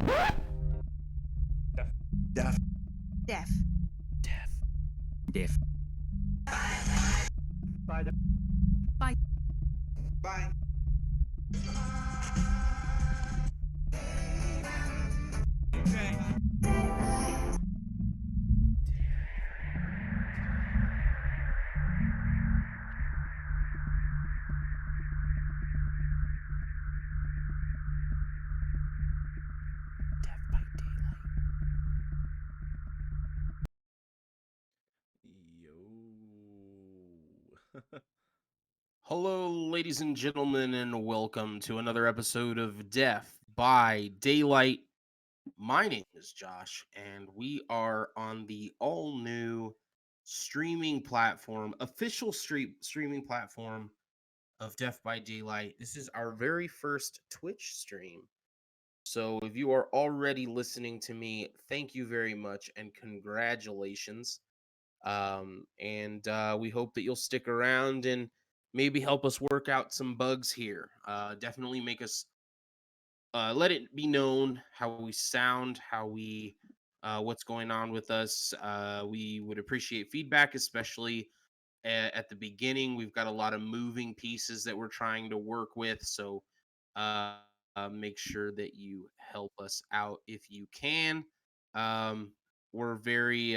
Deaf. Deaf. Deaf. Deaf. Deaf. Bye. Bye. Bye. Deaf by Daylight. Yo. Hello, ladies and gentlemen, and welcome to another episode of Deaf by Daylight. My name is Josh, and we are on the all new streaming platform, official streaming platform of Deaf by Daylight. This is our very first Twitch stream. So if you are already listening to me, thank you very much and congratulations. And we hope that you'll stick around and maybe help us work out some bugs here. Definitely make us let it be known how we sound, how we what's going on with us. We would appreciate feedback, especially at the beginning. We've got a lot of moving pieces that we're trying to work with, so uh, make sure that you help us out if you can. Um, we're very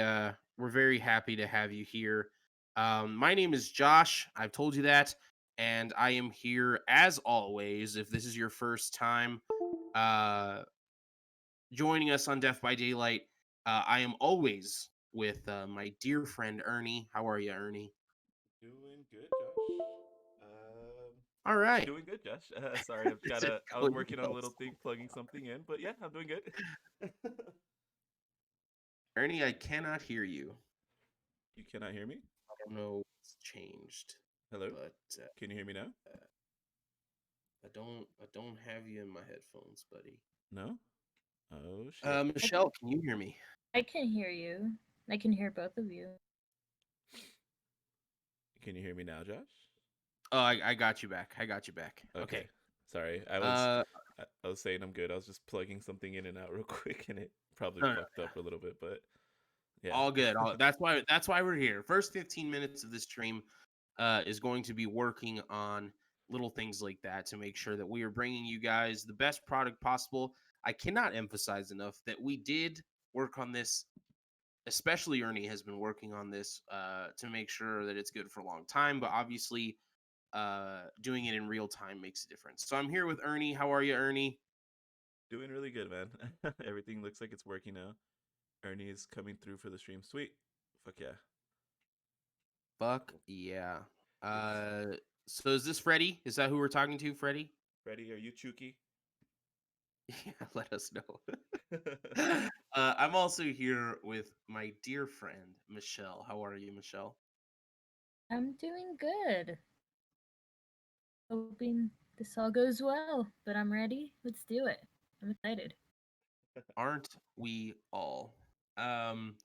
happy to have you here. My name is Josh. I've told you that, and I am here as always. If this is your first time uh, joining us on Deaf by Daylight, I am always with my dear friend Ernie. How are you, Ernie? Doing good, Josh. All right. Doing good, Josh. Sorry, I've got a. I was working on a little thing, plugging something in, but yeah, I'm doing good. Ernie, I cannot hear you. You cannot hear me? I don't know what's changed, Hello? but Can you hear me now? I don't have you in my headphones, buddy. No? Oh shit. Michelle, can you hear me? I can hear you. I can hear both of you. Can you hear me now, Josh? Oh, I got you back. I got you back. Okay. Sorry, Uh, I was saying I'm good. I was just plugging something in and out real quick, and it probably no, no, fucked up a little bit, but yeah. all good. That's why we're here. First 15 minutes of this stream is going to be working on little things like that to make sure that we are bringing you guys the best product possible. I cannot emphasize enough that we did work on this. Especially Ernie has been working on this to make sure that it's good for a long time. But obviously, doing it in real time makes a difference. So I'm here with Ernie. How are you, Ernie? Doing really good, man. Everything looks like it's working now. Ernie is coming through for the stream. Sweet. Fuck yeah. Fuck yeah. Yes. So is this Freddie? Is that who we're talking to, Freddie? Freddie, are you Chucky? Yeah, let us know. I'm also here with my dear friend Michelle. How are you, Michelle? I'm doing good. Hoping this all goes well, but I'm ready. Let's do it. I'm excited. Aren't we all? Um,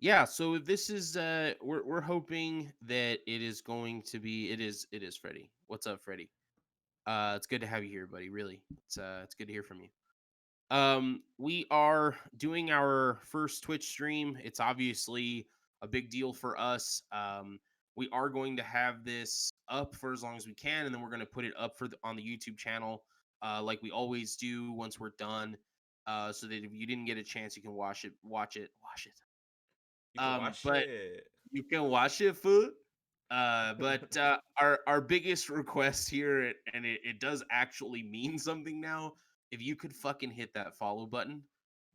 yeah. So this is we're hoping that it is going to be. It is Freddie. What's up, Freddie? It's good to have you here, buddy. Really, it's good to hear from you. We are doing our first Twitch stream. It's obviously a big deal for us. We are going to have this up for as long as we can, and then we're going to put it up on the YouTube channel, like we always do once we're done. So that if you didn't get a chance, you can watch it. You can watch But it. you can watch it, food. But our biggest request here, and it does actually mean something now. If you could fucking hit that follow button,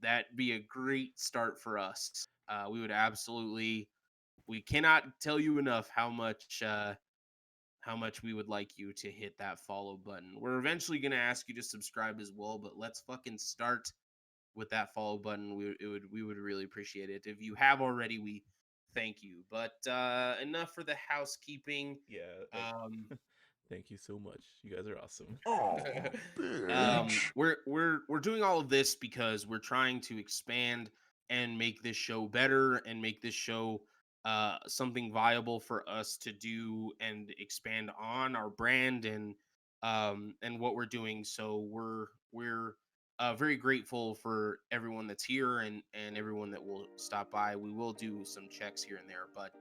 that'd be a great start for us. We would absolutely. We cannot tell you enough how much we would like you to hit that follow button. We're eventually gonna ask you to subscribe as well, but let's fucking start with that follow button. We would really appreciate it. If you have already, we thank you. But enough for the housekeeping. Yeah. Um, Thank you so much. You guys are awesome. Oh, bitch. we're doing all of this because we're trying to expand and make this show better and make this show something viable for us to do and expand on our brand and what we're doing. So we're very grateful for everyone that's here and everyone that will stop by. We will do some checks here and there, but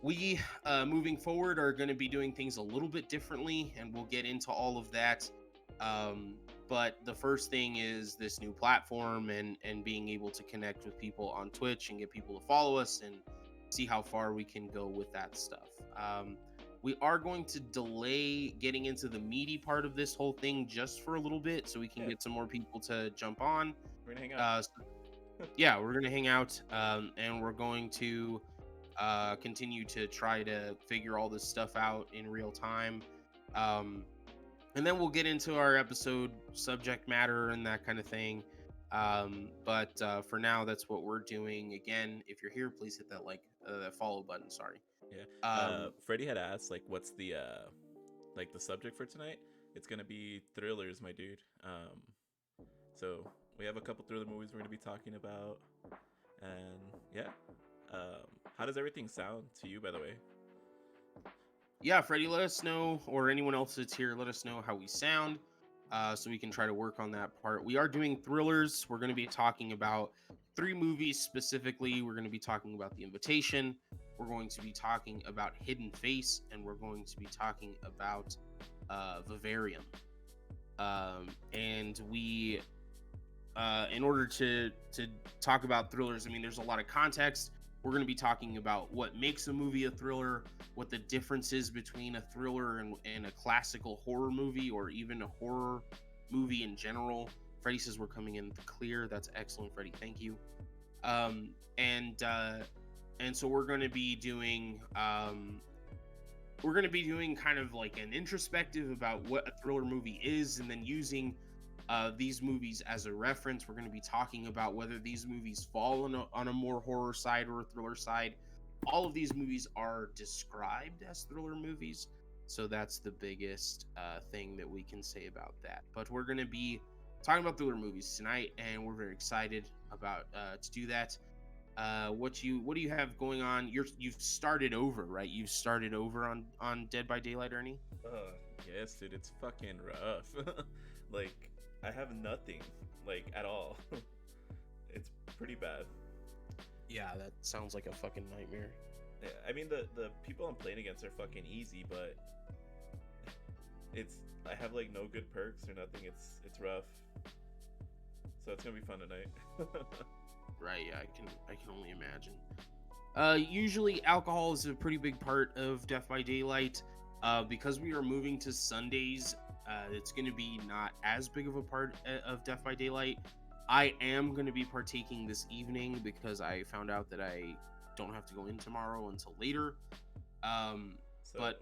we moving forward are going to be doing things a little bit differently, and we'll get into all of that. um, but the first thing is this new platform and being able to connect with people on Twitch and get people to follow us and see how far we can go with that stuff. We are going to delay getting into the meaty part of this whole thing just for a little bit so we can Yeah. get some more people to jump on. We're gonna hang out. Yeah, we're gonna hang out, and we're going to continue to try to figure all this stuff out in real time. And then we'll get into our episode subject matter and that kind of thing. But for now, that's what we're doing. Again, if you're here, please hit that that follow button. Sorry. Yeah. Freddie had asked, like, what's the like the subject for tonight? It's gonna be thrillers, my dude. So we have a couple thriller movies we're gonna be talking about, and yeah. How does everything sound to you, by the way? Yeah, Freddie, let us know, or anyone else that's here, let us know how we sound, so we can try to work on that part. We are doing thrillers. We're going to be talking about 3 movies specifically. We're going to be talking about The Invitation. We're going to be talking about Hidden Face, and we're going to be talking about Vivarium. And we, in order to talk about thrillers, I mean, there's a lot of context. We're going to be talking about what makes a movie a thriller, what the difference is between a thriller and a classical horror movie, or even a horror movie in general. Freddie says we're coming in clear. That's excellent, Freddie. Thank you. And so we're going to be doing kind of like an introspective about what a thriller movie is, and then using these movies as a reference. We're going to be talking about whether these movies fall on a more horror side or a thriller side. All of these movies are described as thriller movies, so that's the biggest thing that we can say about that. But we're going to be talking about thriller movies tonight, and we're very excited about to do that. What do you have going on? You've started over, right? You've started over on Dead by Daylight, Ernie? Yes, dude, it's fucking rough. Like, I have nothing, like, at all. It's pretty bad. Yeah, that sounds like a fucking nightmare. Yeah, I mean, the people I'm playing against are fucking easy, but I have like no good perks or nothing. It's rough. So it's gonna be fun tonight. Right, yeah, I can only imagine. Usually alcohol is a pretty big part of Death by Daylight. Because we are moving to Sundays, it's going to be not as big of a part of Death by Daylight. I am going to be partaking this evening because I found out that I don't have to go in tomorrow until later. But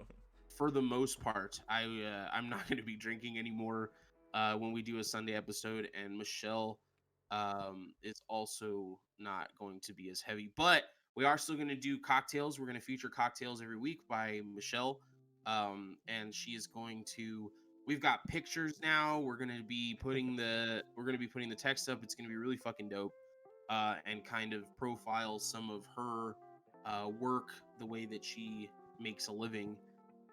for the most part, I'm not going to be drinking anymore when we do a Sunday episode, and Michelle is also not going to be as heavy. But we are still going to do cocktails. We're going to feature cocktails every week by Michelle. And she is going to. We've got pictures now. We're gonna be putting the text up. It's gonna be really fucking dope, and kind of profile some of her work, the way that she makes a living,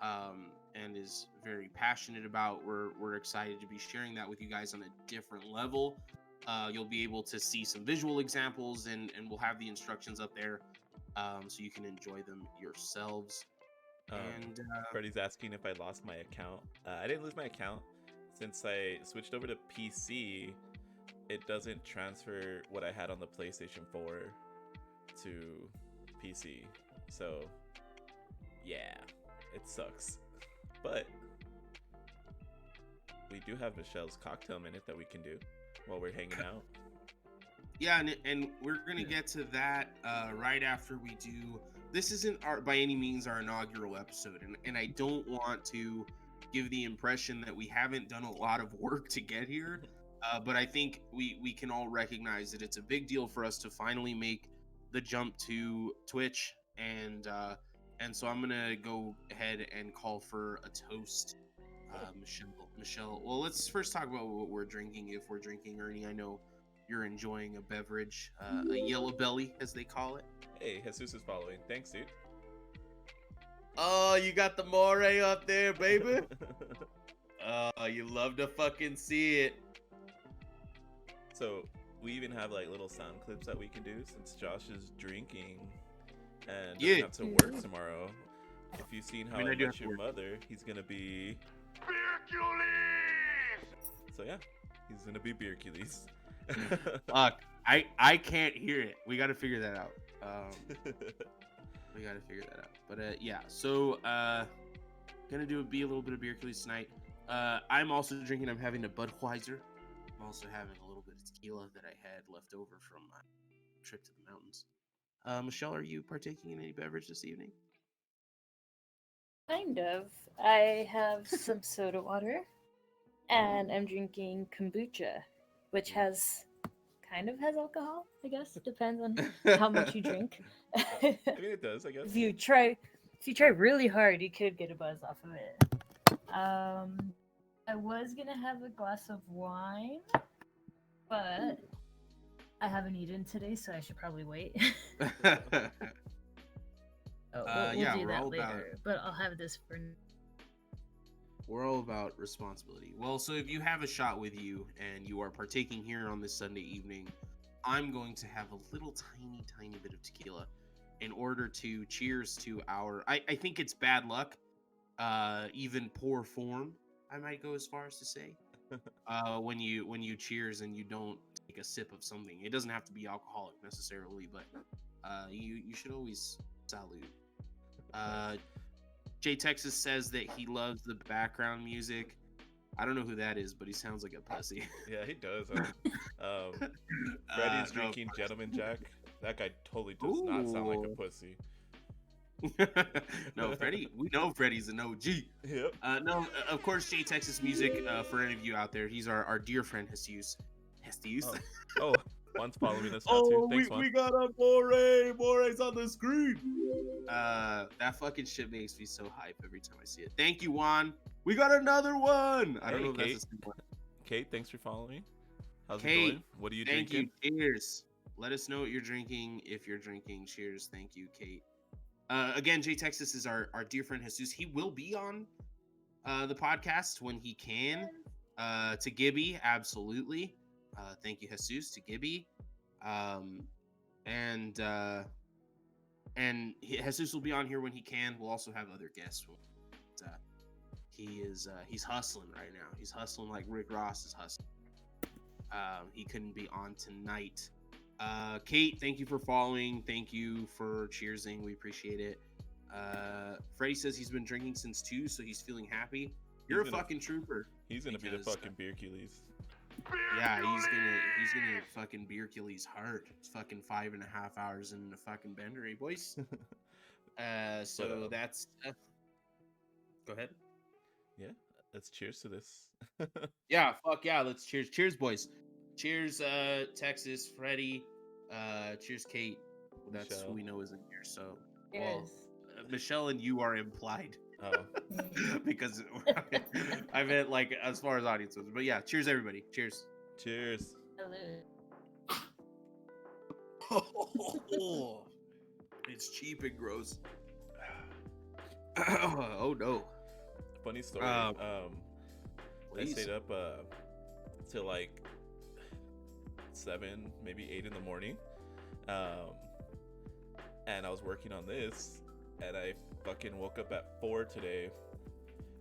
and is very passionate about. We're excited to be sharing that with you guys on a different level. You'll be able to see some visual examples, and we'll have the instructions up there, so you can enjoy them yourselves. And Freddie's asking if I lost my account. I didn't lose my account. Since I switched over to PC, it doesn't transfer what I had on the PlayStation 4 to PC. So, yeah, it sucks. But we do have Michelle's cocktail minute that we can do while we're hanging out. Yeah, and we're gonna get to that right after we do. This isn't by any means our inaugural episode, and I don't want to give the impression that we haven't done a lot of work to get here. But I think we can all recognize that it's a big deal for us to finally make the jump to Twitch, and so I'm gonna go ahead and call for a toast. Michelle. Well, let's first talk about what we're drinking. If we're drinking, Ernie, I know you're enjoying a beverage, a yellow belly, as they call it. Hey, Jesus is following. Thanks, dude. Oh, you got the moray up there, baby. Oh, you love to fucking see it. So we even have like little sound clips that we can do since Josh is drinking and doesn't Yeah. have to work tomorrow. If you've seen How I mean, I I do have Met to Your work. Mother, he's gonna be. So yeah, he's gonna be Beercules. Fuck, I can't hear it. We got to figure that out. We got to figure that out. But yeah, so gonna be a little bit of beer Achilles tonight. I'm also drinking. I'm having a Budweiser. I'm also having a little bit of tequila that I had left over from my trip to the mountains. Michelle, are you partaking in any beverage this evening? Kind of. I have some soda water, and I'm drinking kombucha, which kind of has alcohol. I guess depends on how much you drink. I mean, it does, I guess. if you try really hard, you could get a buzz off of it. I was gonna have a glass of wine, but I haven't eaten today, so I should probably wait. We'll Yeah, do we're that all about later, but I'll have this for. We're all about responsibility. Well, so if you have a shot with you and you are partaking here on this Sunday evening, I'm going to have a little tiny bit of tequila in order to cheers to our. I think it's bad luck, even poor form. I might go as far as to say, when you cheers and you don't take a sip of something. It doesn't have to be alcoholic necessarily, but you should always salute. Jay Texas says that he loves the background music. I don't know who that is, but he sounds like a pussy. Yeah, he does. Freddy's drinking Gentleman Jack. That guy totally does not sound like a Ooh. pussy. No, Freddie. We know Freddie's an OG. Yep. No, of course, Jay Texas Music. For any of you out there, he's our dear friend Jesus. Jesus. Oh, Juan's following us now too. Thanks, Juan. we got a More's on the screen. That fucking shit makes me so hype every time I see it. Thank you, Juan. We got another one. I don't know if that's the same one. Kate, thanks for following. How's it Kate, going? What are you thank drinking? you. Cheers. Let us know what you're drinking if you're drinking. Cheers. Thank you, Kate. Again, Jay Texas is our dear friend Jesus. He will be on the podcast when he can. To Gibby, absolutely. Thank you, Jesus. To Gibby. And Jesus will be on here when he can. We'll also have other guests. He's hustling right now. He's hustling like Rick Ross is hustling. He couldn't be on tonight. Kate, thank you for following. Thank you for cheersing. We appreciate it. Freddie says he's been drinking since 2, so he's feeling happy. You're a fucking trooper. He's gonna be the fucking Beercules. Yeah, he's gonna fucking Beercules hard. It's fucking 5.5 hours in the fucking bender, eh, boys? So that's. Go ahead. Yeah, let's cheers to this. Yeah, fuck yeah, let's cheers. Cheers, boys. Cheers, Texas, Freddie. Cheers, Kate. That's Michelle. who we know isn't here. So, Cheers. Michelle and you are implied. Oh, Because I meant like as far as audience goes. But yeah, cheers, everybody. Cheers. cheers. Hello. It's cheap and gross. Oh no. Funny story. I stayed up till like 7, maybe 8 in the morning. And I was working on this, and I fucking woke up at 4 today.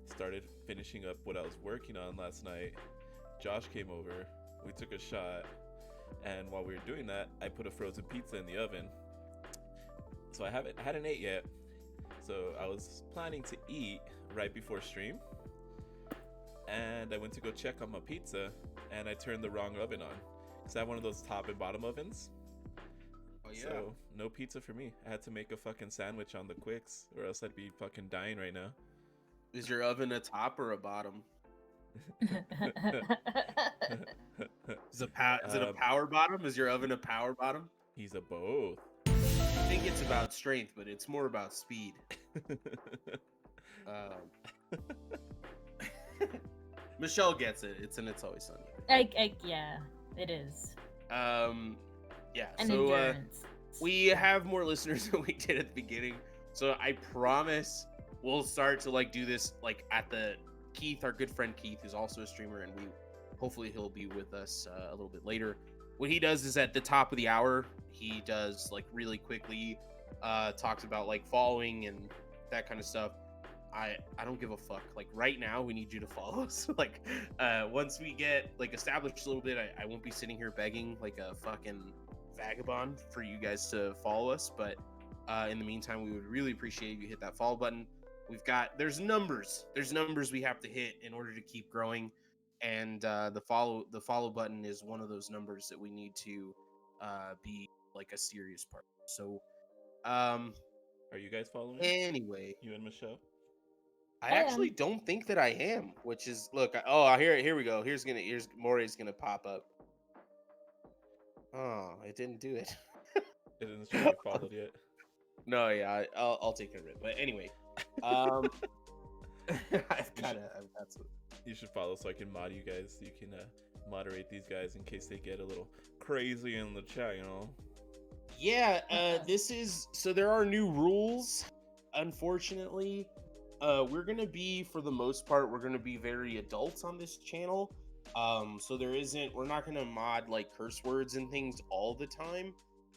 Started finishing up what I was working on last night. Josh came over. We took a shot, and while we were doing that, I put a frozen pizza in the oven. So I hadn't ate yet. So I was planning to eat right before stream, and I went to go check on my pizza, and I turned the wrong oven on because I have one of those top and bottom ovens. Oh yeah. So no pizza for me. I had to make a fucking sandwich on the quicks, or else I'd be fucking dying right now. Is your oven a top or a bottom? Is it a power bottom? Is your oven a power bottom? He's a both. I think it's about strength, but it's more about speed. Michelle gets it. It's Always Sunny. Yeah, it is. Yeah. And So endurance. we have more listeners than we did at the beginning. So I promise we'll start to like do this like at the Keith, our good friend Keith, who's also a streamer, and hopefully he'll be with us a little bit later. What he does is at the top of the hour, he does like really quickly talks about like following and that kind of stuff. I don't give a fuck. Like right now, we need you to follow us. Like once we get like established a little bit, I won't be sitting here begging like a fucking vagabond for you guys to follow us. But in the meantime, we would really appreciate if you hit that follow button. There's numbers we have to hit in order to keep growing, and the follow button is one of those numbers that we need to be like a serious part. So Are you guys following? anyway, You and Michelle? I I actually am. don't think that I am, which is look. Here we go. Here's Maury's gonna pop up. Oh, it didn't do it. It didn't show you followed yet. No, yeah, I'll take care of it. But anyway, I've got some. You should follow so I can mod you guys. So you can moderate these guys in case they get a little crazy in the chat, you know? Yeah, so there are new rules. Unfortunately, we're gonna be, for the most part, we're gonna be very adult on this channel. So we're not gonna mod like curse words and things all the time.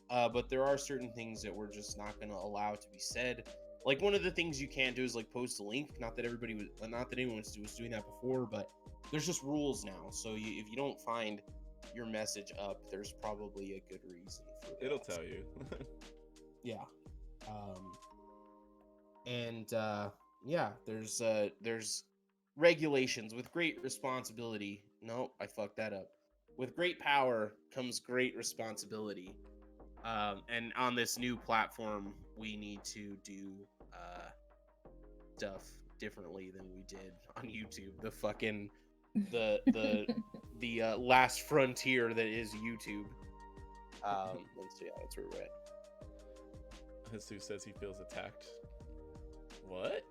But there are certain things that we're just not gonna allow to be said. Like one of the things you can't do is like post a link. Not that anyone was doing that before, but there's just rules now. So if you don't find your message up, there's probably a good reason for that. It'll tell you. Yeah. Yeah, there's regulations with great responsibility. No, I fucked that up. With great power comes great responsibility. And on this new platform, we need to do stuff differently than we did on YouTube. The last frontier that is YouTube. Let's see, that's where we're at. Jesus says he feels attacked. What?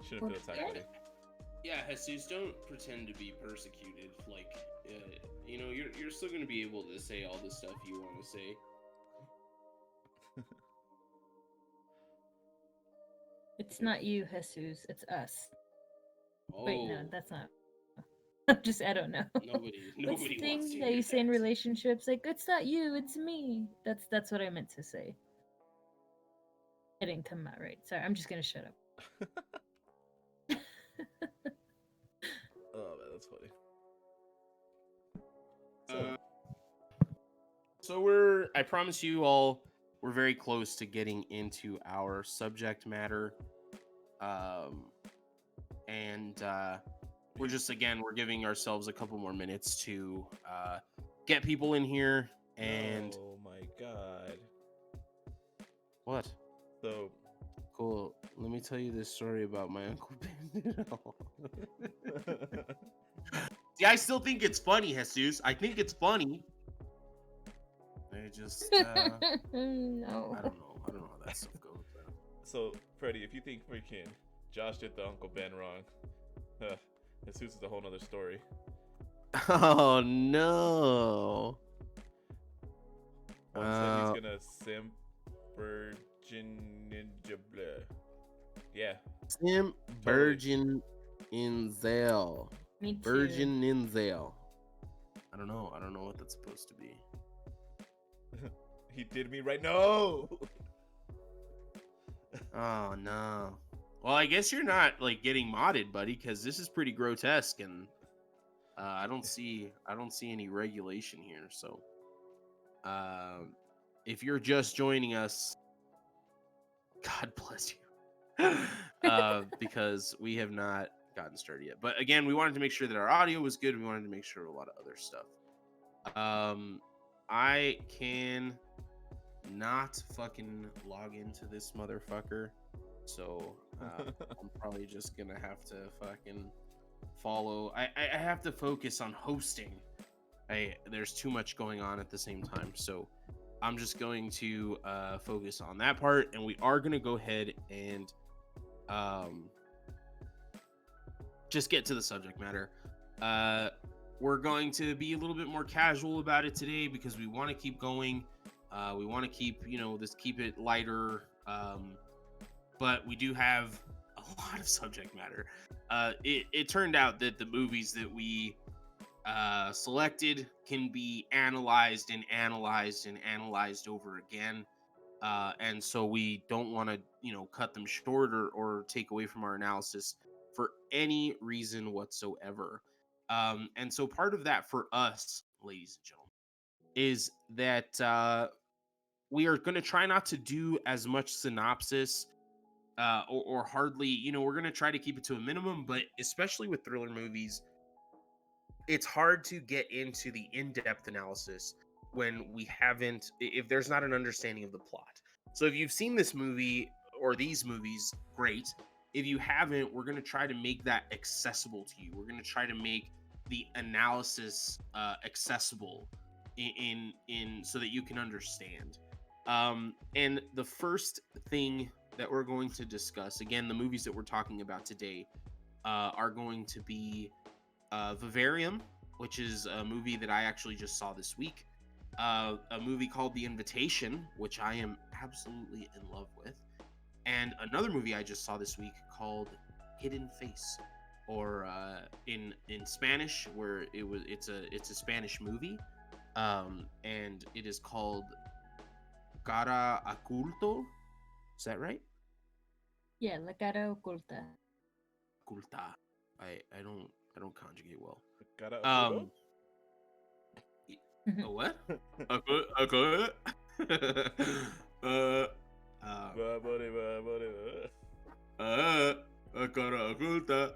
Shouldn't feel attacked, buddy. Yeah, Jesus, don't pretend to be persecuted. Like, you're still gonna be able to say all the stuff you want to say. It's not you, Jesus. It's us. Oh, Wait, no, that's not. I don't know. Nobody What's wants the to thing that hear you say in that. relationships? Like, it's not you, it's me. That's what I meant to say. It didn't come out right. Sorry, I'm just gonna shut up. Oh man, that's funny. So I promise you all, we're very close to getting into our subject matter. We're giving ourselves a couple more minutes to get people in here. And oh my god. what? So Cool. Let me tell you this story about my Uncle Ben. See, I still think it's funny, Jesus. I think it's funny. I just No. I don't know how that stuff goes. So Freddie, if you think freaking Josh did the Uncle Ben wrong, Jesus is a whole nother story. Oh no. One said he's gonna simp Virgin Ninja Blah. Yeah. Sim Virgin Inzel. Me too. Virgin Ninzel. I don't know what that's supposed to be. He did me right. No. Oh no. Well, I guess you're not like getting modded, buddy, because this is pretty grotesque, and I don't see any regulation here. So, if you're just joining us, God bless you, because we have not gotten started yet. But again, we wanted to make sure that our audio was good. We wanted to make sure a lot of other stuff. I can not fucking log into this motherfucker, so I'm probably just gonna have to fucking follow. I have to focus on hosting. There's too much going on at the same time, so I'm just going to focus on that part, and we are gonna go ahead and just get to the subject matter. We're going to be a little bit more casual about it today because we want to keep going. We want to keep it lighter. But we do have a lot of subject matter. It turned out that the movies that we selected can be analyzed and analyzed and analyzed over again. And so we don't want to, cut them short or take away from our analysis for any reason whatsoever. And so part of that for us, ladies and gentlemen, is that we are going to try not to do as much synopsis or hardly, we're going to try to keep it to a minimum, but especially with thriller movies, it's hard to get into the in-depth analysis when we haven't, if there's not an understanding of the plot. So if you've seen this movie or these movies, great. If you haven't, we're going to try to make that accessible to you. We're going to try to make the analysis accessible in so that you can understand. And the first thing that we're going to discuss, again, the movies that we're talking about today are going to be Vivarium, which is a movie that I actually just saw this week. A movie called The Invitation, which I am absolutely in love with, and another movie I just saw this week called Hidden Face, or in Spanish, where it's a Spanish movie, and it is called Cara Oculto. Is that right? Yeah, La Cara Oculta. Oculta. I don't conjugate well. Got a A what? A good? A cara oculta.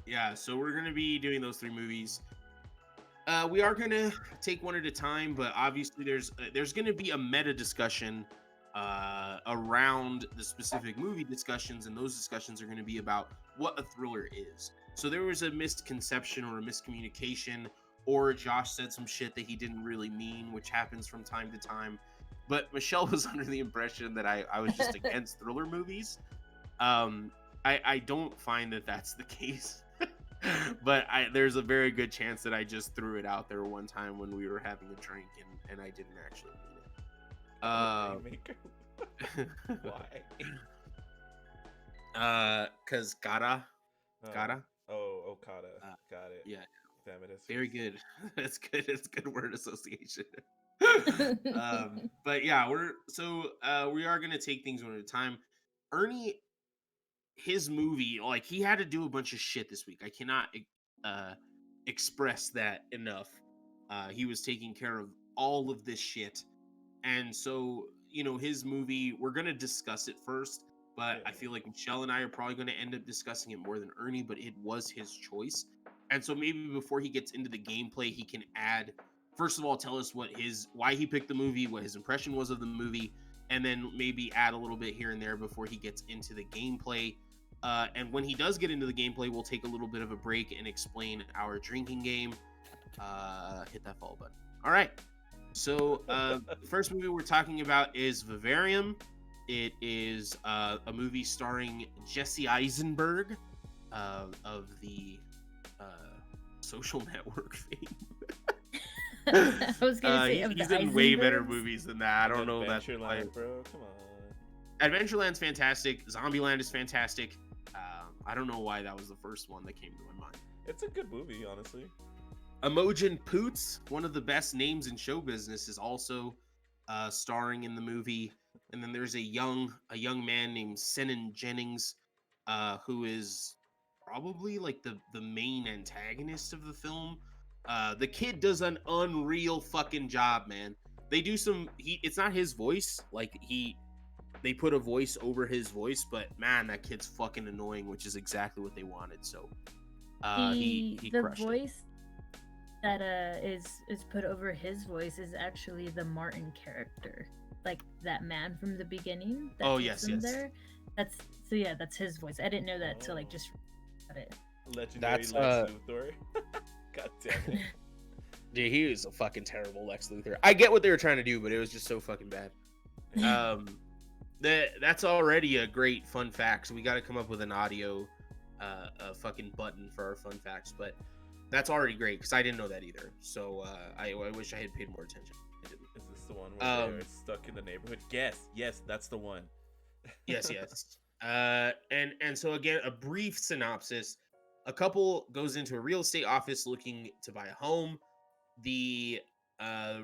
Yeah, so we're gonna be doing those three movies. We are gonna take one at a time, but obviously there's gonna be a meta discussion around the specific movie discussions, and those discussions are gonna be about what a thriller is. So there was a misconception or a miscommunication, or Josh said some shit that he didn't really mean, which happens from time to time. But Michelle was under the impression that I was just against thriller movies. I don't find that that's the case. But there's a very good chance that I just threw it out there one time when we were having a drink and I didn't actually mean it. Why? Cause Gara. Oh, Okada. Got it. Yeah. Damn it. Very good. That's good. It's good word association. But yeah, we are gonna take things one at a time. Ernie, his movie, like, he had to do a bunch of shit this week. I cannot express that enough. He was taking care of all of this shit, and so his movie, we're gonna discuss it first. But I feel like Michelle and I are probably going to end up discussing it more than Ernie, but it was his choice. And so maybe before he gets into the gameplay, he can add, first of all, tell us why he picked the movie, what his impression was of the movie, and then maybe add a little bit here and there before he gets into the gameplay. And when he does get into the gameplay, we'll take a little bit of a break and explain our drinking game. Hit that follow button. All right. So the first movie we're talking about is Vivarium. It is a movie starring Jesse Eisenberg of the Social Network fame. I was gonna say he's in way better movies than that. I don't know that. Adventureland, bro. Come on. Adventureland's fantastic. Zombieland is fantastic. I don't know why that was the first one that came to my mind. It's a good movie, honestly. Imogen Poots, one of the best names in show business, is also starring in the movie. And then there's a young man named Senan Jennings, who is probably like the main antagonist of the film. The kid does an unreal fucking job, man. They do it's not his voice, like they put a voice over his voice, but man, that kid's fucking annoying, which is exactly what they wanted. So he the crushed voice that is put over his voice is actually the Martin character, like that man from the beginning. Oh yes. There. That's his voice. I didn't know that till like just got it. Legendary Lex Luthor. God damn it. Dude, he was a fucking terrible Lex Luthor. I get what they were trying to do, but it was just so fucking bad. That's already a great fun fact. So we got to come up with an audio a fucking button for our fun facts, but that's already great because I didn't know that either. So I wish I had paid more attention. I didn't. Is this the one where they're stuck in the neighborhood? Yes, that's the one. Yes. And so again, a brief synopsis: a couple goes into a real estate office looking to buy a home. The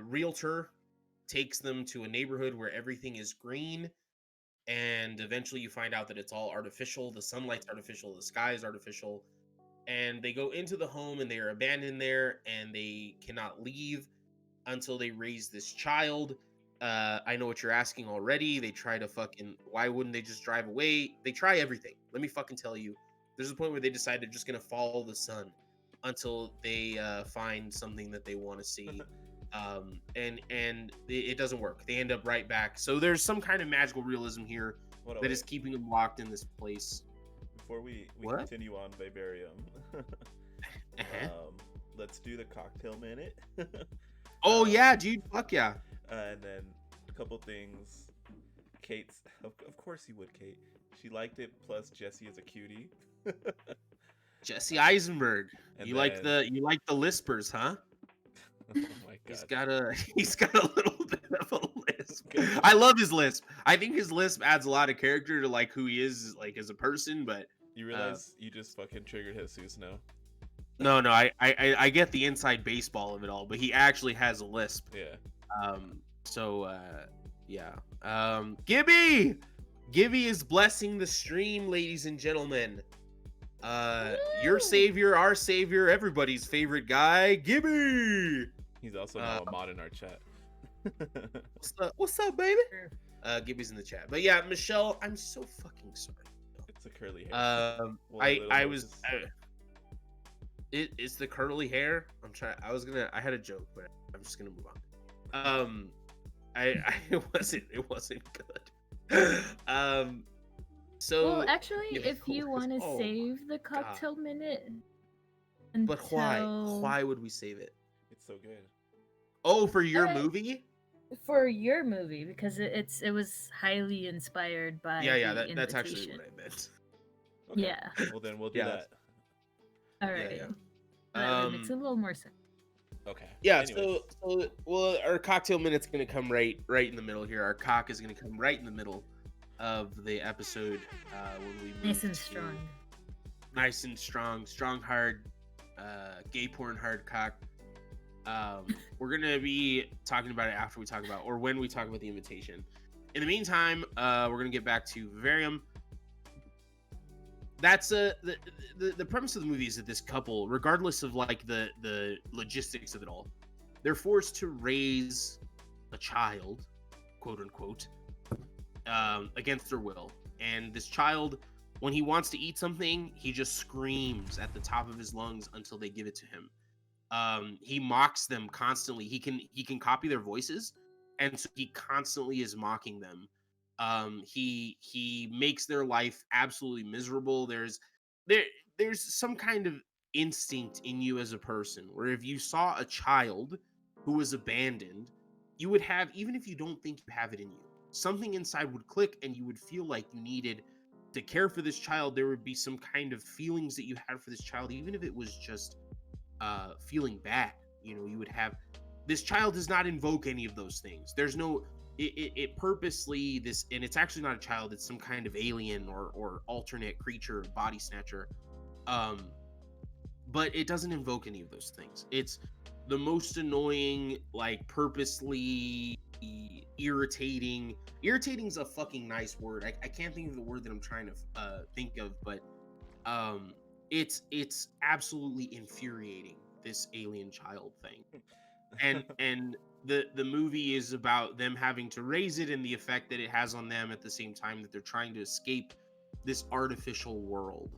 realtor takes them to a neighborhood where everything is green, and eventually you find out that it's all artificial. The sunlight's artificial, the sky is artificial, and they go into the home and they are abandoned there, and they cannot leave until they raise this child. I know what you're asking already. They try to fucking, why wouldn't they just drive away? They try everything. Let me fucking tell you. There's a point where they decide they're just gonna follow the sun until they find something that they want to see. And it doesn't work. They end up right back. So there's some kind of magical realism here Hold on, that wait. is keeping them locked in this place. Before we What? continue on Vivarium, Uh-huh. let's do the cocktail minute. Oh yeah, dude. Fuck yeah. And then a couple things. Kate's, of course you would, Kate. She liked it. Plus Jesse is a cutie. Jesse Eisenberg. And You like then- the lispers, huh? Oh my god. He's got a little bit of a lisp. Good. I love his lisp. I think his lisp adds a lot of character to like who he is like as a person. But You realize you just fucking triggered Jesus now? no, I get the inside baseball of it all. But he actually has a lisp. Yeah. Yeah. Gibby is blessing the stream, ladies and gentlemen. Your savior, our savior, everybody's favorite guy, Gibby. He's also now a mod in our chat. What's up, baby? Sure. Gibby's in the chat. But yeah, Michelle, I'm so fucking sorry. It's a curly hair. Well, I little was Moses. it's the curly hair. I had a joke, but I'm just gonna move on. It wasn't good. So Well, actually, yeah, if you want to oh save the cocktail minute, until... but why would we save it? It's so good. Oh, for your Alright. movie? For your movie, because it was highly inspired by Yeah, the that's actually invitation. what I meant. Okay. Yeah. Well, then we'll do Yeah. that. All right. yeah. That makes it a little more sense. Okay. Yeah, Anyways. so well, our cocktail minute's gonna come right in the middle here. Our cock is gonna come right in the middle of the episode when we move Nice and to- strong. nice and strong, hard, gay porn hard cock. We're gonna be talking about it after we talk about, or when we talk about the invitation. In the meantime, we're gonna get back to Vivarium. That's the premise of the movie is that this couple, regardless of like the logistics of it all, they're forced to raise a child, quote unquote, against their will. And this child, when he wants to eat something, he just screams at the top of his lungs until they give it to him. He mocks them constantly. He can copy their voices, and so he constantly is mocking them. He makes their life absolutely miserable. There's some kind of instinct in you as a person where if you saw a child who was abandoned, you would have, even if you don't think you have it in you, something inside would click and you would feel like you needed to care for this child. There would be some kind of feelings that you had for this child, even if it was just feeling bad. You would have, this child does not invoke any of those things. There's no, it purposely, this, and it's actually not a child, it's some kind of alien or alternate creature, body snatcher, but it doesn't invoke any of those things. It's the most annoying, like purposely irritating's a fucking nice word. I can't think of the word that I'm trying to think of, but it's absolutely infuriating, this alien child thing. And the movie is about them having to raise it and the effect that it has on them at the same time that they're trying to escape this artificial world.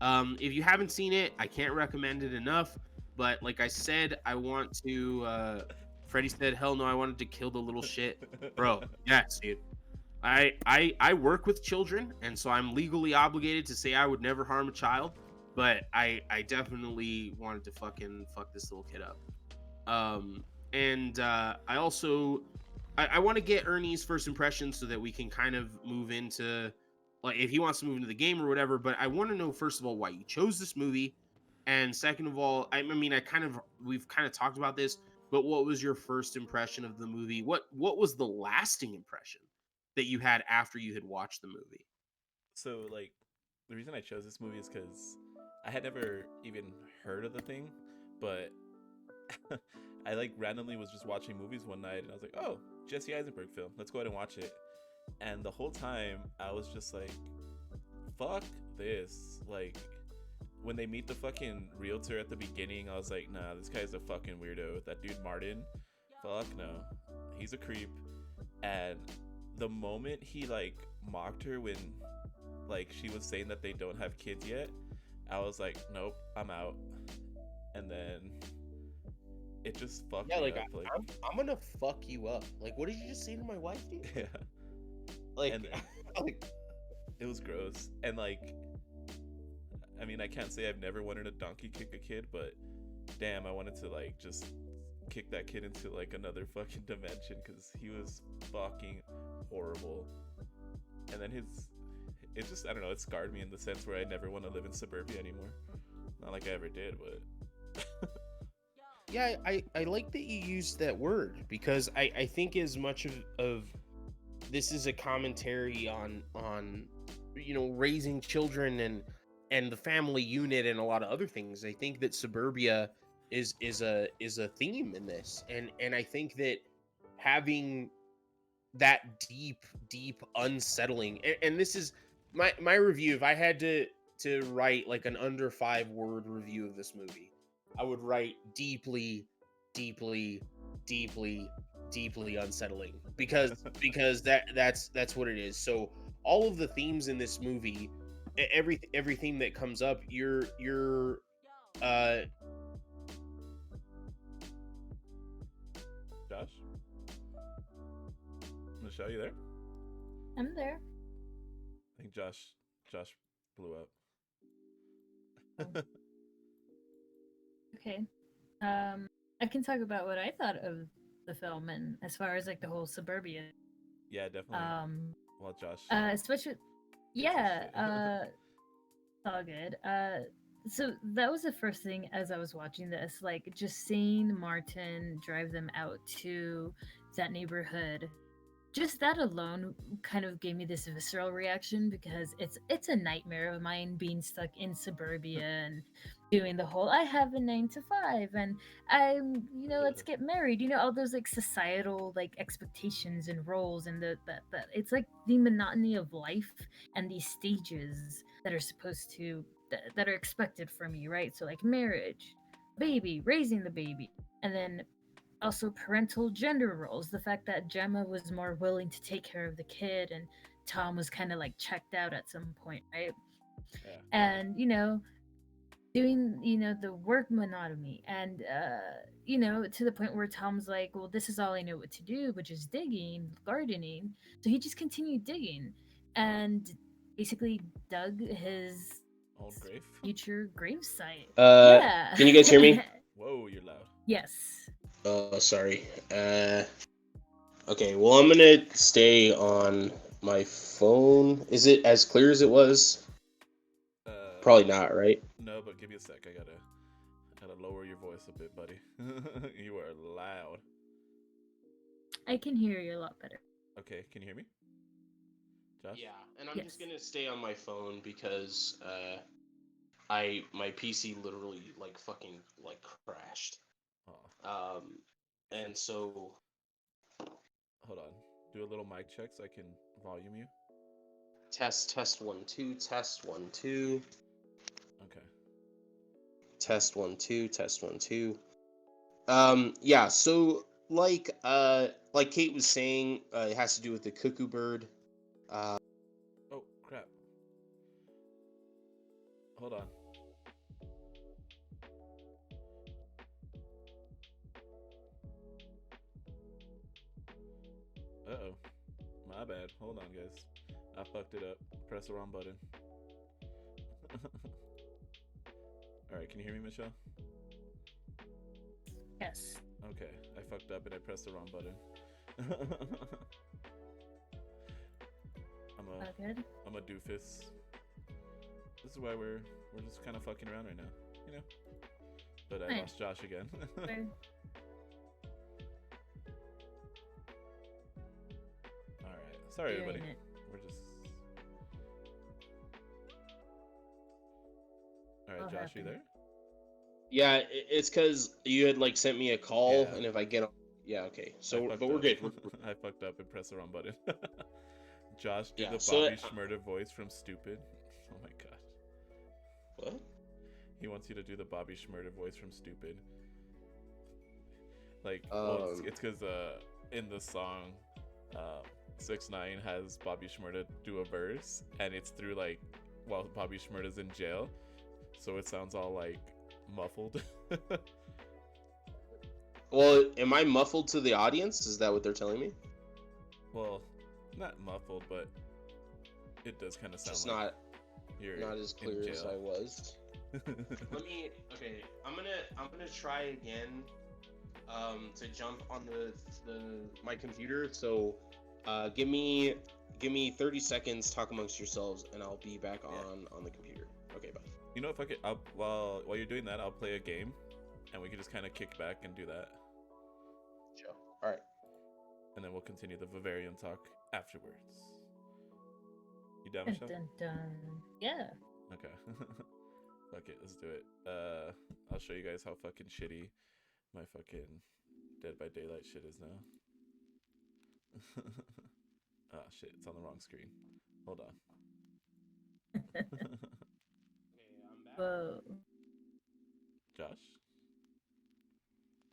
If you haven't seen it, I can't recommend it enough, but like I said, I want to Freddie said, hell no, I wanted to kill the little shit. Bro, yes, dude. I work with children, and so I'm legally obligated to say I would never harm a child, but I definitely wanted to fucking fuck this little kid up. And I also I want to get Ernie's first impression so that we can kind of move into, like, if he wants to move into the game or whatever. But I want to know, first of all, why you chose this movie, and second of all, I mean, we've kind of talked about this, but what was your first impression of the movie? What was the lasting impression that you had after you had watched the movie? So like, the reason I chose this movie is because I had never even heard of the thing, but I like randomly was just watching movies one night and I was like, oh, Jesse Eisenberg film. Let's go ahead and watch it. And the whole time I was just like, fuck this. Like, when they meet the fucking realtor at the beginning, I was like, nah, this guy's a fucking weirdo. That dude Martin, fuck no. He's a creep. And the moment he like mocked her when like she was saying that they don't have kids yet, I was like, nope, I'm out. And then it just fucked Yeah, me like up. Like, I'm gonna fuck you up. Like, what did you just say to my wife, dude? yeah. Like, And like, it was gross. And like, I mean, I can't say I've never wanted to donkey kick a kid, but damn, I wanted to like just kick that kid into like another fucking dimension because he was fucking horrible. And then it just, I don't know, it scarred me in the sense where I never want to live in suburbia anymore. Not like I ever did, but yeah, I like that you used that word because I think as much of this is a commentary on raising children and the family unit and a lot of other things. I think that suburbia is a theme in this, and I think that having that deep unsettling, and this is my review. If I had to write like an under 5 word review of this movie, I would write deeply deeply unsettling because that's what it is. So all of the themes in this movie, every theme that comes up, you're uh Josh? Michelle, you there? I'm there. I think Josh blew up. Okay. I can talk about what I thought of the film and as far as like the whole suburbia. Yeah, definitely. Well, Josh. Especially, yeah. All good. So that was the first thing as I was watching this, like just seeing Martin drive them out to that neighborhood. Just that alone kind of gave me this visceral reaction because it's a nightmare of mine being stuck in suburbia and doing the whole I have a 9 to 5 and I'm let's get married, all those like societal like expectations and roles and that it's like the monotony of life and these stages that are supposed to that are expected from you, right? So like marriage, baby, raising the baby, and then also parental gender roles, the fact that Gemma was more willing to take care of the kid and Tom was kind of like checked out at some point, right? Yeah. And doing the work monotony and to the point where Tom's like, well, this is all I know what to do, which is digging, gardening. So he just continued digging and basically dug his Own grave? future gravesite. Can you guys hear me? Whoa, you're loud. Yes. Oh, sorry. Okay, well, I'm gonna stay on my phone. Is it as clear as it was? Probably not, right? No, but give me a sec. I gotta lower your voice a bit, buddy. You are loud. I can hear you a lot better. Okay, can you hear me? Josh? Yeah, and I'm Yes. just gonna stay on my phone because my PC literally like fucking like crashed. Oh. And so Hold on. Do a little mic check so I can volume you. test 1 2 test 1 2 Okay. test 1 2 test 1 2. Yeah, so like Kate was saying, it has to do with the cuckoo bird. Oh, crap. Hold on. Uh-oh. My bad. Hold on, guys. I fucked it up. Press the wrong button. Alright, can you hear me, Michelle? Yes. Okay, I fucked up and I pressed the wrong button. All good. I'm a doofus. This is why we're just kind of fucking around right now, But I Fine. lost Josh again. Where- Alright, sorry Doing everybody. it. We're just right, What Josh, you happened? there? Yeah, it's because you had like sent me a call, Yeah. and if I get, yeah, okay. I So, fucked but we're up. good. I fucked up and pressed the wrong button. Josh, do Yeah. the So, Bobby Schmurda voice from Stupid. Oh my god. what? He wants you to do the Bobby Schmurda voice from Stupid. Like, well, it's because in the song, 6ix9ine has Bobby Shmurda do a verse, and it's through like while Bobby Shmurda's in jail, so it sounds all like muffled. Well, am I muffled to the audience? Is that what they're telling me? Well, not muffled, but it does kind of sound Just like you're not as clear in as jail. I was. Let me. Okay, I'm gonna try again. To jump on my computer. So, give me 30 seconds. Talk amongst yourselves, and I'll be back on the computer. Okay, bye. You know, if I could, while you're doing that, I'll play a game, and we can just kind of kick back and do that, Sure. All right. and then we'll continue the Vivarium talk afterwards. You down, Dun, Michelle? dun, dun. Yeah. Okay. Fuck it, let's do it. I'll show you guys how fucking shitty my fucking Dead by Daylight shit is now. Ah, shit, it's on the wrong screen. Hold on. Okay, I'm back. Whoa. Josh?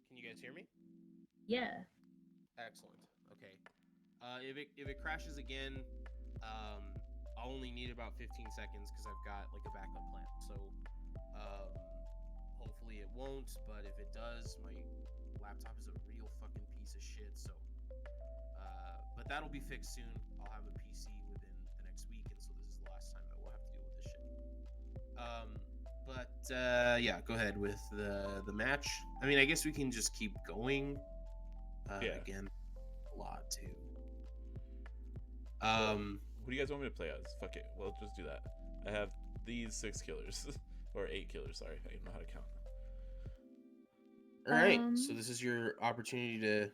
Can you guys hear me? Yeah. Excellent. Okay. If it crashes again, I'll only need about 15 seconds because I've got like a backup plan. So, hopefully it won't. But if it does, my laptop is a real fucking piece of shit. So, but that'll be fixed soon. I'll have a PC within the next week, and so this is the last time that we'll have to deal with this shit. But yeah, go ahead with the match. I mean, I guess we can just keep going. Yeah. Again, a lot too. Who do you guys want me to play as? Fuck it, we'll just do that. I have these 6 killers. Or 8 killers, sorry. I don't know how to count. All right, so this is your opportunity to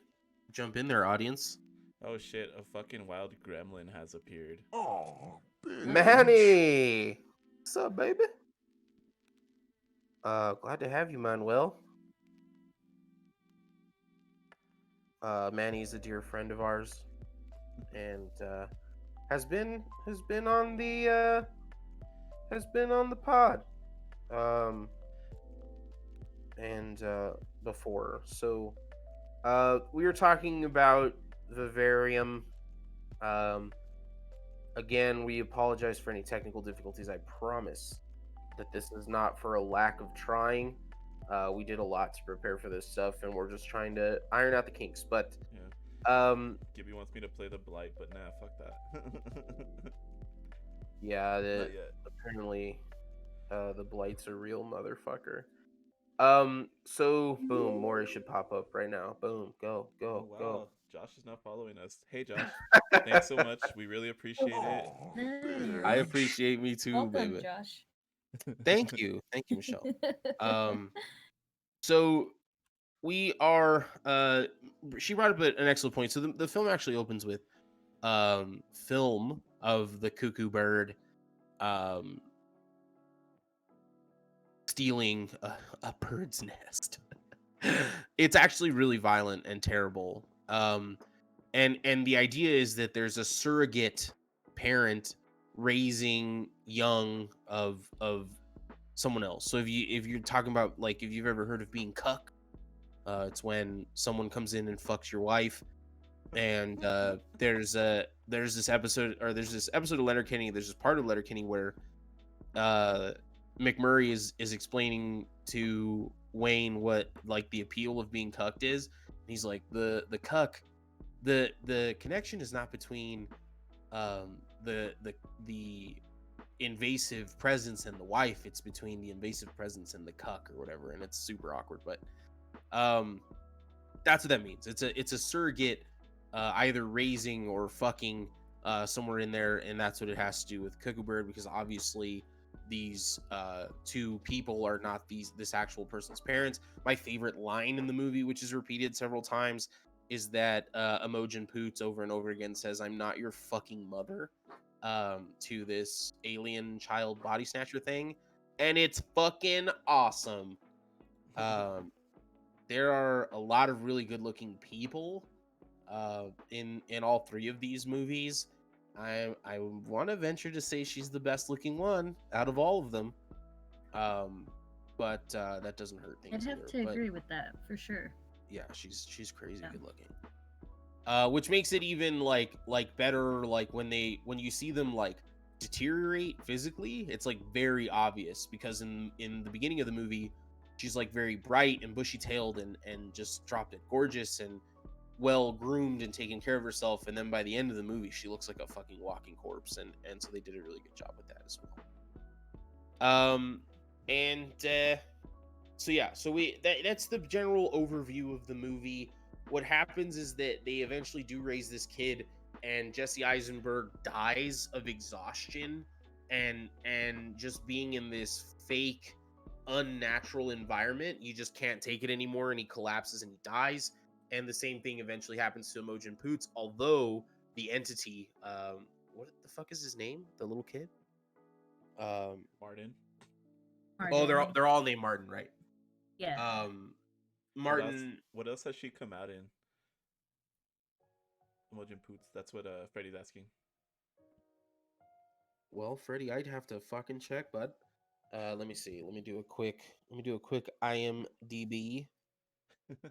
jump in there, audience. Oh shit, a fucking wild gremlin has appeared. Oh, Manny, what's up, baby? Glad to have you, Manuel. Manny's a dear friend of ours, and has been on the pod, and before. So, we were talking about Vivarium. Again, we apologize for any technical difficulties. I promise that this is not for a lack of trying. We did a lot to prepare for this stuff, and we're just trying to iron out the kinks. But Yeah. Gibby wants me to play the Blight, but nah, fuck that. yeah, Not yet. apparently the Blight's a real motherfucker. So boom, Maury should pop up right now. Boom, go, Oh go, wow, Josh is not following us. Hey Josh, thanks so much. We really appreciate it. Nice. I appreciate me too, Welcome, baby. Josh. Thank you, Michelle. So we are. She brought up an excellent point. So the film actually opens with film of the cuckoo bird stealing a bird's nest. It's actually really violent and terrible. And the idea is that there's a surrogate parent raising young of someone else. So if you're talking about, like, if you've ever heard of being cuck, it's when someone comes in and fucks your wife. And there's this episode of Letterkenny. There's this part of Letterkenny where McMurray is explaining to Wayne what, like, the appeal of being cucked is. And he's like, the cuck, the connection is not between the invasive presence and the wife. It's between the invasive presence and the cuck or whatever, and it's super awkward. But that's what that means. It's a surrogate, either raising or fucking somewhere in there, and that's what it has to do with Cuckoo Bird, because obviously these two people are not this actual person's parents. My favorite line in the movie, which is repeated several times, is that Imogen Poots over and over again says, "I'm not your fucking mother," to this alien child body snatcher thing. and it's fucking awesome. There are a lot of really good looking people in all three of these movies. I want to venture to say she's the best looking one out of all of them. But that doesn't hurt I'd things have either. to But agree with that for sure. yeah, she's crazy Yeah. good looking. Which makes it even like better like when you see them like deteriorate physically, it's like very obvious because in the beginning of the movie, she's like very bright and bushy tailed and just dropped it gorgeous and well groomed and taking care of herself, and then by the end of the movie, she looks like a fucking walking corpse, and so they did a really good job with that as well. And so yeah, so that's the general overview of the movie. What happens is that they eventually do raise this kid, and Jesse Eisenberg dies of exhaustion and just being in this fake, unnatural environment. You just can't take it anymore, and he collapses and he dies. And the same thing eventually happens to Imogen Poots, although the entity, what the fuck is his name? The little kid? Martin. Oh, Martin. they're all named Martin, right? Yeah. Martin. What else has she come out in? Imogen Poots. That's what Freddie's asking. Well, Freddie, I'd have to fucking check, bud. Let me see. Let me do a quick IMDb,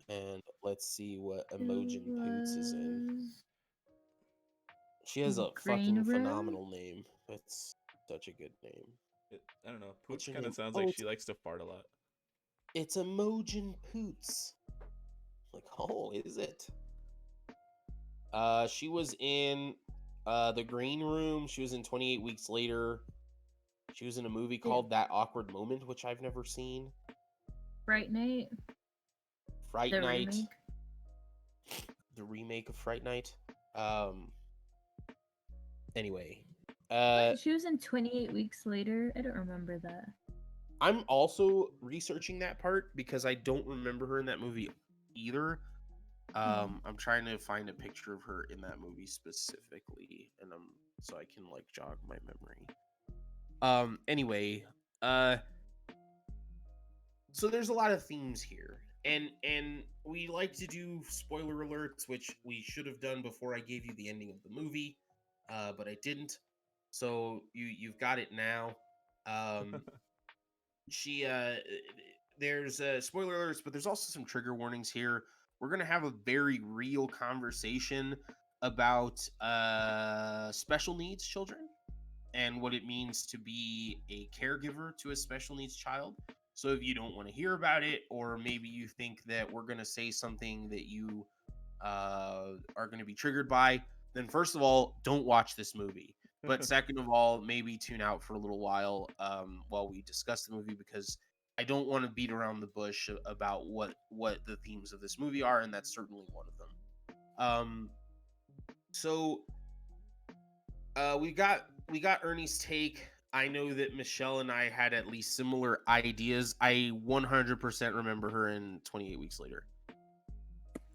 and let's see what Imogen Poots is in. She has a Green fucking Room? phenomenal name. That's such a good name. I don't know. What's Poots your kind of name? sounds Oh, like it's, she likes to fart a lot. it's Imogen Poots. Like, oh, is it? She was in The Green Room. She was in 28 Weeks Later. She was in a movie called That Awkward Moment, which I've never seen. Fright Night. Fright The Night. remake. The remake of Fright Night. Anyway. She was in 28 Weeks Later. I don't remember that. I'm also researching that part because I don't remember her in that movie either. I'm trying to find a picture of her in that movie specifically, and so I can like jog my memory. Anyway, so there's a lot of themes here, and we like to do spoiler alerts, which we should have done before I gave you the ending of the movie, but I didn't. So you've got it now. She there's spoiler alerts, but there's also some trigger warnings here. We're gonna have a very real conversation about special needs children and what it means to be a caregiver to a special needs child. So if you don't want to hear about it, or maybe you think that we're gonna say something that you are gonna be triggered by, then first of all, don't watch this movie. But second of all, maybe tune out for a little while we discuss the movie, because I don't want to beat around the bush about what the themes of this movie are, and that's certainly one of them. So we got Ernie's take. I know that Michelle and I had at least similar ideas. I 100% remember her in 28 Weeks Later.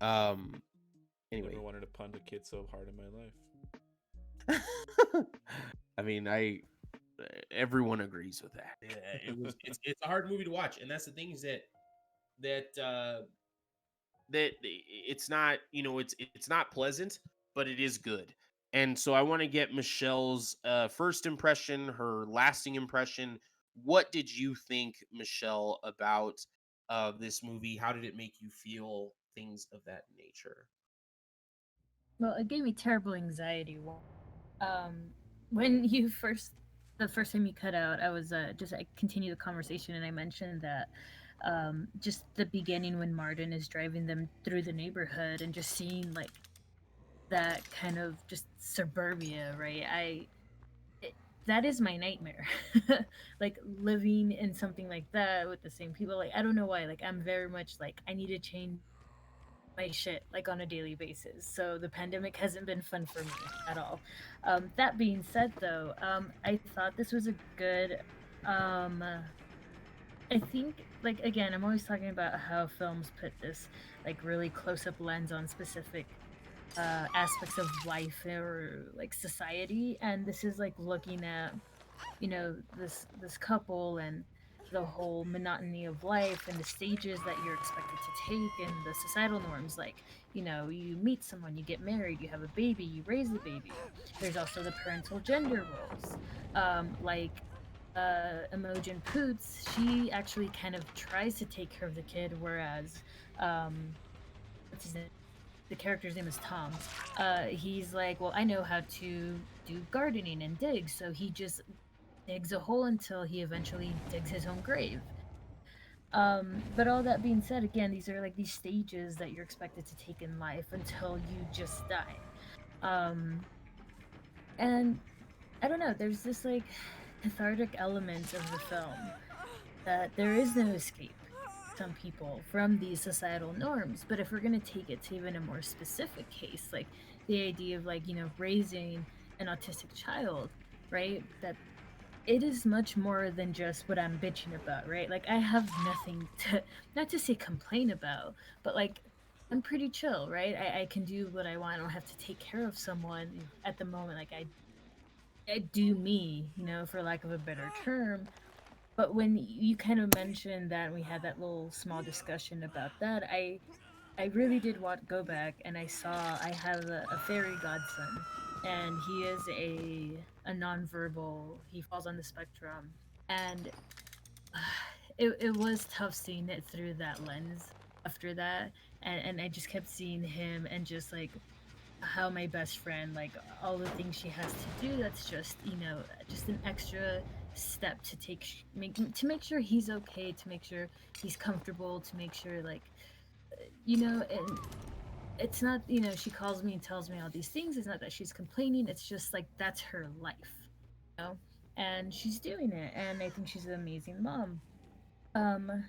Anyway, Never wanted to punt a kid so hard in my life. I mean, everyone agrees with that. It's a hard movie to watch, and that's the thing, is that it's not, it's not pleasant, but it is good. And so I want to get Michelle's first impression, her lasting impression. What did you think, Michelle, about this movie? How did it make you feel? Things of that nature. Well, it gave me terrible anxiety. When the first time you cut out, I continued the conversation and I mentioned that just the beginning when Martin is driving them through the neighborhood and just seeing like that kind of just suburbia, right? That is my nightmare. Like living in something like that with the same people. Like I don't know why. Like I'm very much like I need to change my shit like on a daily basis. So the pandemic hasn't been fun for me at all. That being said, though, I thought this was a good. I think, like again, I'm always talking about how films put this like really close-up lens on specific aspects of life or like society, and this is like looking at this couple and the whole monotony of life and the stages that you're expected to take and the societal norms. Like, you meet someone, you get married, you have a baby, you raise the baby. There's also the parental gender roles. Imogen Poots, she actually kind of tries to take care of the kid, whereas, what's his name? The character's name is Tom. He's like, well, I know how to do gardening and dig, so he just digs a hole until he eventually digs his own grave. But all that being said, again, these are like these stages that you're expected to take in life until you just die. And I don't know, there's this like cathartic element of the film that there is no escape, some people, from these societal norms. But if we're going to take it to even a more specific case, like the idea of like, raising an autistic child, right? That it is much more than just what I'm bitching about, right? Like I have nothing to, not to say complain about, but like I'm pretty chill, right? I can do what I want. I don't have to take care of someone at the moment. Like I do me, for lack of a better term. But when you kind of mentioned that, we had that little small discussion about that, I really did want go back and I saw I have a fairy godson, and he is a nonverbal. He falls on the spectrum, and it was tough seeing it through that lens after that, and I just kept seeing him and just like how my best friend, like all the things she has to do, that's just just an extra step to to make sure he's okay, to make sure he's comfortable, to make sure like and it's not, she calls me and tells me all these things. It's not that she's complaining. It's just like that's her life, you know? And she's doing it. And I think she's an amazing mom. Um,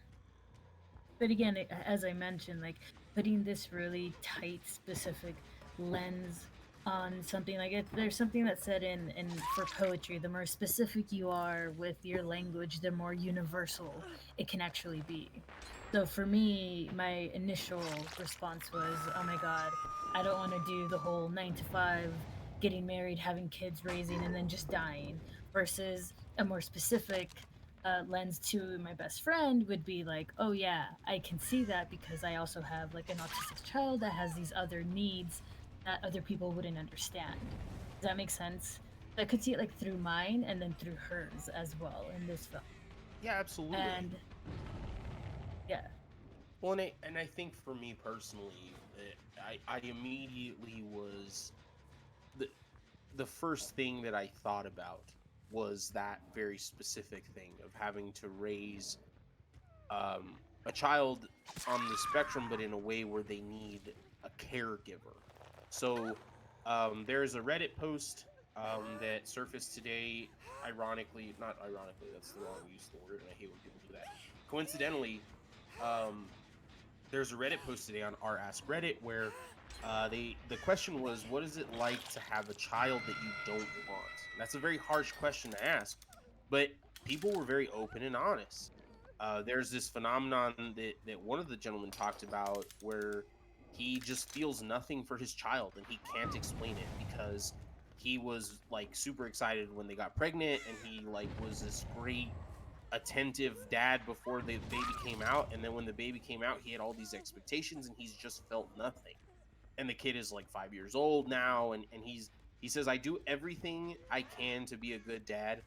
but again, as I mentioned, like putting this really tight, specific lens on something like it, there's something that said in for poetry, the more specific you are with your language, the more universal it can actually be. So for me, my initial response was, oh my God, I don't want to do the whole 9 to 5, getting married, having kids, raising, and then just dying, versus a more specific lens to my best friend would be like, oh yeah, I can see that because I also have like an autistic child that has these other needs that other people wouldn't understand. Does that make sense? I could see it like through mine and then through hers as well in this film. Yeah, absolutely. And yeah. Well, and I think for me personally, I immediately was the the first thing that I thought about was that very specific thing of having to raise a child on the spectrum, but in a way where they need a caregiver. So there's a Reddit post that surfaced today. Ironically, not ironically, that's the wrong use of the word, and I hate when people do that. Coincidentally, um, there's a Reddit post today on r Ask Reddit where the question was, what is it like to have a child that you don't want? And that's a very harsh question to ask, but people were very open and honest. There's this phenomenon that one of the gentlemen talked about where he just feels nothing for his child and he can't explain it because he was like super excited when they got pregnant and he like was this great attentive dad before the baby came out, and then when the baby came out he had all these expectations and he's just felt nothing. And the kid is like 5 years old now, and he says, I do everything I can to be a good dad.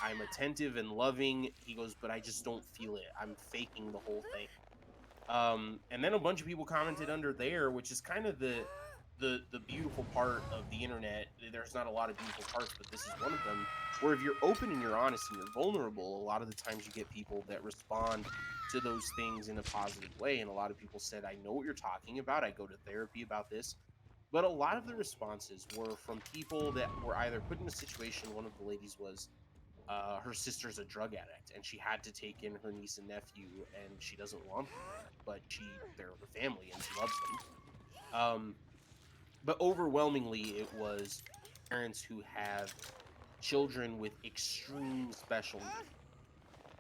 I'm attentive and loving. He goes, but I just don't feel it. I'm faking the whole thing. And then a bunch of people commented under there, which is kind of the beautiful part of the internet. There's not a lot of beautiful parts, but this is one of them, where if you're open and you're honest and you're vulnerable, a lot of the times you get people that respond to those things in a positive way. And a lot of people said, I know what you're talking about. I go to therapy about this. But a lot of the responses were from people that were either put in a situation. One of the ladies was, her sister's a drug addict and she had to take in her niece and nephew, and she doesn't want them, but they're her family and she loves them. But overwhelmingly it was parents who have children with extreme special needs.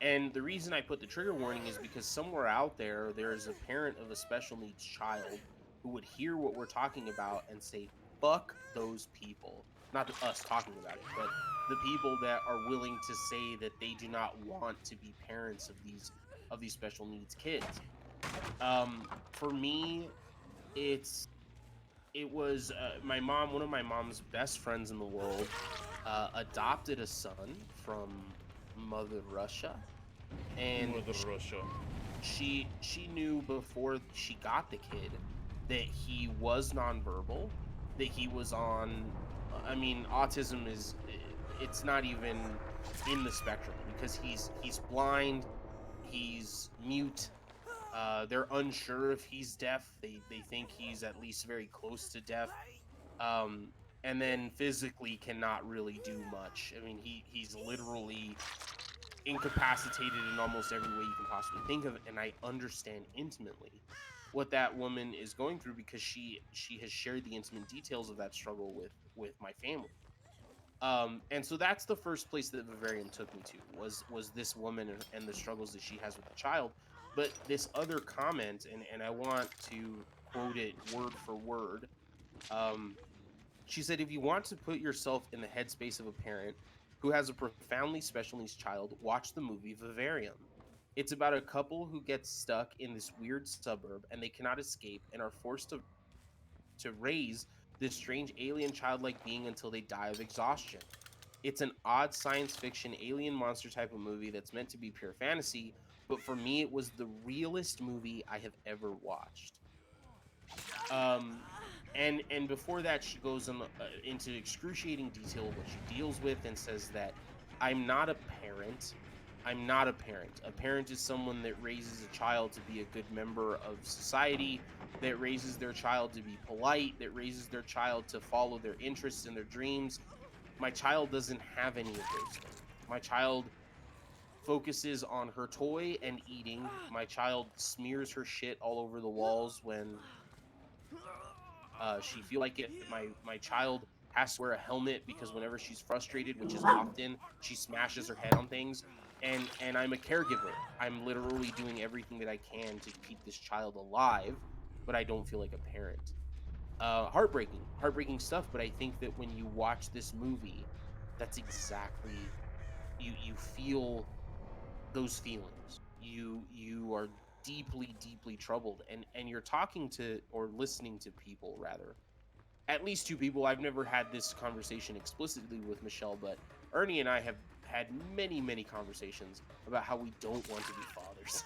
And the reason I put the trigger warning is because somewhere out there is a parent of a special needs child who would hear what we're talking about and say, fuck those people. not us talking about it, but the people that are willing to say that they do not want to be parents of these special needs kids. For me, it's it was my mom. One of my mom's best friends in the world adopted a son from Mother Russia, and Mother Russia. she knew before she got the kid that he was nonverbal, that he was on. I mean, autism is it's not even in the spectrum because he's blind, he's mute. They're unsure if he's deaf. They think he's at least very close to deaf. Um, and then physically cannot really do much. I mean, he's literally incapacitated in almost every way you can possibly think of, and I understand intimately what that woman is going through because she has shared the intimate details of that struggle with my family. And so that's the first place that Vivarium took me to was this woman and the struggles that she has with the child. But this other comment, and I want to quote it word for word. Um, she said, if you want to put yourself in the headspace of a parent who has a profoundly special needs child, watch the movie Vivarium. It's about a couple who gets stuck in this weird suburb and they cannot escape and are forced to raise this strange alien childlike being until they die of exhaustion. It's an odd science fiction alien monster type of movie that's meant to be pure fantasy, but for me, it was the realest movie I have ever watched. Um, and before that, she goes into excruciating detail of what she deals with and says that I'm not a parent. I'm not a parent. A parent is someone that raises a child to be a good member of society, that raises their child to be polite, that raises their child to follow their interests and their dreams. My child doesn't have any of those things. My child focuses on her toy and eating. My child smears her shit all over the walls when she feel like it. My child has to wear a helmet because whenever she's frustrated, which is often, she smashes her head on things. And I'm a caregiver. I'm literally doing everything that I can to keep this child alive, but I don't feel like a parent. Heartbreaking stuff. But I think that when you watch this movie, that's exactly you feel those feelings. You are deeply troubled, and you're talking to or listening to people rather, at least two people. I've never had this conversation explicitly with Michelle, but Ernie and I have had many conversations about how we don't want to be fathers.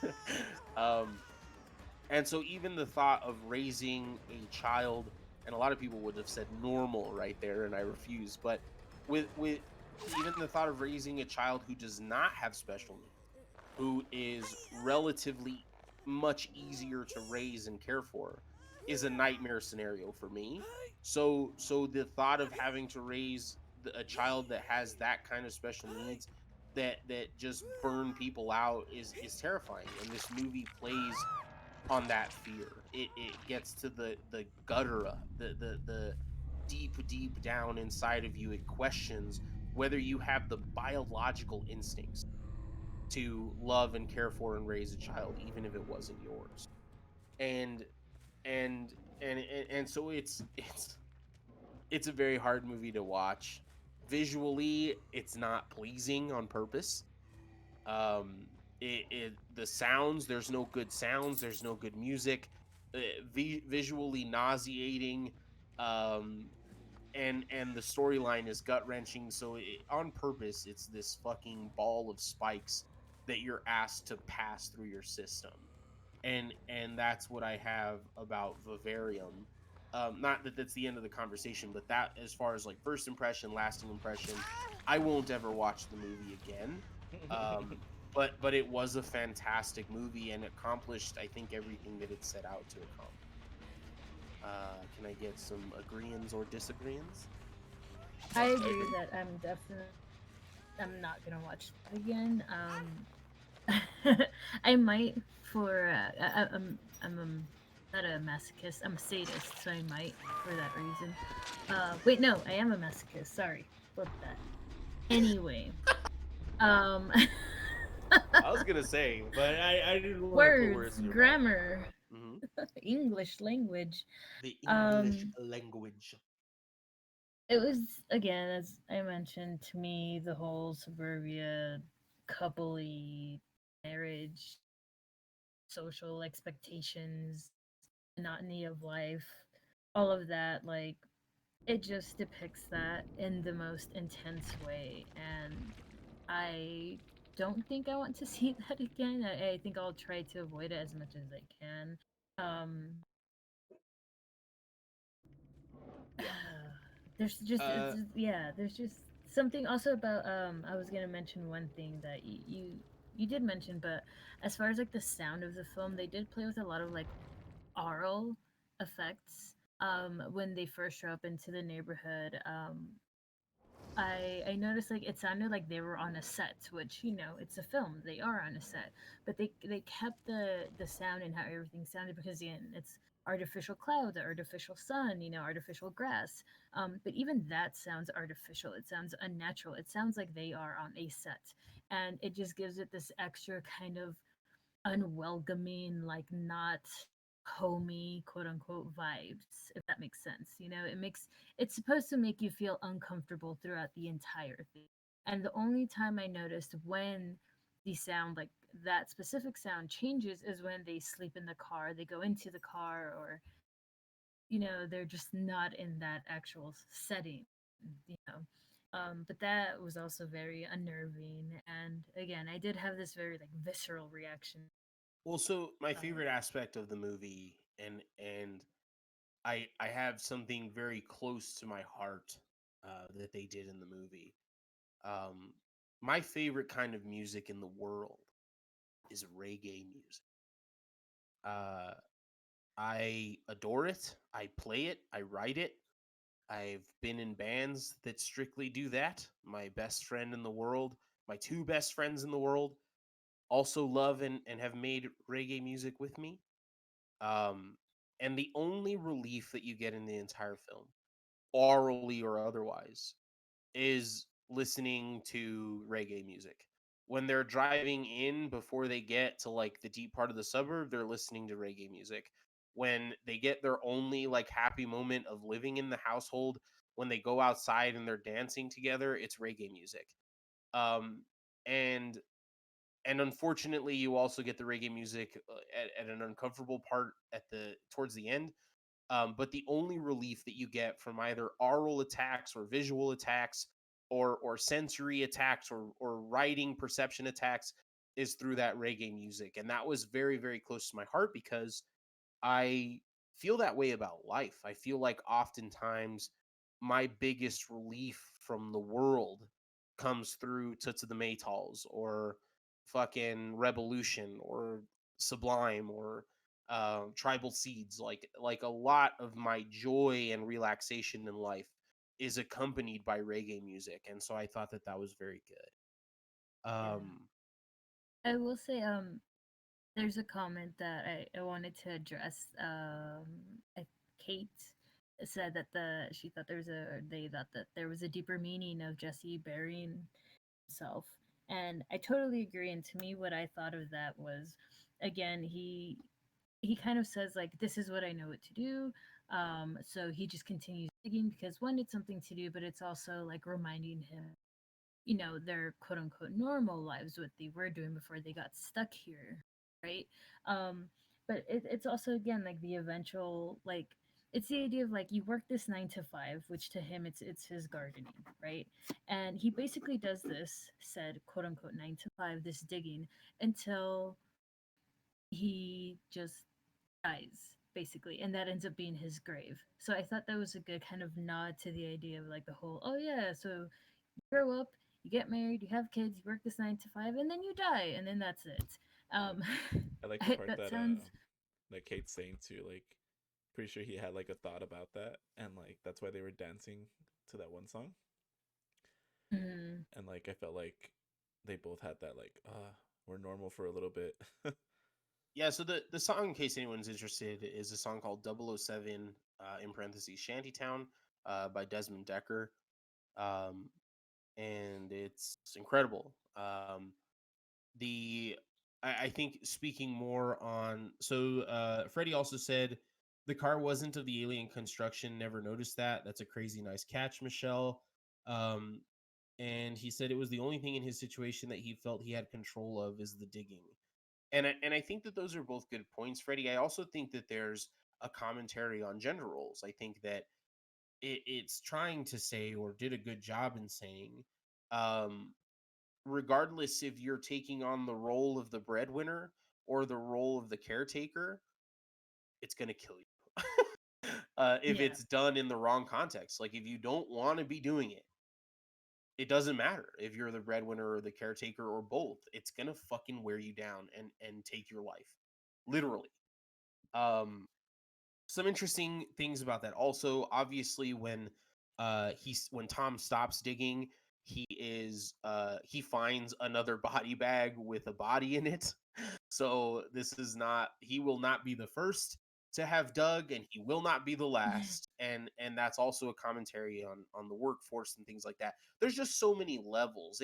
um, and so even the thought of raising a child, and a lot of people would have said normal right there, and I refuse. But with even the thought of raising a child who does not have special needs, who is relatively much easier to raise and care for, is a nightmare scenario for me. So the thought of having to raise a child that has that kind of special needs that just burn people out is terrifying. And this movie plays on that fear. It gets to the gutter, the deep down inside of you. It questions whether you have the biological instincts to love and care for and raise a child, even if it wasn't yours. And and and so it's a very hard movie to watch. Visually, it's not pleasing on purpose. The sounds, there's no good sounds, there's no good music. Visually nauseating. Um, and the storyline is gut wrenching. So on purpose, it's this fucking ball of spikes that you're asked to pass through your system, and that's what I have about Vivarium. Not that that's the end of the conversation, but that as far as like first impression, lasting impression, I won't ever watch the movie again. Um, but it was a fantastic movie and accomplished, I think, everything that it set out to accomplish. Can I get some agreeans or disagreeans? I agree that I'm not gonna watch that again. I might for I'm not a masochist. I'm a sadist, so I might for that reason. Wait, no, I am a masochist. Sorry, flip that. Anyway, um, I was gonna say, but I didn't want to put words words, in your mouth. grammar, Hmm. English language. The English Um, language. It was, again, as I mentioned, to me, the whole suburbia coupley marriage, social expectations, monotony of life, all of that, like, it just depicts that in the most intense way. And I don't think I want to see that again. I think I'll try to avoid it as much as I can. Um, there's just Uh, yeah, there's just something also about I was gonna mention one thing that you did mention, but as far as like the sound of the film, they did play with a lot of like aural effects when they first show up into the neighborhood. I noticed like it sounded like they were on a set, which, you know, it's a film, they are on a set, but they kept the sound and how everything sounded, because again, it's artificial clouds, artificial sun, you know, artificial grass. But even that sounds artificial. It sounds unnatural. It sounds like they are on a set, and it just gives it this extra kind of unwelcoming, like not homey, quote unquote, vibes, if that makes sense. You know, it's supposed to make you feel uncomfortable throughout the entire thing. And the only time I noticed when the sound, like that specific sound, changes is when they sleep in the car, they go into the car, or, you know, they're just not in that actual setting, you know. But that was also very unnerving. And again, I did have this very like visceral reaction. well, so my Uh, favorite aspect of the movie, and I have something very close to my heart that they did in the movie. Um, my favorite kind of music in the world is reggae music. Uh, I adore it. I play it. I write it. I've been in bands that strictly do that. My best friend in the world, my two best friends in the world, also love and have made reggae music with me. Um, and the only relief that you get in the entire film, orally or otherwise, is listening to reggae music. When they're driving in before they get to like the deep part of the suburb, they're listening to reggae music. When they get their only like happy moment of living in the household, when they go outside and they're dancing together, it's reggae music. Um, and and unfortunately, you also get the reggae music at an uncomfortable part at the towards the end. But the only relief that you get from either aural attacks or visual attacks or sensory attacks or writing perception attacks is through that reggae music. And that was very, very close to my heart because I feel that way about life. I feel like oftentimes my biggest relief from the world comes through to the Maytals or fucking Revolution or Sublime or Tribal Seeds. Like a lot of my joy and relaxation in life is accompanied by reggae music, and so I thought that that was very good. yeah. I will say, there's a comment that I wanted to address. Kate said that she thought there was a they thought that there was a deeper meaning of Jesse burying himself, and I totally agree. And to me, what I thought of that was, again, he kind of says like, "This is what I know what to do." So he just continues digging because, one, it's something to do, but it's also like reminding him, you know, their quote unquote normal lives, what they were doing before they got stuck here, right? um but it's also, again, like the eventual, like, it's the idea of like, you work this 9 to 5, which to him it's his gardening, right? And he basically does this said quote unquote 9 to 5, this digging, until he just dies, basically, and that ends up being his grave. So I thought that was a good kind of nod to the idea of like the whole, oh yeah, so grow up, you get married, you have kids, you work this 9 to 5, and then you die, and then that's it. Um, I like the part that sounds. that Kate's saying too. Like, pretty sure he had like a thought about that, and like that's why they were dancing to that one song. Mm, And like I felt like they both had that like, we're normal for a little bit. Yeah, so the song, in case anyone's interested, is a song called 007, in parentheses, Shantytown, by Desmond Decker. Um, and it's incredible. The I think speaking more on, so Freddie also said The car wasn't of the alien construction. Never noticed that. That's a crazy nice catch, Michelle. Um, and he said it was the only thing in his situation that he felt he had control of is the digging. And I think that those are both good points, Freddie. I also think that there's a commentary on gender roles. I think that it's trying to say, or did a good job in saying, um, regardless if you're taking on the role of the breadwinner or the role of the caretaker, it's gonna kill you. If Yeah. it's done in the wrong context, like if you don't want to be doing it, it doesn't matter if you're the breadwinner or the caretaker or both. It's gonna fucking wear you down and take your life, literally. Um, some interesting things about that. Also, obviously, when Tom stops digging, he finds another body bag with a body in it. So this is not he will not be the first to have dug, and he will not be the last. And that's also a commentary on the workforce and things like that. There's just so many levels.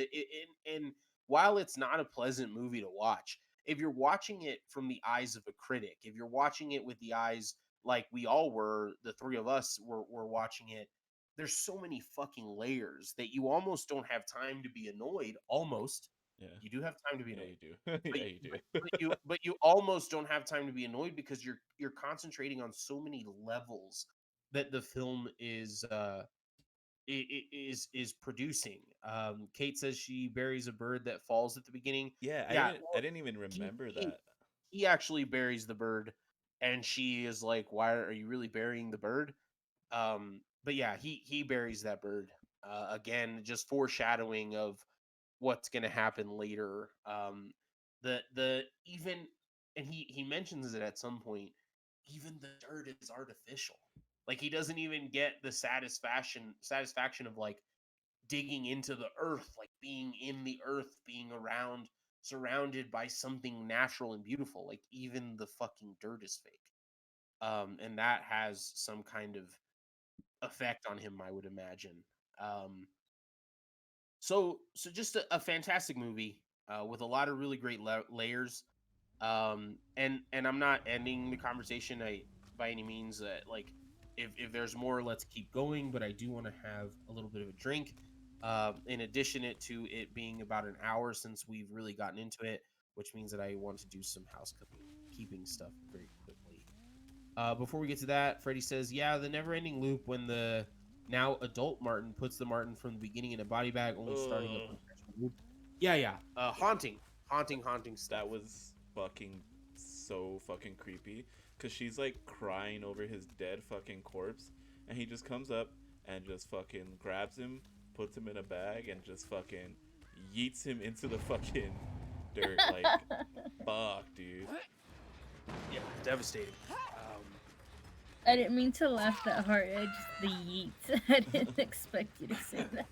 And while it's not a pleasant movie to watch, if you're watching it from the eyes of a critic, if you're watching it with the eyes like we all were, the three of us were watching it, there's so many fucking layers that you almost don't have time to be annoyed. Almost, Yeah. you do have time to be Yeah, annoyed, you do. but Yeah, you do. but you almost don't have time to be annoyed because you're concentrating on so many levels that the film is producing. Kate says she buries a bird that falls at the beginning. Yeah, Yeah, I well, didn't even he remember he that. he actually buries the bird, and she is like, "Why are you really burying the bird?" But yeah, he buries that bird. Again, just foreshadowing of what's going to happen later. The even and he mentions it at some point. Even the dirt is artificial. Like he doesn't even get the satisfaction of like digging into the earth, like being in the earth, being around, surrounded by something natural and beautiful. Like even the fucking dirt is fake. And that has some kind of effect on him, I would imagine. Um, so just a fantastic movie with a lot of really great layers. And I'm not ending the conversation by any means. Like if there's more, let's keep going. But I do want to have a little bit of a drink. In addition to it being about an hour since we've really gotten into it, which means that I want to do some housekeeping stuff very quickly. Before we get to that, Freddie says, "Yeah, the never-ending loop when the now adult Martin puts the Martin from the beginning in a body bag, only starting the Oh, progression loop." Yeah, yeah. Haunting stuff. that was fucking so fucking creepy. Cause she's like crying over his dead fucking corpse, and he just comes up and just fucking grabs him, puts him in a bag, and just fucking yeets him into the fucking dirt. Like, fuck, dude. Yeah, devastating. I didn't mean to laugh that hard. I just the yeet. I didn't expect you to say that.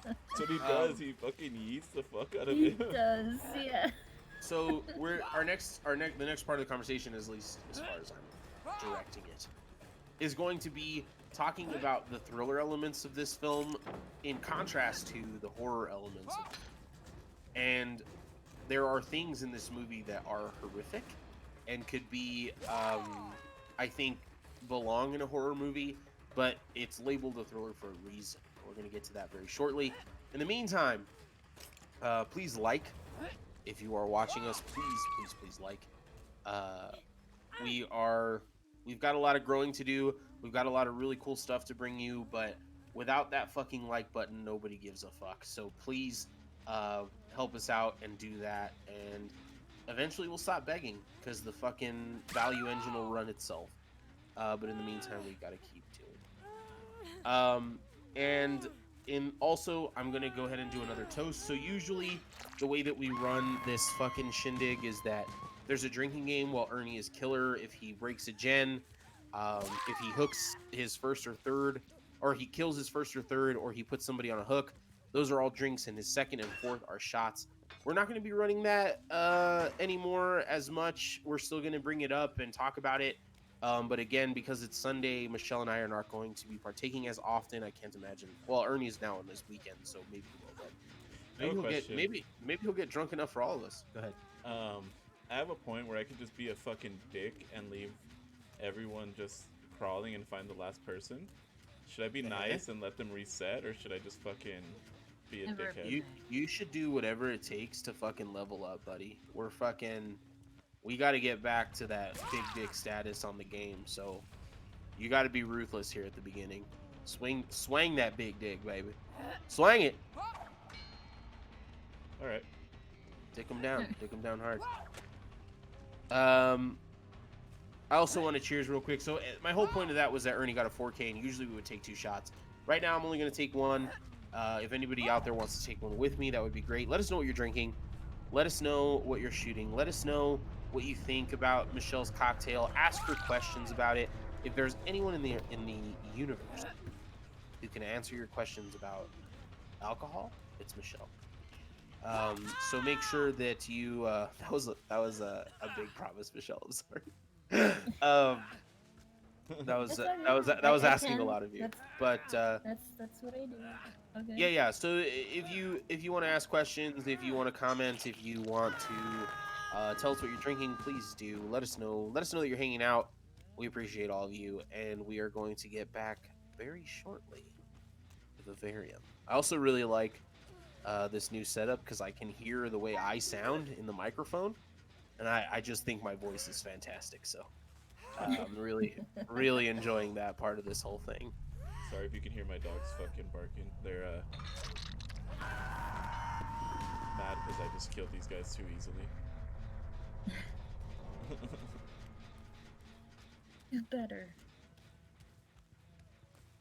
That's what he does. Um, He fucking yeets the fuck out of He him. does, yeah. so the next part of the conversation, at least as far as I'm directing it, is going to be talking about the thriller elements of this film in contrast to the horror elements of it. And there are things in this movie that are horrific and could be, I think, belong in a horror movie, but it's labeled a thriller for a reason. We're going to get to that very shortly. In the meantime, please like if you are watching us. Please like. Uh, we are we've got a lot of growing to do. We've got a lot of really cool stuff to bring you, but without that fucking like button, nobody gives a fuck. So please help us out and do that, and eventually we'll stop begging because the fucking value engine will run itself. But in the meantime, we gotta keep doing it. And in also, I'm gonna go ahead and do another toast. So usually, the way that we run this fucking shindig is that there's a drinking game while Ernie is killer. If he breaks a gen, if he hooks his first or third, or he kills his first or third, or he puts somebody on a hook, those are all drinks, and his second and fourth are shots. We're not going to be running that anymore as much. We're still going to bring it up and talk about it. But again, because it's Sunday, Michelle and I are not going to be partaking as often. I can't imagine. Well, Ernie's now on this weekend, so maybe he will. But I have maybe a he'll get question. maybe he'll get drunk enough for all of us. Go ahead. I have a point where I could just be a fucking dick and leave everyone just crawling and find the last person? Should I be Eh? nice and let them reset, or should I just fucking be a Never dickhead? be You should do whatever it takes to fucking level up, buddy. We got to get back to that big dick status on the game. So you got to be ruthless here at the beginning. Swing that big dick, baby. Swing it. All right. Take him down hard. I also want to cheers real quick. So my whole point of that was that Ernie got a 4K, and usually we would take 2 shots. Right now, I'm only going to take 1. If anybody out there wants to take 1 with me, that would be great. Let us know what you're drinking. Let us know what you're shooting. Let us know what you think about Michelle's cocktail. Ask her questions about it. If there's anyone in the universe who can answer your questions about alcohol, it's Michelle. So make sure that you that was a big promise, Michelle. I'm sorry. That was asking a lot of you. But That's what I do. Okay. yeah. So if you want to ask questions, if you want to comment, if you want to tell us what you're drinking, please do. Let us know. Let us know that you're hanging out. We appreciate all of you, and we are going to get back very shortly to Vivarium. I also really like this new setup because I can hear the way I sound in the microphone, and I just think my voice is fantastic. So I'm really enjoying that part of this whole thing. Sorry if you can hear my dogs fucking barking. They're mad because I just killed these guys too easily. Do better.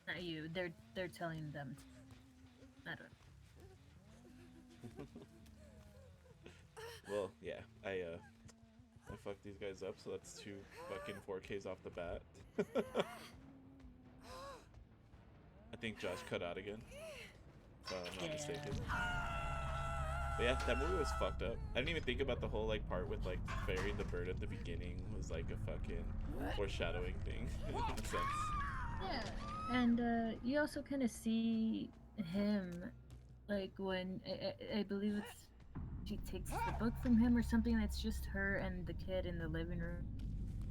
Not you. They're telling them. I don't. Well, yeah, I fucked these guys up, so that's 2 fucking 4Ks off the bat. I think Josh cut out again, if I'm not mistaken. But yeah, that movie was fucked up. I didn't even think about the whole like part with like burying the bird at the beginning was like a fucking foreshadowing thing in a sense. Yeah, and you also kind of see him, like when I believe it's she takes the book from him or something. That's just her and the kid in the living room.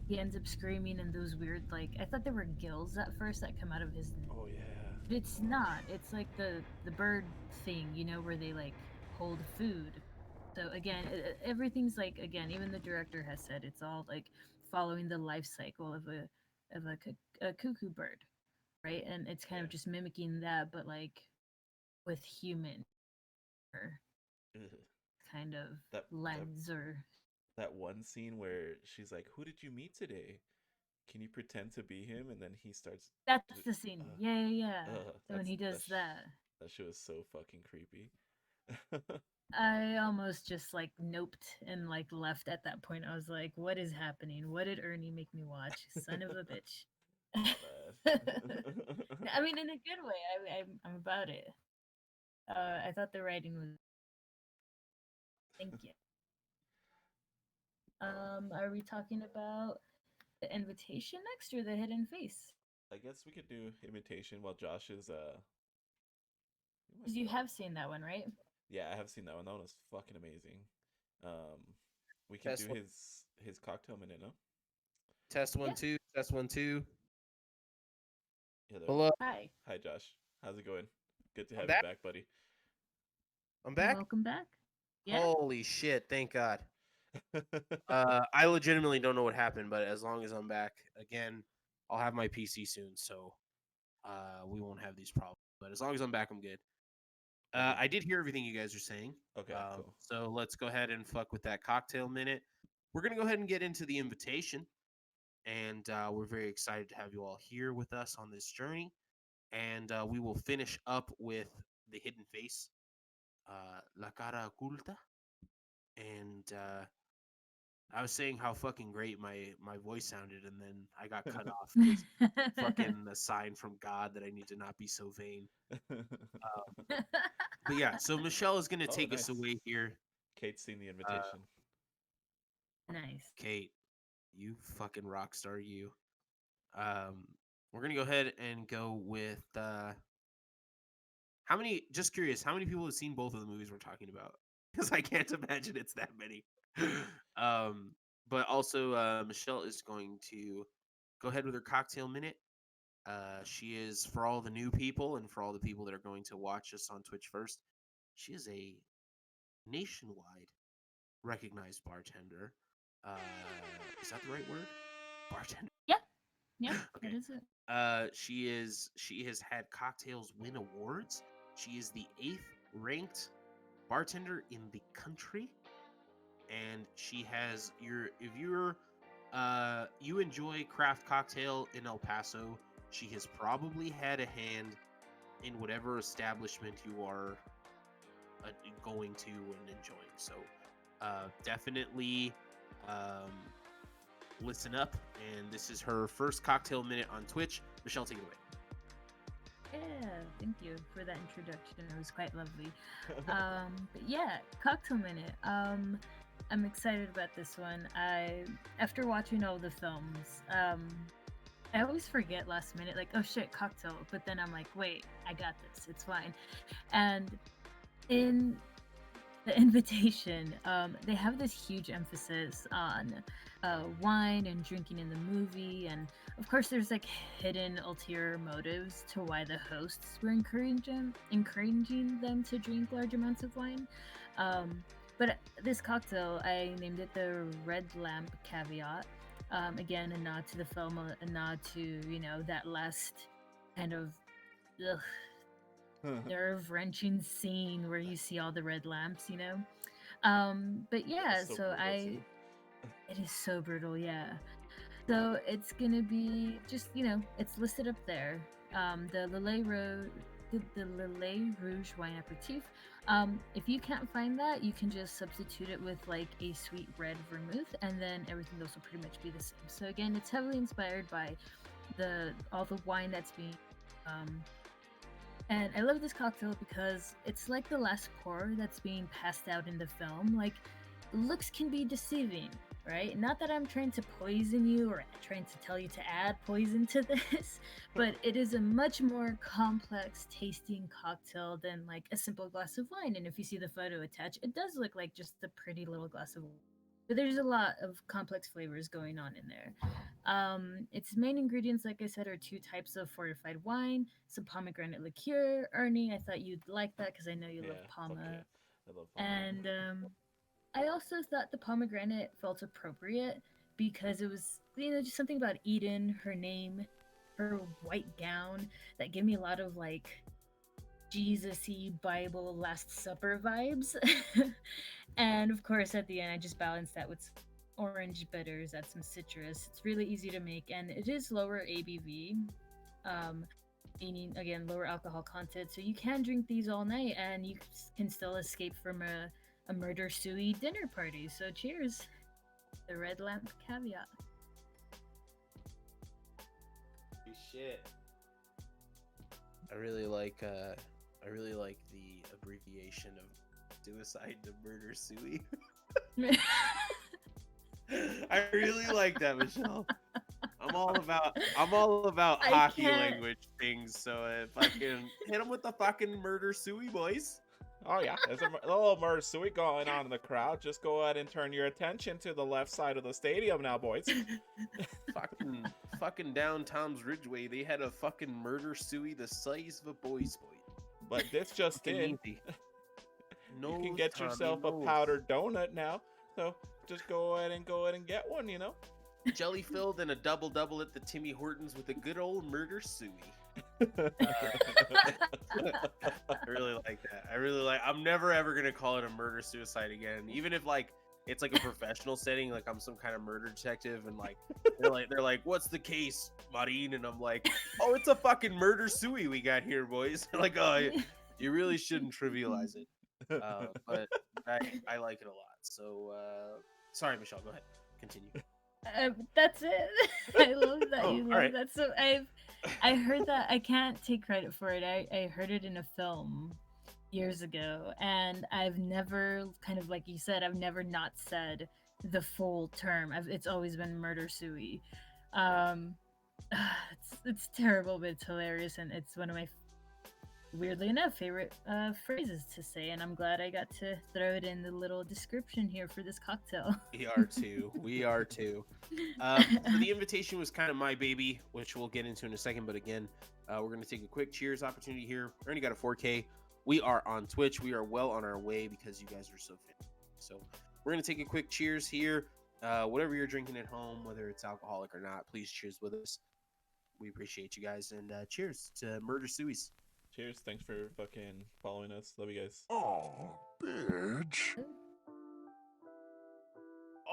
He ends up screaming, and those weird I thought there were gills at first that come out of his. Oh yeah. But it's not. It's like the bird thing, where they like hold food. So again, everything's like again. Even the director has said it's all like following the life cycle of a cuckoo bird, right? And it's kind of just mimicking that, but like with human or Ugh. kind of That lens or that one scene where she's like, "Who did you meet today? Can you pretend to be him?" And then he starts. that's the scene. Yeah. So when he does That's that. that shit was so fucking creepy. I almost just like noped and like left at that point. I was like, what is happening? What did Ernie make me watch? Son of a bitch. I mean, in a good way. I'm about it. I thought the writing was. Thank you. Are we talking about the invitation next or the hidden face? I guess we could do imitation while Josh is Because you have seen that one, right? Yeah, I have seen that one. That one was fucking amazing. We can Test do one. his cocktail minute, no? Test 1 Yeah. 2. Test 1 2. Yeah, there. Hello. Hi. Hi, Josh. How's it going? Good to I'm have back. you back, buddy. I'm back. Welcome back. Yeah. Holy shit! Thank God. I legitimately don't know what happened, but as long as I'm back again, I'll have my PC soon, so we won't have these problems. But as long as I'm back, I'm good. I did hear everything you guys are saying. Okay, cool. So let's go ahead and fuck with that cocktail minute. We're gonna go ahead and get into the invitation, and we're very excited to have you all here with us on this journey. And we will finish up with the hidden face, la cara oculta, and I was saying how fucking great my voice sounded, and then I got cut off. Fucking a sign from God that I need to not be so vain. But yeah, so Michelle is gonna Oh, take us nice. away here. Kate's seen the invitation. Nice. Kate, you fucking rock star, you. We're gonna go ahead and go with how many? Just curious, how many people have seen both of the movies we're talking about? Because I can't imagine it's that many. But also, Michelle is going to go ahead with her cocktail minute. She is, for all the new people and for all the people that are going to watch us on Twitch first, she is a nationwide recognized bartender. Uh, is that the right word? Bartender. Yeah, Okay. that is it. She has had cocktails win awards. She is the 8th ranked bartender in the country, and she has if you enjoy craft cocktail in El Paso, she has probably had a hand in whatever establishment you are going to and enjoying. So definitely um, listen up. And this is her first cocktail minute on Twitch. Michelle, take it away. Yeah, thank you for that introduction. It was quite lovely. But yeah, cocktail minute. I'm excited about this one. After watching all the films, I always forget last minute, like, oh shit, cocktail. But then I'm like, wait, I got this. It's fine. And in the invitation, they have this huge emphasis on wine and drinking in the movie, and of course, there's like hidden ulterior motives to why the hosts were encouraging them to drink large amounts of wine. But this cocktail, I named it the Red Lamp Caveat. Again, a nod to the film, a nod to that last kind of ugh, nerve-wrenching scene where you see all the red lamps, but yeah, It's so so brutal, too. it is so brutal, yeah. So it's gonna be just, it's listed up there. The Lillet Rouge wine aperitif. If you can't find that, you can just substitute it with like a sweet red vermouth, and then everything else will pretty much be the same. So again, it's heavily inspired by all the wine that's being and I love this cocktail because it's like the last pour that's being passed out in the film. Like, looks can be deceiving, right? Not that I'm trying to poison you or trying to tell you to add poison to this, but it is a much more complex tasting cocktail than like a simple glass of wine. And if you see the photo attached, it does look like just a pretty little glass of wine. But there's a lot of complex flavors going on in there. Its main ingredients, like I said, are 2 types of fortified wine, some pomegranate liqueur. Ernie, I thought you'd like that because I know you Yeah, love fuck Palma. yeah. I love Palma. And I also thought the pomegranate felt appropriate because it was, just something about Eden, her name, her white gown that gave me a lot of like Jesus-y Bible Last Supper vibes. And of course, at the end, I just balanced that with orange bitters, add some citrus. It's really easy to make, and it is lower ABV, meaning again lower alcohol content. So you can drink these all night, and you can still escape from a murder suey dinner party. So cheers, the Red Lamp Caveat. Shit. I really like the abbreviation of suicide to murder suey. I really like that, Michelle. I'm all about I hockey can't- language things. So if I can hit them with the fucking murder suey, boys. Oh yeah, there's a little Marsui going on in the crowd. Just go ahead and turn your attention to the left side of the stadium now, boys. fucking down Tom's Ridgeway, they had a fucking murder suey the size of a boy's boy. But this just Fucking in, easy. you can get Tommy, yourself a knows. powdered donut now. So just go ahead and get one, Jelly filled and a double at the Timmy Hortons with a good old murder suey. I really like that. I'm never ever gonna call it a murder suicide again. Even if like it's like a professional setting, like I'm some kind of murder detective, and like they're like, what's the case, Marin? And I'm like, oh, it's a fucking murder suey we got here, boys. Like, oh, you really shouldn't trivialize it. But I like it a lot. So sorry, Michelle, go ahead. Continue. That's it. I love that Oh, you love alright. that. So I heard that. I can't take credit for it. I heard it in a film years ago, and I've never, kind of like you said, I've never not said the full term. It's always been murder suey. It's terrible, but it's hilarious, and it's one of my weirdly enough, favorite phrases to say, and I'm glad I got to throw it in the little description here for this cocktail. We are too. We are too. So the invitation was kind of my baby, which we'll get into in a second. But again, we're going to take a quick cheers opportunity here. We already got a 4K. We are on Twitch. We are well on our way because you guys are so fantastic. So we're going to take a quick cheers here. Whatever you're drinking at home, whether it's alcoholic or not, please cheers with us. We appreciate you guys. And cheers to Murder Suey's. Cheers. Thanks for fucking following us. Love you guys. Oh, bitch.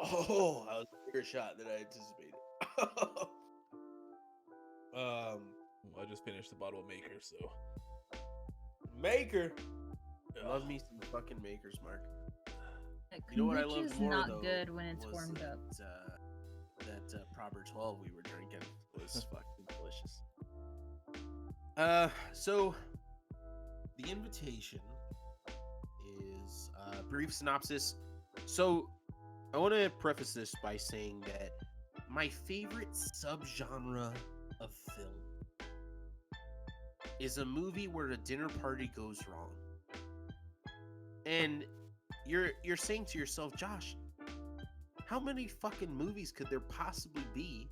Oh, that was a bigger shot than I anticipated. I just finished the bottle of Maker, so. Maker. Ugh. Love me some fucking Makers, Mark. Kombucha You know what I loved is more not though good when it's was warmed up. that Proper 12 we were drinking was fucking delicious. So the invitation is brief synopsis. So I want to preface this by saying that my favorite subgenre of film is a movie where a dinner party goes wrong. And you're saying to yourself, Josh, how many fucking movies could there possibly be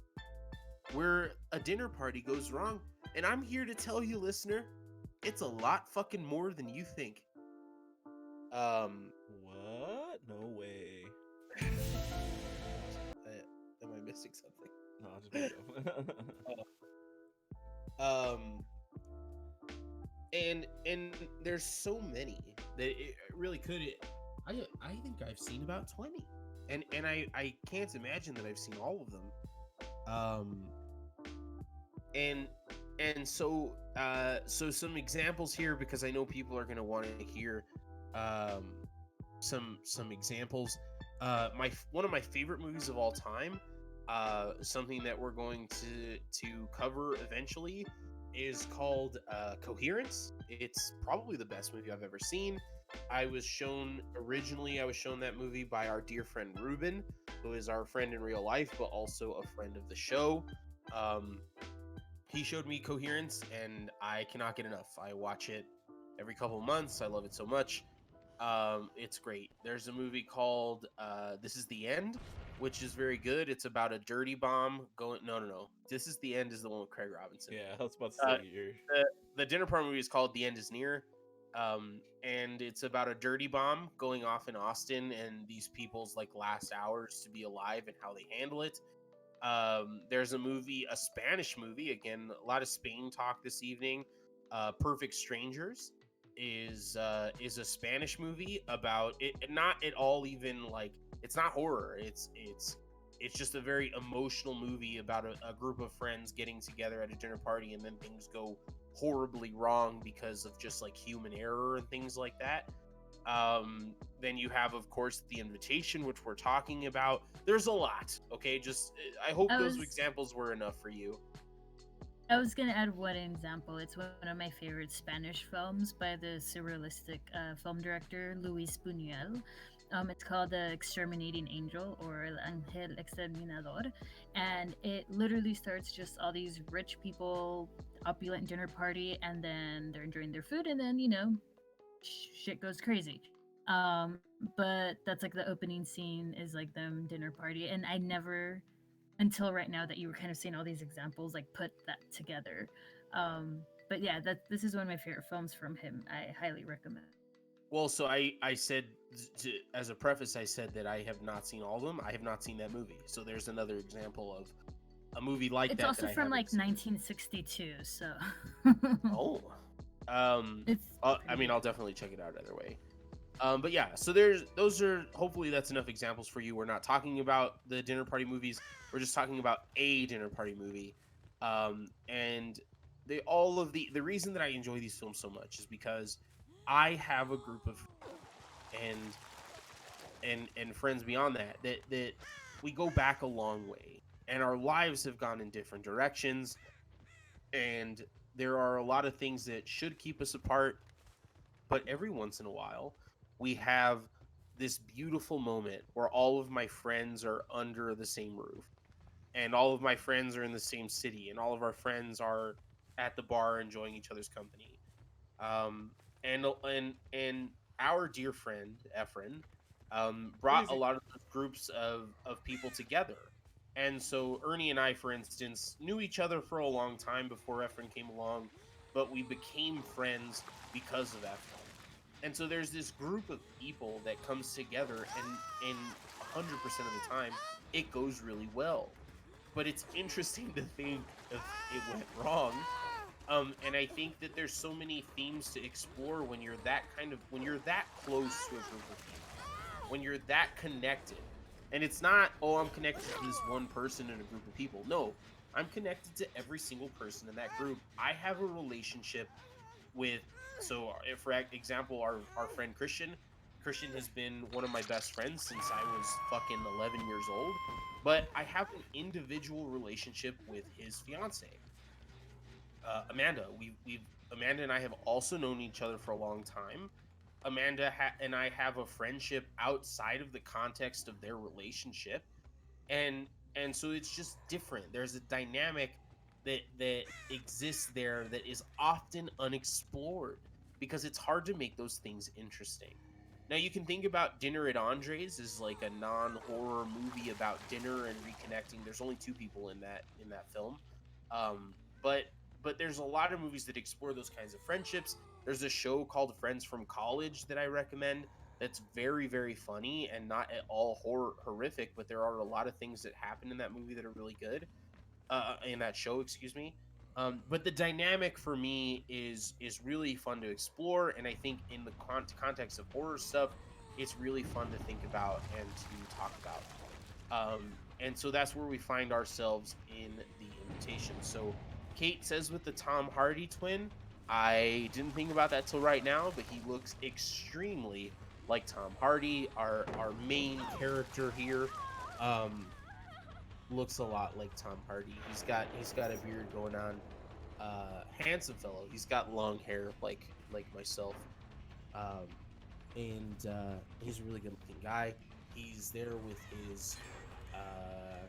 where a dinner party goes wrong? And I'm here to tell you, listener, it's a lot fucking more than you think. What? No way. Am I missing something? No, I'll just make it up. And there's so many that it really could. I think I've seen about 20, and I can't imagine that I've seen all of them. And so some examples here, because I know people are gonna want to hear some examples. One of my favorite movies of all time, something that we're going to cover eventually, is called Coherence. It's probably the best movie I've ever seen. I was shown that movie by our dear friend Ruben, who is our friend in real life, but also a friend of the show. He showed me Coherence, and I cannot get enough. I watch it every couple of months. I love it so much. It's great. There's a movie called This Is the End, which is very good. It's about a dirty bomb going. No. This Is the End is the one with Craig Robinson. Yeah, I was about to say The dinner party movie is called The End Is Near. And it's about a dirty bomb going off in Austin and these people's like last hours to be alive and how they handle it. There's a Spanish movie, again, a lot of Spain talk this evening. Perfect Strangers is a Spanish movie about it, not at all even like, it's not horror. It's just a very emotional movie about a group of friends getting together at a dinner party, and then things go horribly wrong because of just like human error and things like that. Then you have, of course, The Invitation, which we're talking about. There's a lot. Okay, just I hope those examples were enough for you. I was gonna add one example. It's one of my favorite Spanish films by the surrealistic film director Luis Buñuel. It's called The Exterminating Angel, or El Ángel Exterminador, and it literally starts just all these rich people, opulent dinner party, and then they're enjoying their food, and then shit goes crazy. But that's like the opening scene is like them dinner party, and I never, until right now that you were kind of seeing all these examples, like put that together. But yeah, this is one of my favorite films from him. I highly recommend. Well, so I said, as a preface, I said that I have not seen all of them. I have not seen that movie. So there's another example of a movie like it's that. Also that from like seen. 1962. So. Oh. It's. I mean, I'll definitely check it out either way. But yeah, so hopefully that's enough examples for you. We're not talking about the dinner party movies. We're just talking about a dinner party movie. And the reason that I enjoy these films so much is because I have a group of and friends beyond that we go back a long way, and our lives have gone in different directions, and there are a lot of things that should keep us apart, but every once in a while we have this beautiful moment where all of my friends are under the same roof, and all of my friends are in the same city, and all of our friends are at the bar enjoying each other's company. Um, and our dear friend Efren Who brought is a he? lot of those groups of people together. And so Ernie and I, for instance, knew each other for a long time before Efren came along, but we became friends because of Efren. And so there's this group of people that comes together, and 100% of the time it goes really well. But it's interesting to think if it went wrong. And I think that there's so many themes to explore when you're when you're that close to a group of people, when you're that connected. And it's not, oh, I'm connected to this one person in a group of people. No, I'm connected to every single person in that group. I have a relationship with, so if for example, our friend Christian has been one of my best friends since I was fucking 11 years old, but I have an individual relationship with his fiance, Amanda. We've Amanda and I have also known each other for a long time. Amanda and I have a friendship outside of the context of their relationship, and so it's just different. There's a dynamic that exists there that is often unexplored because it's hard to make those things interesting. Now you can think about Dinner at Andre's as like a non-horror movie about dinner and reconnecting. There's only two people in that film, um, but there's a lot of movies that explore those kinds of friendships. There's a show called Friends from College that I recommend that's very, very funny and not at all horrific, but there are a lot of things that happen in that movie that are really good, in that show, excuse me. But the dynamic for me is really fun to explore, and I think in the context of horror stuff, it's really fun to think about and to talk about. And so that's where we find ourselves in the invitation. So Kate says with the Tom Hardy twin, I didn't think about that till right now, but he looks extremely like Tom Hardy. Our main character here looks a lot like Tom Hardy. He's got a beard going on. Handsome fellow. He's got long hair like myself. Um, and he's a really good looking guy. He's there with his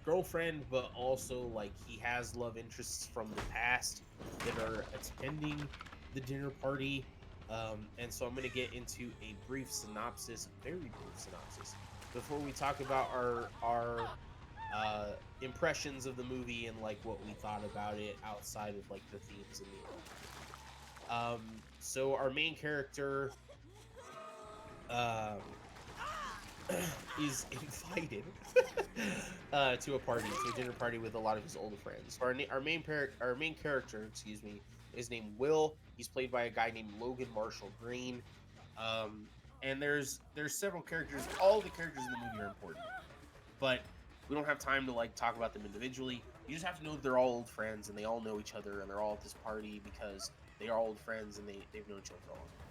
girlfriend, but also like he has love interests from the past that are attending the dinner party. And so I'm going to get into a brief synopsis, very brief synopsis, before we talk about our impressions of the movie and like what we thought about it outside of like the themes and the so our main character um is invited to a party, to a dinner party with a lot of his older friends. Our main character, excuse me, is named Will. He's played by a guy named Logan Marshall Green. Um, and there's several characters. All the characters in the movie are important, but we don't have time to like talk about them individually. You just have to know that they're all old friends and they all know each other and they're all at this party because they are old friends and they've known each other for a long time.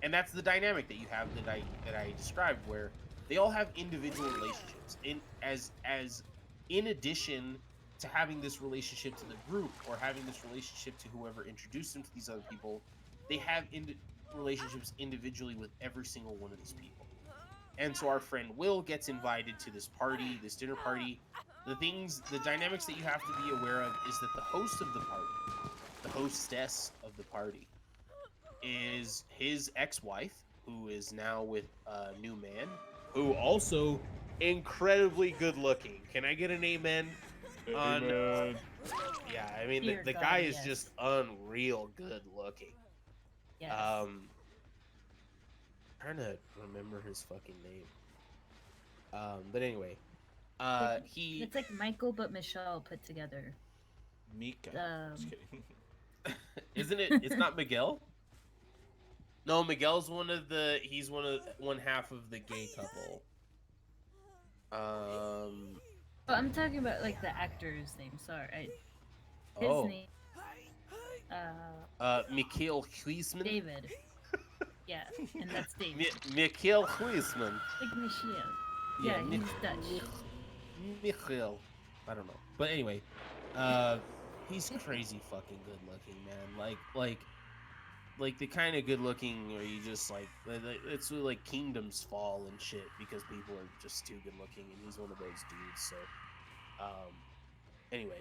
And that's the dynamic that you have that I described, where they all have individual relationships as in addition to having this relationship to the group or having this relationship to whoever introduced them to these other people. They have relationships individually with every single one of these people. And so our friend Will gets invited to this party, this dinner party. The dynamics that you have to be aware of is that the host of the party, the hostess of the party, is his ex-wife, who is now with a new man, who also incredibly good looking. Can I get an amen? On yeah, I mean Dear the God, guy is yes. just unreal good looking. Yes. Trying to remember his fucking name. But anyway, he It's like Michael but Michelle put together. Mika. Just kidding. isn't it? It's not Miguel. No, Miguel's he's one half of the gay couple. Oh, I'm talking about like the actor's name. Sorry, his Oh, name. Mikhail Huisman. David. Yeah, and that's David. Mikhail Huisman. Like Michelle. Yeah, he's Dutch. Mikhail. I don't know, but anyway, he's crazy fucking good looking, man. Like the kind of good looking where you just like it's like kingdoms fall and shit because people are just too good looking, and he's one of those dudes. So, anyway,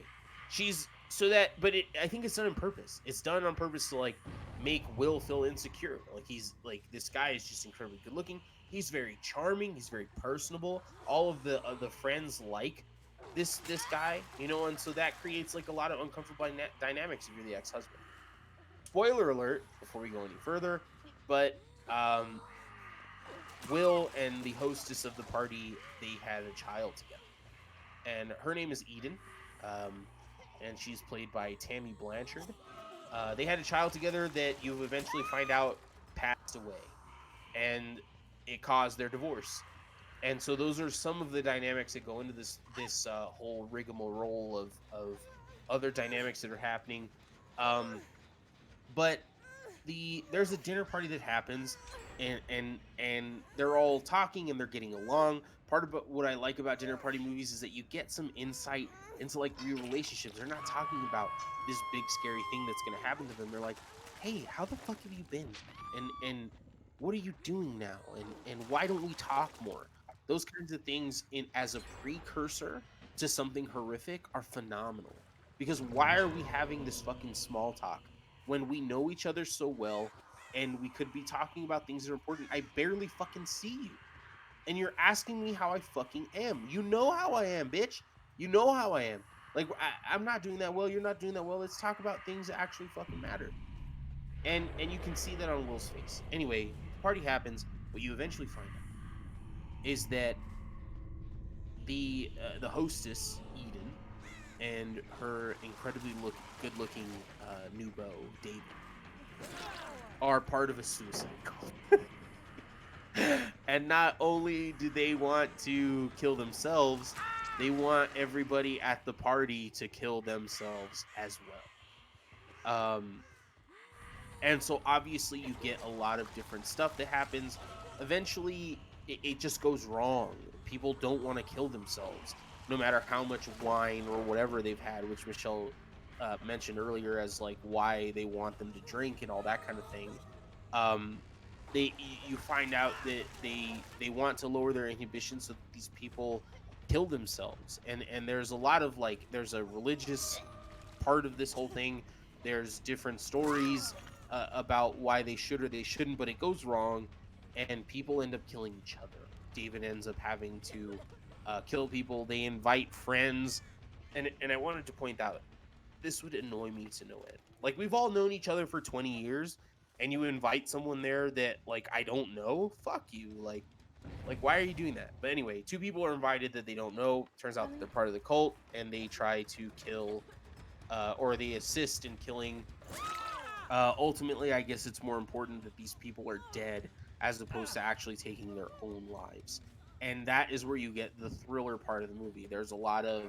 she's so that, but I think it's done on purpose. It's done on purpose to like make Will feel insecure. Like he's like this guy is just incredibly good looking. He's very charming. He's very personable. All of the friends like this guy, you know, and so that creates like a lot of uncomfortable dynamics if you're the ex-husband. Spoiler alert before we go any further, but Will and the hostess of the party, they had a child together, and her name is Eden, um, and she's played by Tammy Blanchard. They had a child together that you eventually find out passed away, and it caused their divorce. And so those are some of the dynamics that go into this whole rigmarole of other dynamics that are happening. Um, but there's a dinner party that happens, and they're all talking and they're getting along. Part of what I like about dinner party movies is that you get some insight into like real relationships. They're not talking about this big scary thing that's going to happen to them. They're like, hey, how the fuck have you been, and what are you doing now, and why don't we talk more? Those kinds of things in as a precursor to something horrific are phenomenal, because why are we having this fucking small talk when we know each other so well and we could be talking about things that are important? I barely fucking see you. And you're asking me how I fucking am. You know how I am, bitch. You know how I am. Like, I'm not doing that well. You're not doing that well. Let's talk about things that actually fucking matter. And you can see that on Will's face. Anyway, the party happens. What you eventually find out is that the hostess, Eden, and her incredibly good-looking new beau, David, are part of a suicide cult. And not only do they want to kill themselves, they want everybody at the party to kill themselves as well. And so obviously you get a lot of different stuff that happens. Eventually, it just goes wrong. People don't want to kill themselves, no matter how much wine or whatever they've had, which Michelle mentioned earlier as like why they want them to drink and all that kind of thing. Um, you find out that they want to lower their inhibition so that these people kill themselves, and there's a lot of like there's a religious part of this whole thing. There's different stories about why they should or they shouldn't, but it goes wrong, and people end up killing each other. David ends up having to kill people. They invite friends, and I wanted to point out this would annoy me to no end. Like we've all known each other for 20 years, and you invite someone there that like I don't know. Fuck you. Like why are you doing that? But anyway, two people are invited that they don't know. Turns out that they're part of the cult, and they try to kill or they assist in killing. Ultimately, I guess it's more important that these people are dead as opposed to actually taking their own lives. And that is where you get the thriller part of the movie. There's a lot of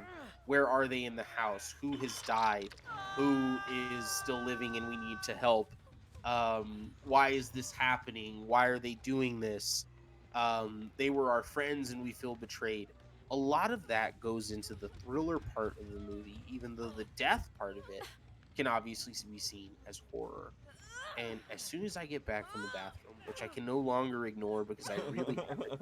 where are they in the house? Who has died? Who is still living and we need to help? Why is this happening? Why are they doing this? They were our friends and we feel betrayed. A lot of that goes into the thriller part of the movie, even though the death part of it can obviously be seen as horror. And as soon as I get back from the bathroom, which I can no longer ignore because I really have it,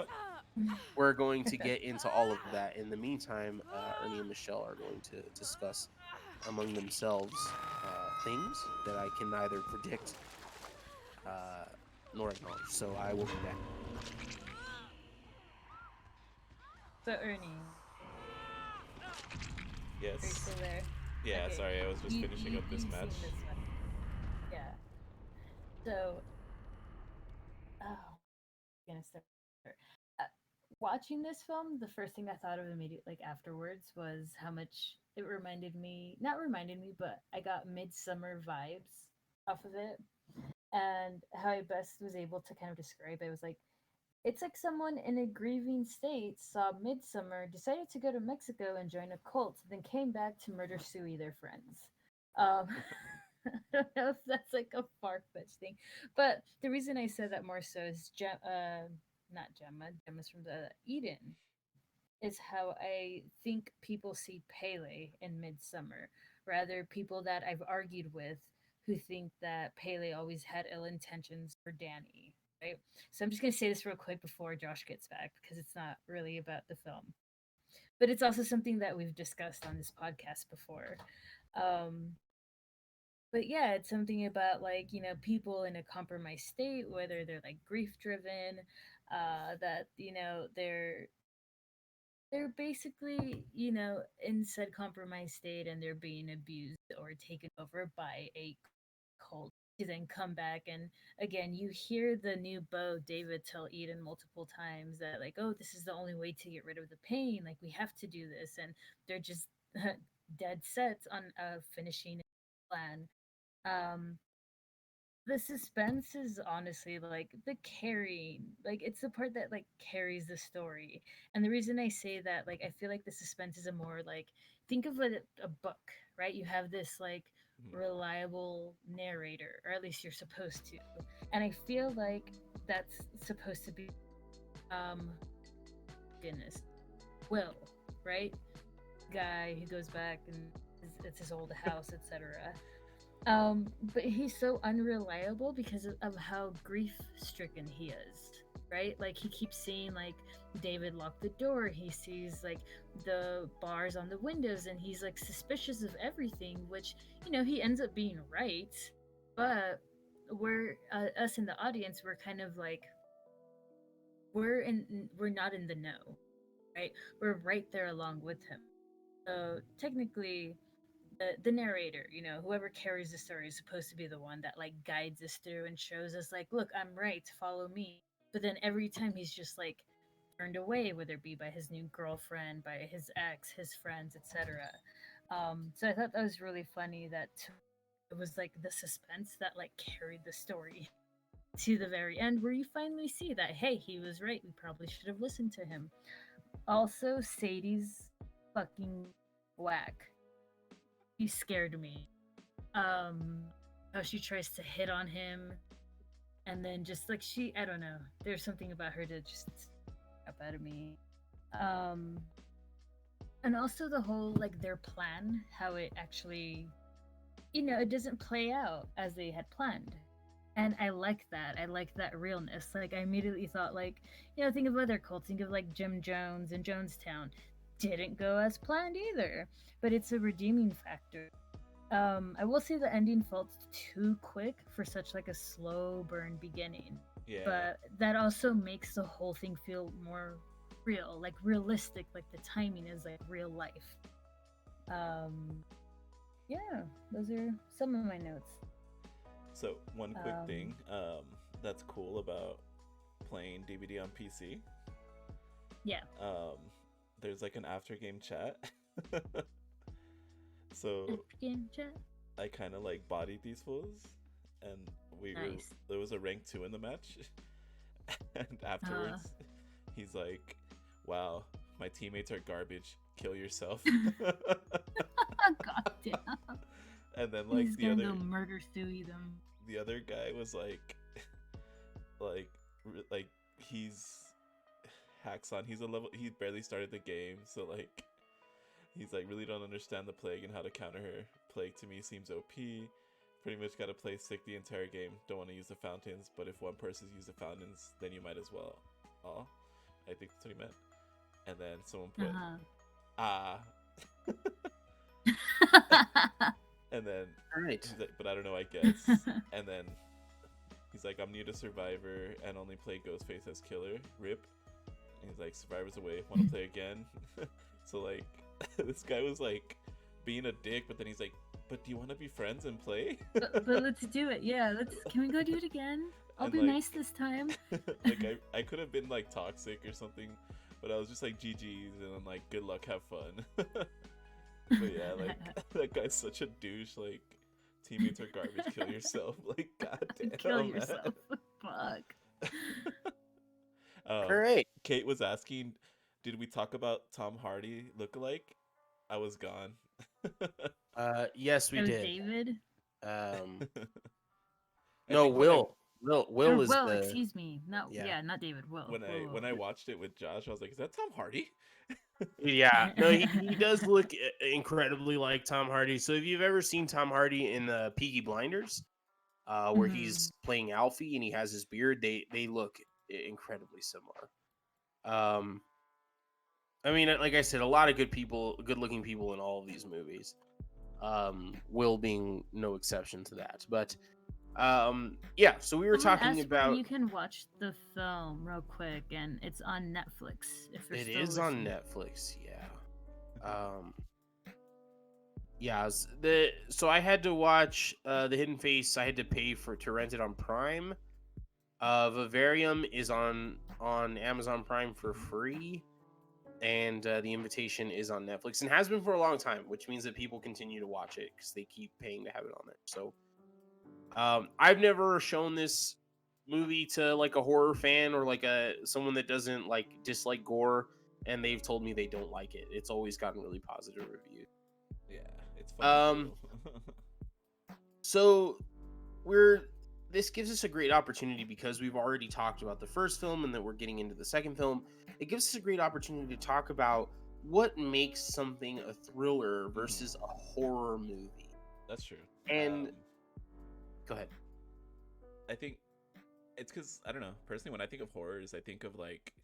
we're going to get into all of that. In the meantime, Ernie and Michelle are going to discuss among themselves things that I can neither predict uh, nor acknowledge. So I will be back. So Ernie, are you Yes. still there? Yeah, Okay. sorry, I was just finishing up this You've match. seen this one. Yeah. So, oh, I'm gonna start. Uh, Watching this film, the first thing I thought of immediately, like afterwards, was how much it reminded me. Not reminded me, but I got midsummer vibes off of it, and how I best was able to kind of describe it was like it's like someone in a grieving state saw Midsummer, decided to go to Mexico and join a cult, then came back to murder Suey, their friends. Um, I don't know if that's like a far fetched thing, but the reason I said that more so is not Gemma, Gemma's from the Eden, is how I think people see Pele in Midsummer. Rather, people that I've argued with who think that Pele always had ill intentions for Danny, right? So I'm just gonna say this real quick before Josh gets back because it's not really about the film. but it's also something that we've discussed on this podcast before. Um, but yeah, it's something about like, people in a compromised state, whether they're like grief driven, that, they're basically, in said compromised state and they're being abused or taken over by a cult to then come back. And again, you hear the new beau David tell Eden multiple times that like, oh, this is the only way to get rid of the pain, like we have to do this, and they're just dead set on finishing the plan. um the suspense is honestly like the carrying, like it's the part that like carries the story. And the reason I say that, like, I feel like the suspense is a more like, think of a book, right? You have this like Mhm. reliable narrator, or at least you're supposed to. And I feel like that's supposed to be, um goodness, Will, right? Guy who goes back and it's his old house, etc. But he's so unreliable because of how grief stricken he is, right? Like he keeps seeing like David lock the door. He sees like the bars on the windows, and he's like suspicious of everything. Which he ends up being right, but we're us in the audience. We're kind of like we're not in the know, right? We're right there along with him. So technically, the narrator, whoever carries the story is supposed to be the one that like guides us through and shows us like, look, I'm right, follow me. But then every time he's just like turned away, whether it be by his new girlfriend, by his ex, his friends, etc. So I thought that was really funny that it was like the suspense that like carried the story to the very end, where you finally see that, hey, he was right, we probably should have listened to him. Also, Sadie's fucking whack. He scared me. um how she tries to hit on him, and then just like I don't know, there's something about her that just up out of me. um and also the whole like their plan, how it actually, it doesn't play out as they had planned. And I like that. I like that realness. Like I immediately thought like, think of other cults, think of like Jim Jones and Jonestown. Didn't go as planned either, but it's a redeeming factor. I will say the ending felt too quick for such like a slow burn beginning, Yeah. but that also makes the whole thing feel more real, like realistic, like the timing is like real life. Um, yeah, those are some of my notes. So one quick Um, thing that's cool about playing DVD on PC. yeah. Um, there's like an after game chat. So African chat. I kind of like bodied these fools, and Nice. there was a rank 2 in the match, and Uh, afterwards he's like, "Wow, my teammates are garbage. Kill yourself." God damn. And then He's gonna go murder Stewie them. the other guy was like, like like he's hacks on. He's a level. He barely started the game, so like he's like really don't understand the plague and how to counter her. Plague to me seems OP. Pretty much got to play sick the entire game. Don't want to use the fountains, but if one person's used the fountains, then you might as well. Oh, I think that's what he meant. And then someone put ah, and then All right. he's like, but I don't know, I guess. And then he's like, I'm new to Survivor and only play Ghostface as killer. Rip. And he's like, Survivor's away. Want to play again? So like, this guy was like being a dick, but then he's like, but do you want to be friends and play? but let's do it. Yeah, can we go do it again? I'll And, be like, nice this time. like I could have been like toxic or something, but I was just like GG's and I'm like, good luck, have fun. But yeah, like that guy's such a douche. Like, teammates are garbage. Kill yourself. Like, goddamn. Kill man. yourself. Fuck. All right. Kate was asking, did we talk about Tom Hardy lookalike? I was gone. Yes, we It was did. David. Um, I no, think when Will. Will is Will, the. excuse me. No, Yeah. yeah, not David. Will. when I watched it with Josh, I was like, is that Tom Hardy? Yeah, no, he does look incredibly like Tom Hardy. So if you've ever seen Tom Hardy in the Peaky Blinders, where Mhm. he's playing Alfie and he has his beard, they look incredibly similar. Um, I mean, like I said, a lot of good looking people in all of these movies. Will being no exception to that. But yeah, so we were Someone talking asked where about you can watch the film real quick, and it's on Netflix. If you're it still is on listening. Netflix, yeah. Yeah, so I had to watch The Hidden Face. I had to pay to rent it on Prime. Vivarium is on Amazon Prime for free, and The Invitation is on Netflix and has been for a long time, which means that people continue to watch it because they keep paying to have it on there. So, I've never shown this movie to like a horror fan or like a someone that doesn't like dislike gore, and they've told me they don't like it. It's always gotten really positive reviews. Yeah, it's fucking Um, brutal. so we're this gives us a great opportunity because we've already talked about the first film and that we're getting into the second film. It gives us a great opportunity to talk about what makes something a thriller versus a horror movie. That's true. And go ahead. I think it's because I don't know. Personally, when I think of horrors, I think of like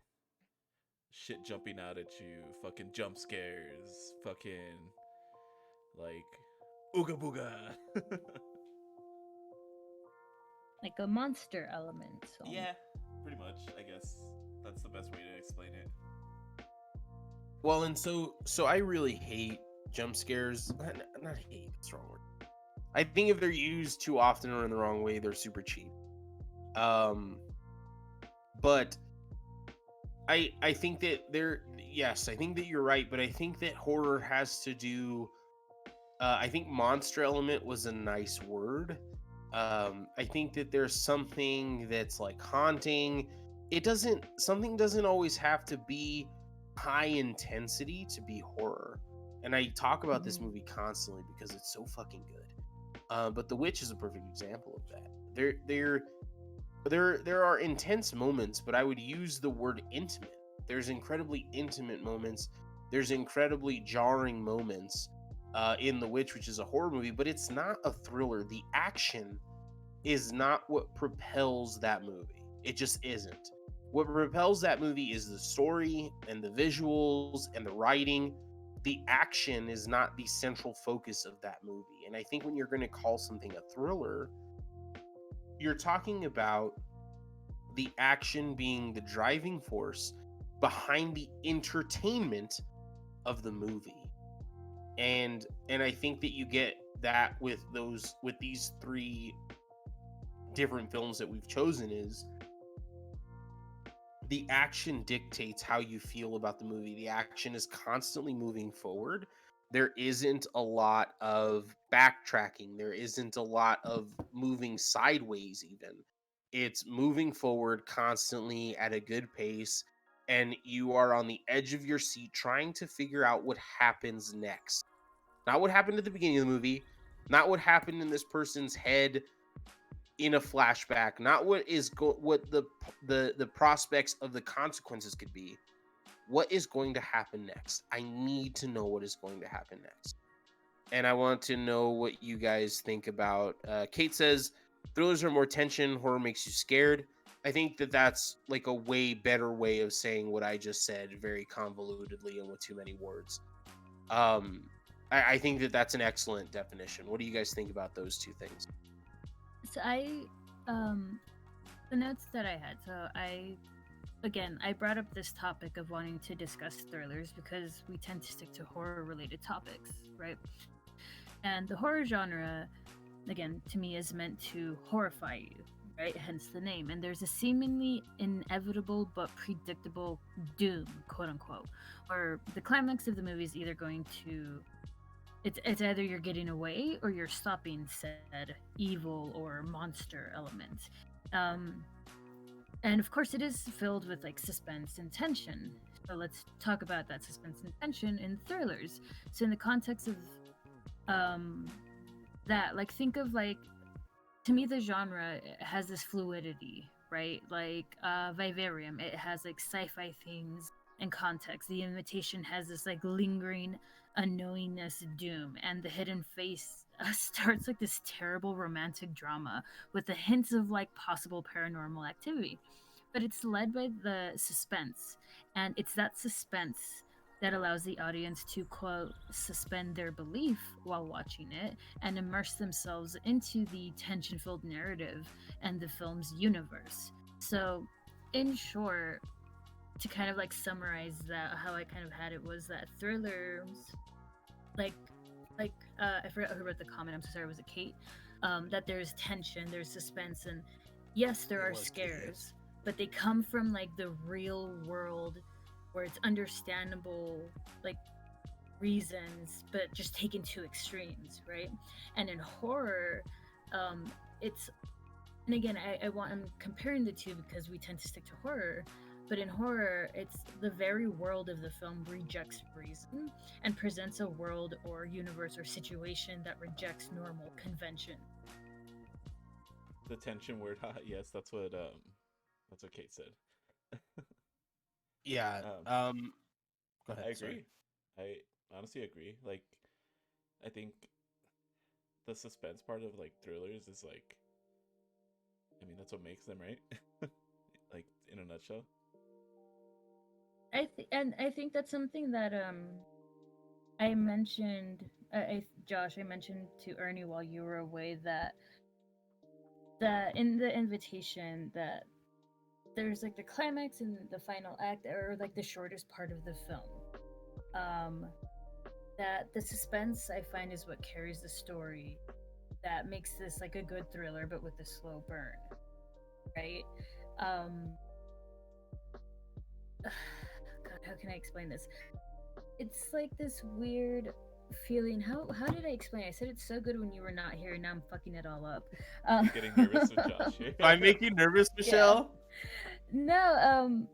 shit jumping out at you, fucking jump scares, fucking like ooga booga. Like a monster element. So. Yeah, pretty much. I guess that's the best way to explain it. Well, and so I really hate jump scares. Not hate, that's the wrong word. I think if they're used too often or in the wrong way, they're super cheap. But I think that I think that you're right, but I think that horror has to do I think monster element was a nice word. I think that there's something that's like haunting. Something doesn't always have to be high intensity to be horror. And I talk about this movie constantly because it's so fucking good. But The Witch is a perfect example of that. There are intense moments, but I would use the word intimate. There's incredibly intimate moments. There's incredibly jarring moments in The Witch, which is a horror movie, but it's not a thriller. The action is not what propels that movie. It just isn't. What propels that movie is the story and the visuals and the writing. The action is not the central focus of that movie. And I think when you're going to call something a thriller, you're talking about the action being the driving force behind the entertainment of the movie. And I think that you get that with these three different films that we've chosen is the action dictates how you feel about the movie. The action is constantly moving forward. There isn't a lot of backtracking. There isn't a lot of moving sideways even. It's moving forward constantly at a good pace, and you are on the edge of your seat trying to figure out what happens next. Not what happened at the beginning of the movie, not what happened in this person's head in a flashback, not what the prospects of the consequences could be. What is going to happen next? I need to know what is going to happen next. And I want to know what you guys think about. Kate says thrillers are more tension, horror makes you scared. I think that that's like a way better way of saying what I just said, very convolutedly and with too many words. I think that that's an excellent definition. What do you guys think about those two things? So the notes that I had. So I brought up this topic of wanting to discuss thrillers because we tend to stick to horror-related topics, right? And the horror genre, again, to me, is meant to horrify you, right? Hence the name. And there's a seemingly inevitable but predictable doom, quote unquote, or the climax of the movie is either going to it's either you're getting away or you're stopping said evil or monster element. And of course it is filled with like suspense and tension. So let's talk about that suspense and tension in thrillers. So in the context of that, like think of like, to me the genre has this fluidity, right? Like Vivarium, it has like sci-fi themes and context. The Invitation has this like lingering unknowingness doom, and The Hidden Face starts like this terrible romantic drama with the hints of like possible paranormal activity, but it's led by the suspense, and it's that suspense that allows the audience to, quote, suspend their belief while watching it and immerse themselves into the tension filled narrative and the film's universe. So, in short, to kind of like summarize that, how I kind of had it was that thrillers, like, I forgot who wrote the comment. I'm so sorry. Was it Kate? That there's tension, there's suspense, and yes, there It are was Kate, yes. scares, but they come from like the real world, where it's understandable, like reasons, but just taken to extremes, right? And in horror, it's and again, I'm comparing the two because we tend to stick to horror. But in horror, it's the very world of the film rejects reason and presents a world or universe or situation that rejects normal convention. The tension word, yes, that's what Kate said. Yeah. Um, Go ahead. I Sorry. agree. I honestly agree. Like, I think the suspense part of like thrillers is like, I mean, that's what makes them, right? Like in a nutshell. I think that's something that I mentioned, Josh, I mentioned to Ernie while you were away that in the invitation that there's like the climax and the final act, or like the shortest part of the film. Um, that the suspense I find is what carries the story, that makes this like a good thriller, but with a slow burn, right? Um, God, how can I explain this? It's like this weird feeling. How did I explain it? I said it's so good when you were not here, and now I'm fucking it all up. I'm getting nervous with Josh here. Do I make you nervous, Michelle? No,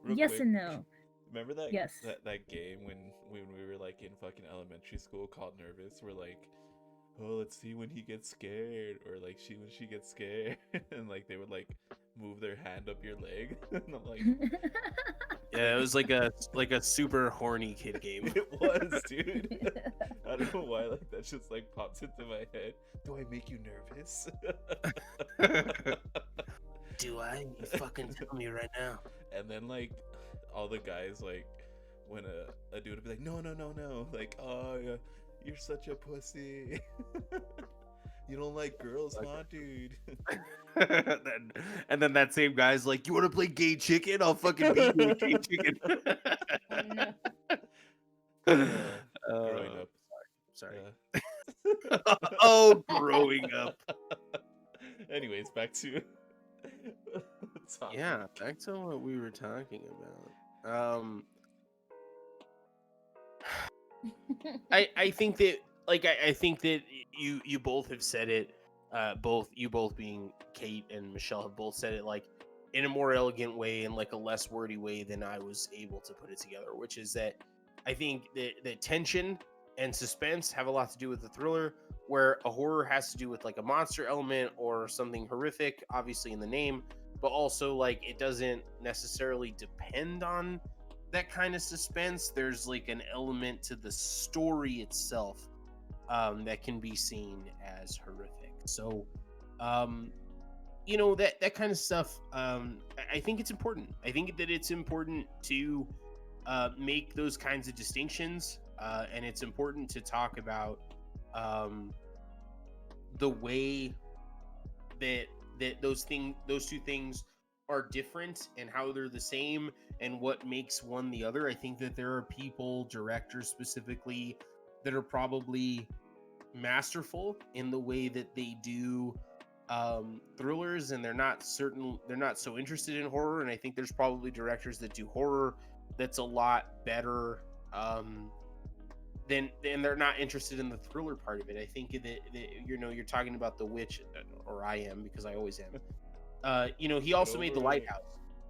Real yes quick, and no. remember that Yes. that game when we were like in fucking elementary school called Nervous? We're like, oh, let's see when he gets scared, or like when she gets scared, and like they would like move their hand up your leg, and I'm like, Yeah, it was like a super horny kid game. it was, dude. I don't know why like that just like pops into my head. Do I make you nervous? Do I? You fucking tell me right now. And then like all the guys like when a dude would be like, no, like, oh yeah, you're such a pussy. You don't like girls, huh, dude? And then that same guy's like, "You want to play gay chicken? I'll fucking beat you with gay chicken." Oh, no. Growing up. Sorry. Yeah. Oh, growing up. Anyways, back to topic. Yeah, back to what we were talking about. I think that I think that you both have said it. You both being Kate and Michelle have both said it like in a more elegant way and like a less wordy way than I was able to put it together. Which is that I think that tension and suspense have a lot to do with the thriller, where a horror has to do with like a monster element or something horrific, obviously in the name, but also like it doesn't necessarily depend on that kind of suspense. There's like an element to the story itself that can be seen as horrific. So, that kind of stuff. I think it's important. I think that it's important to make those kinds of distinctions, and it's important to talk about the way that those two things are different and how they're the same and what makes one the other. I think that there are people, directors specifically, that are probably masterful in the way that they do thrillers, and they're not so interested in horror. And I think there's probably directors that do horror that's a lot better then they're not interested in the thriller part of it. I think that you're talking about The Witch, or I am, because I always am. He also made The Lighthouse.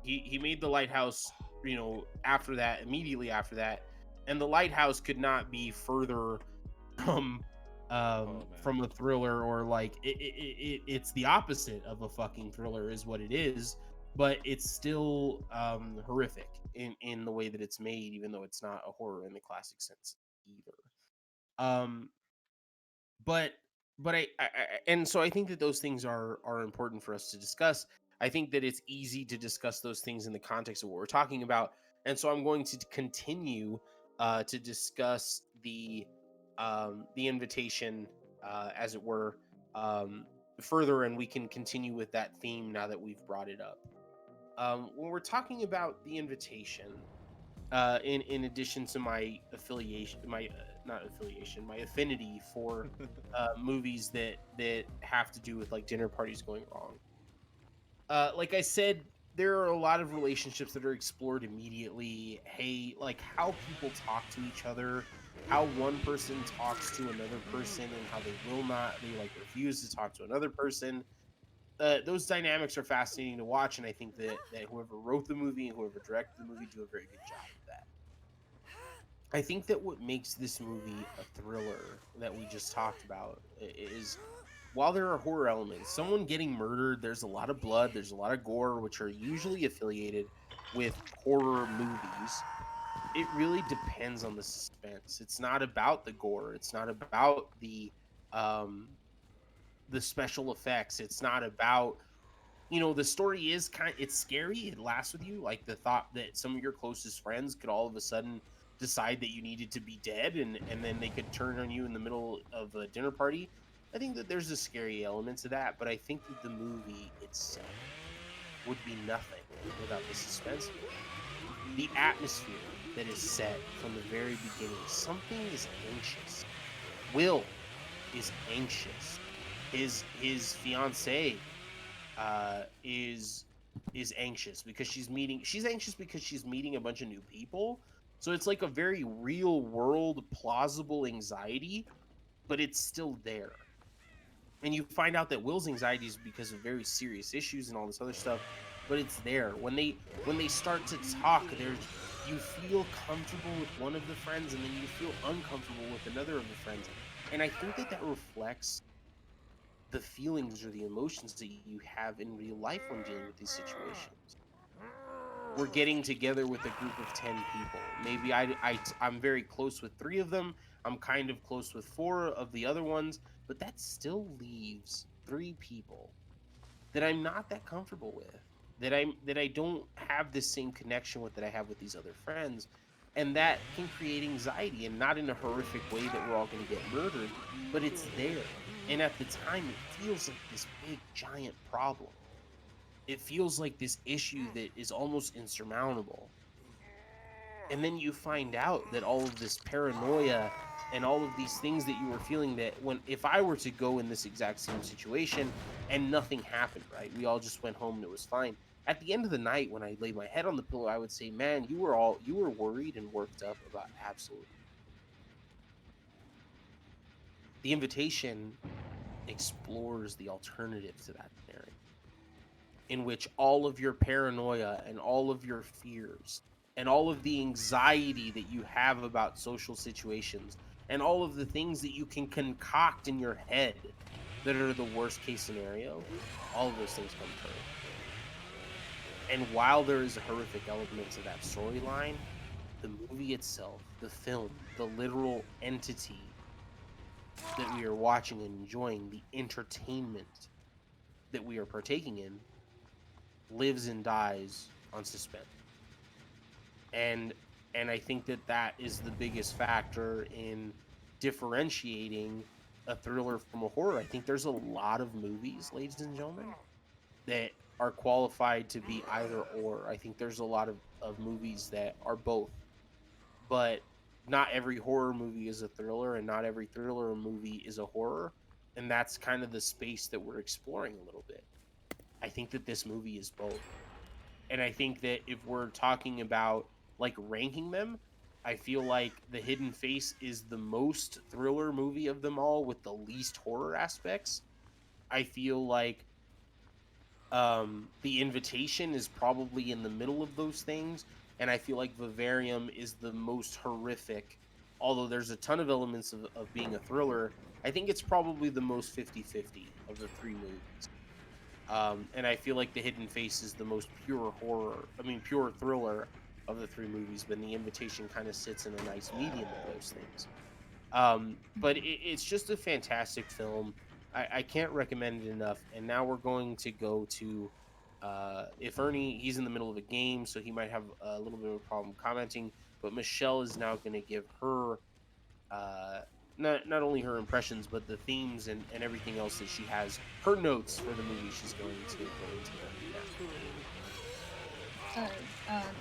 He made The Lighthouse, immediately after that, and The Lighthouse could not be further from from a thriller, or like it's the opposite of a fucking thriller is what it is, but it's still horrific in the way that it's made, even though it's not a horror in the classic sense either. Um, but and so I think that those things are important for us to discuss. I think that it's easy to discuss those things in the context of what we're talking about, and so I'm going to continue to discuss the invitation, as it were, um, further, and we can continue with that theme now that we've brought it up. When we're talking about the invitation, in addition to my affiliation, my not affiliation, my affinity for movies that have to do with like dinner parties going wrong. Like I said, there are a lot of relationships that are explored immediately. Hey, like how people talk to each other, how one person talks to another person, and how they like refuse to talk to another person. Those dynamics are fascinating to watch, and I think that whoever wrote the movie and whoever directed the movie do a very good job of that. I think that what makes this movie a thriller that we just talked about is, while there are horror elements, someone getting murdered, there's a lot of blood, there's a lot of gore, which are usually affiliated with horror movies. It really depends on the suspense. It's not about the gore. It's not about um, the special effects. It's not about, the story is it's scary. It lasts with you, like the thought that some of your closest friends could all of a sudden decide that you needed to be dead, and then they could turn on you in the middle of a dinner party. I think that there's a scary element to that, but I think that the movie itself would be nothing without the suspense. The atmosphere that is set from the very beginning. Something is anxious. Will is anxious. His fiance is anxious because she's anxious because she's meeting a bunch of new people. So it's like a very real world plausible anxiety, but it's still there. And you find out that Will's anxiety is because of very serious issues and all this other stuff, but it's there. When they start to talk, there's you feel comfortable with one of the friends, and then you feel uncomfortable with another of the friends. And I think that reflects the feelings or the emotions that you have in real life when dealing with these situations. We're getting together with a group of 10 people. Maybe I'm very close with 3 of them. I'm kind of close with 4 of the other ones, but that still leaves 3 people that I'm not that comfortable with, that I don't have the same connection with that I have with these other friends, and that can create anxiety, and not in a horrific way that we're all going to get murdered, but it's there. And at the time, it feels like this big giant problem. It feels like this issue that is almost insurmountable. And then you find out that all of this paranoia and all of these things that you were feeling, that when if I were to go in this exact same situation and nothing happened, right? We all just went home and it was fine. At the end of the night, when I laid my head on the pillow, I would say, "Man, you were worried and worked up about absolutely." The invitation explores the alternative to that scenario, in which all of your paranoia and all of your fears and all of the anxiety that you have about social situations and all of the things that you can concoct in your head that are the worst case scenario, all of those things come true. And while there is a horrific element to that storyline, the movie itself, the film, the literal entity that we are watching and enjoying, the entertainment that we are partaking in, lives and dies on suspense. And I think that is the biggest factor in differentiating a thriller from a horror. I think there's a lot of movies, ladies and gentlemen, that are qualified to be either or. I think there's a lot of movies that are both, but not every horror movie is a thriller, and not every thriller movie is a horror. And that's kind of the space that we're exploring a little bit. I think that this movie is both. And I think that if we're talking about like ranking them, I feel like The Hidden Face is the most thriller movie of them all with the least horror aspects. I feel like The Invitation is probably in the middle of those things, and I feel like Vivarium is the most horrific. Although there's a ton of elements of being a thriller, I think it's probably the most 50-50 of the 3 movies. And I feel like The Hidden Face is the most pure horror. I mean, pure thriller of the 3 movies. But The Invitation kind of sits in a nice medium of those things. But it's just a fantastic film. I can't recommend it enough. And now we're going to go to, if Ernie, he's in the middle of a game, so he might have a little bit of a problem commenting. but Michelle is now going to give her not only her impressions, but the themes and everything else that she has, her notes for the movie. She's going to go into them now.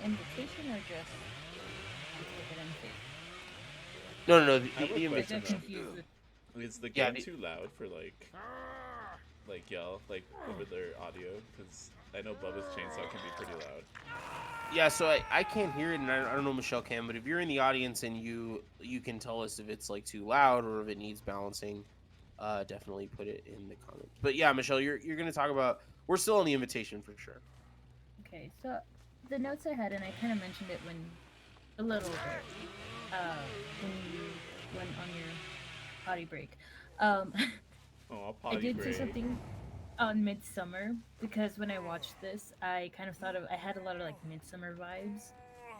Invitation or just ticket and fee? No, I have a the I question got invitation. though. confused with. Is the Yeah, game too loud for like yell over their audio? Because I know Bubba's chainsaw can be pretty loud. yeah. So I can't hear it, and I don't know Michelle can, but if you're in the audience and you can tell us if it's like too loud or if it needs balancing, definitely put it in the comments. But yeah, Michelle, you're going to talk about. We're still on the invitation for sure. Okay, so the notes I had, and I kind of mentioned it when a little bit when you went on your potty break. Um, Oh, I potty did do break. something on Midsummer because when I watched this, I kind of thought of I had a lot of like Midsummer vibes,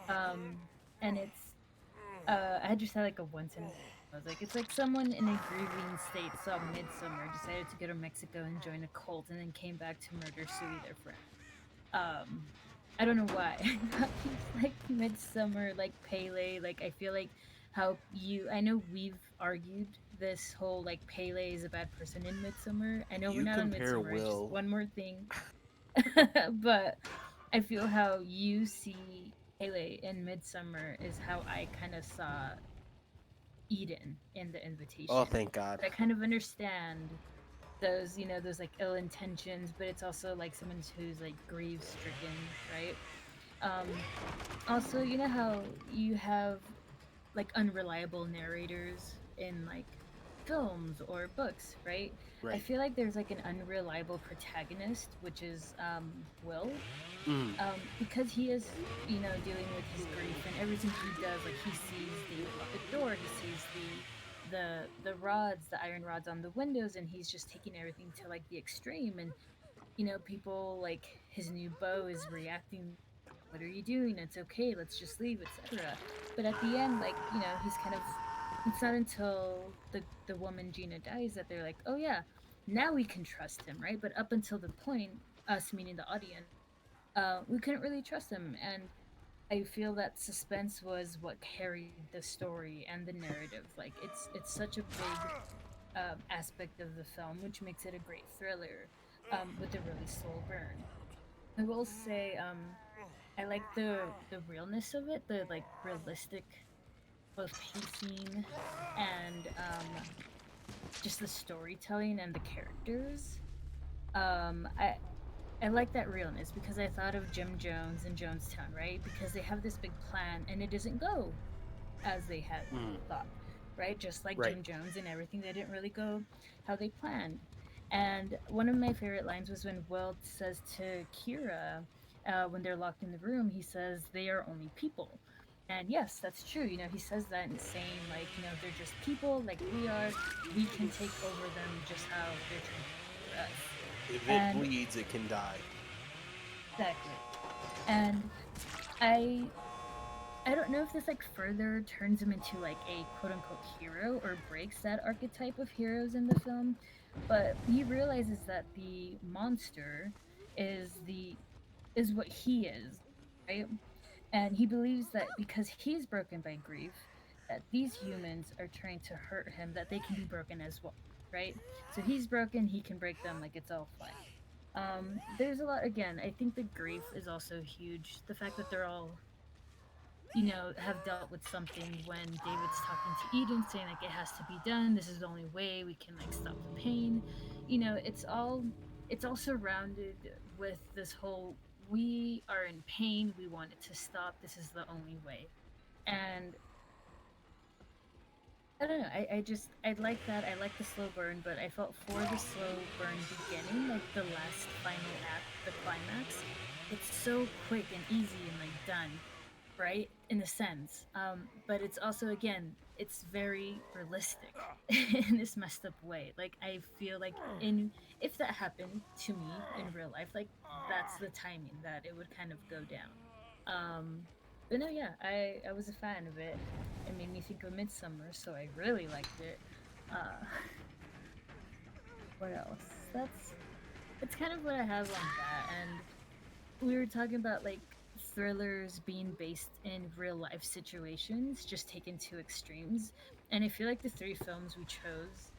um, and I had just had like a one sentence. I was like, it's like someone in a grieving state saw Midsummer, decided to go to Mexico and join a cult, and then came back to murder Sui, their friend. Um, I don't know why. Like Midsummer, like Pele. Like I feel like how I know we've argued this whole like Pele is a bad person in Midsummer. I know we're You not on compare Midsummer. Just Will. one more thing, but I feel how you see Pele in Midsummer is how I kind of saw Eden in the Oh, invitation. thank God. I kind of understand those, those like ill intentions, but it's also like someone who's like grief stricken, right? Um, Also, you know how you have like unreliable narrators in like films or books, right? I Right. feel like there's like an unreliable protagonist, which is Will, Mm. because he is, dealing with his grief and everything he does. Like he sees the locked door, he sees the rods, the iron rods on the windows, and he's just taking everything to like the extreme. And people like his new beau is reacting. What are you doing? It's okay. Let's just leave, etc. But at the end, like he's kind of. It's not until the woman Gina dies that they're like, oh yeah, now we can trust him, right? But up until the point, us meaning the audience, we couldn't really trust him, and I feel that suspense was what carried the story and the narrative. Like it's such a big aspect of the film, which makes it a great thriller with a really slow burn. I will say, I like the realness of it, the like realistic both pacing and just the storytelling and the characters. I like that realness because I thought of Jim Jones and Jonestown, right? Because they have this big plan and it doesn't go as they had Mm. thought, right? Just like Right. Jim Jones and everything, they didn't really go how they planned. And one of my favorite lines was when Will says to Kira, when they're locked in the room, he says, they are only people. And yes, that's true. He says that and saying, like, they're just people like we are. We can take over them just how they're trying to take over us. If it And bleeds, it can die. exactly. And I I don't know if this like further turns him into like a quote unquote hero or breaks that archetype of heroes in the film, but he realizes that the monster is what he is, right? And he believes that because he's broken by grief, that these humans are trying to hurt him, that they can be broken as well, right? So he's broken, he can break them, like it's all fine. There's a lot again. I think the grief is also huge. The fact that they're all have dealt with something when David's talking to Eden saying like it has to be done. This is the only way we can like stop the pain. It's all surrounded with this whole we are in pain, we want it to stop. This is the only way. And I don't know. I like that. I like the slow burn, but I felt for the slow burn beginning, like the last final act, the climax, it's so quick and easy and like done, right? In a sense. But it's also again, it's very realistic in this messed up way. Like I feel like in if that happened to me in real life, like that's the timing that it would kind of go down. But no, yeah, I was a fan of it. It made me think of Midsummer, so I really liked it. Uh, what else? That's kind of what I have on that. And we were talking about like thrillers being based in real life situations, just taken to extremes. And I feel like the three films we chose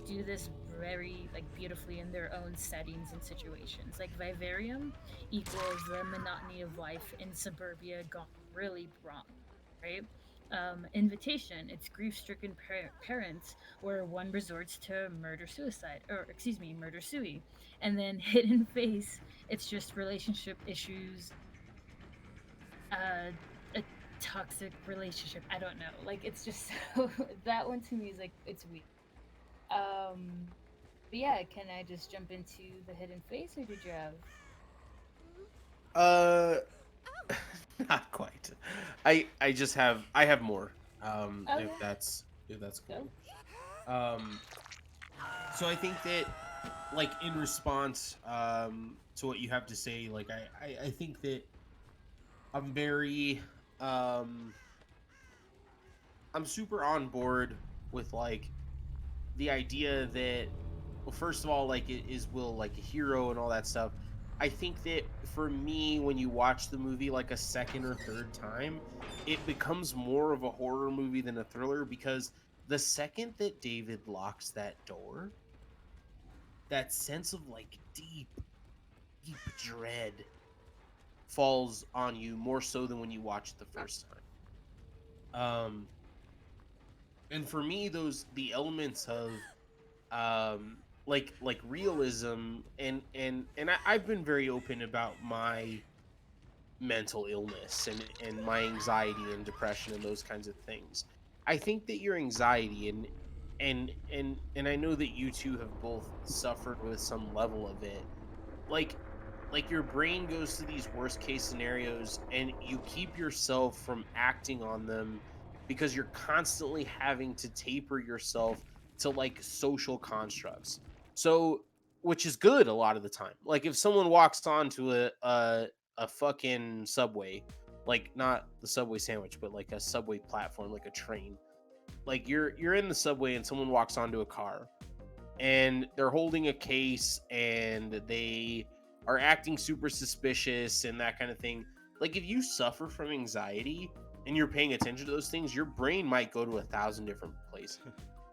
do this very like beautifully in their own settings and situations. Like Vivarium equals the monotony of life in suburbia gone really wrong, right? Invitation, it's grief-stricken parents where one resorts to murder suicide, or excuse me, murder sui, and then Hidden Face, it's just relationship issues, a toxic relationship. I don't know. Like it's just so that one to me is like it's weird. Um, but yeah, can I just jump into the Hidden Face, or did you have? Uh, not quite. I just have more. Okay, If that's go. cool. Um, so I think that like in response to what you have to say, like I think that I'm very um I'm super on board with like the idea that, well, first of all, like is Will like a hero and all that stuff. I think that for me, when you watch the movie like a second or third time, it becomes more of a horror movie than a thriller, because the second that David locks that door, that sense of like deep dread falls on you more so than when you watch it the first time. And for me, those the elements of like realism, I've been very open about my mental illness and my anxiety and depression and those kinds of things. I think that your anxiety and I know that you two have both suffered with some level of it. like like your brain goes to these worst case scenarios and you keep yourself from acting on them because you're constantly having to taper yourself to like social constructs. So, which is good a lot of the time. Like if someone walks onto a fucking subway, like not the subway sandwich, but like a subway platform, like a train. Like you're in the subway and someone walks onto a car and they're holding a case and they are acting super suspicious and that kind of thing. Like if you suffer from anxiety and you're paying attention to those things, your brain might go to 1,000 different places.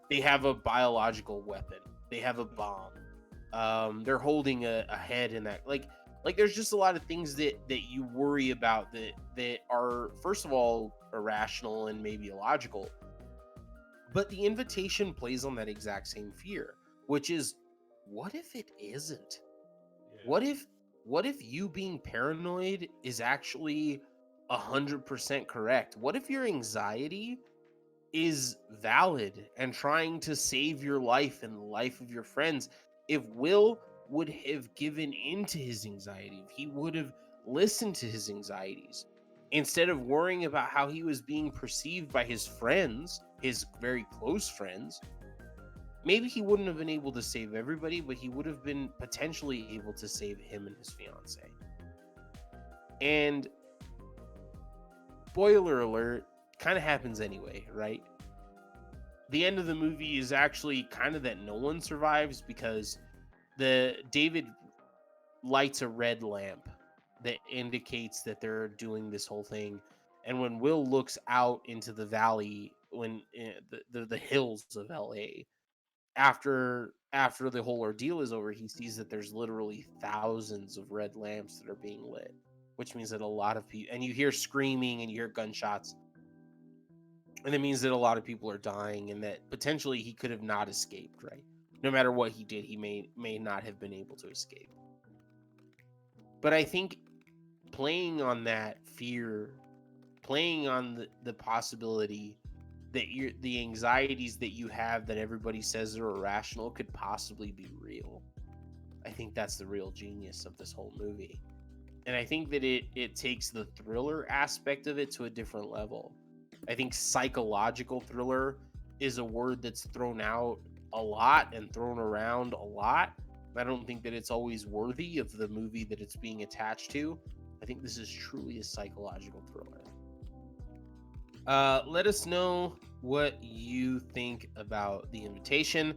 They have a biological weapon. They have a bomb. They're holding a head in that. Like there's just a lot of things that you worry about that are first of all irrational and maybe illogical. But the invitation plays on that exact same fear, which is, what if it isn't? What if you being paranoid is actually 100% correct? What if your anxiety is valid and trying to save your life and the life of your friends? If Will would have given into his anxiety, if he would have listened to his anxieties, instead of worrying about how he was being perceived by his friends, his very close friends, maybe he wouldn't have been able to save everybody, but he would have been potentially able to save him and his fiance. And spoiler alert, kind of happens anyway, right? The end of the movie is actually kind of that no one survives because the David lights a red lamp that indicates that they're doing this whole thing. And when Will looks out into the valley, when the hills of LA, after the whole ordeal is over, he sees that there's literally thousands of red lamps that are being lit, which means that a lot of people, and you hear screaming and you hear gunshots, and it means that a lot of people are dying and that potentially he could have not escaped, right? No matter what he did, he may not have been able to escape. But I think playing on that fear, playing on the possibility that the anxieties that you have that everybody says are irrational could possibly be real. I think that's the real genius of this whole movie. And I think that it takes the thriller aspect of it to a different level. I think psychological thriller is a word that's thrown out a lot and thrown around a lot. I don't think that it's always worthy of the movie that it's being attached to. I think this is truly a psychological thriller. Let us know what you think about The Invitation.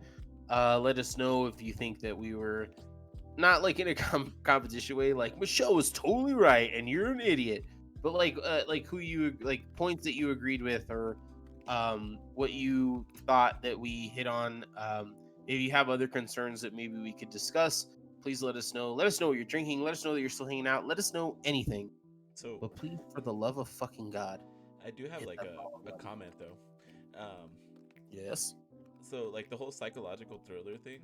Let us know if you think that we were not like in a competition way, like Michelle was totally right and you're an idiot, but like who you like points that you agreed with, or what you thought that we hit on. If you have other concerns that maybe we could discuss, please let us know. Let us know what you're drinking. Let us know that you're still hanging out. Let us know anything. So But please, for the love of fucking God, I do have hit like that follow a button. comment though. Yes. So like the whole psychological thriller thing,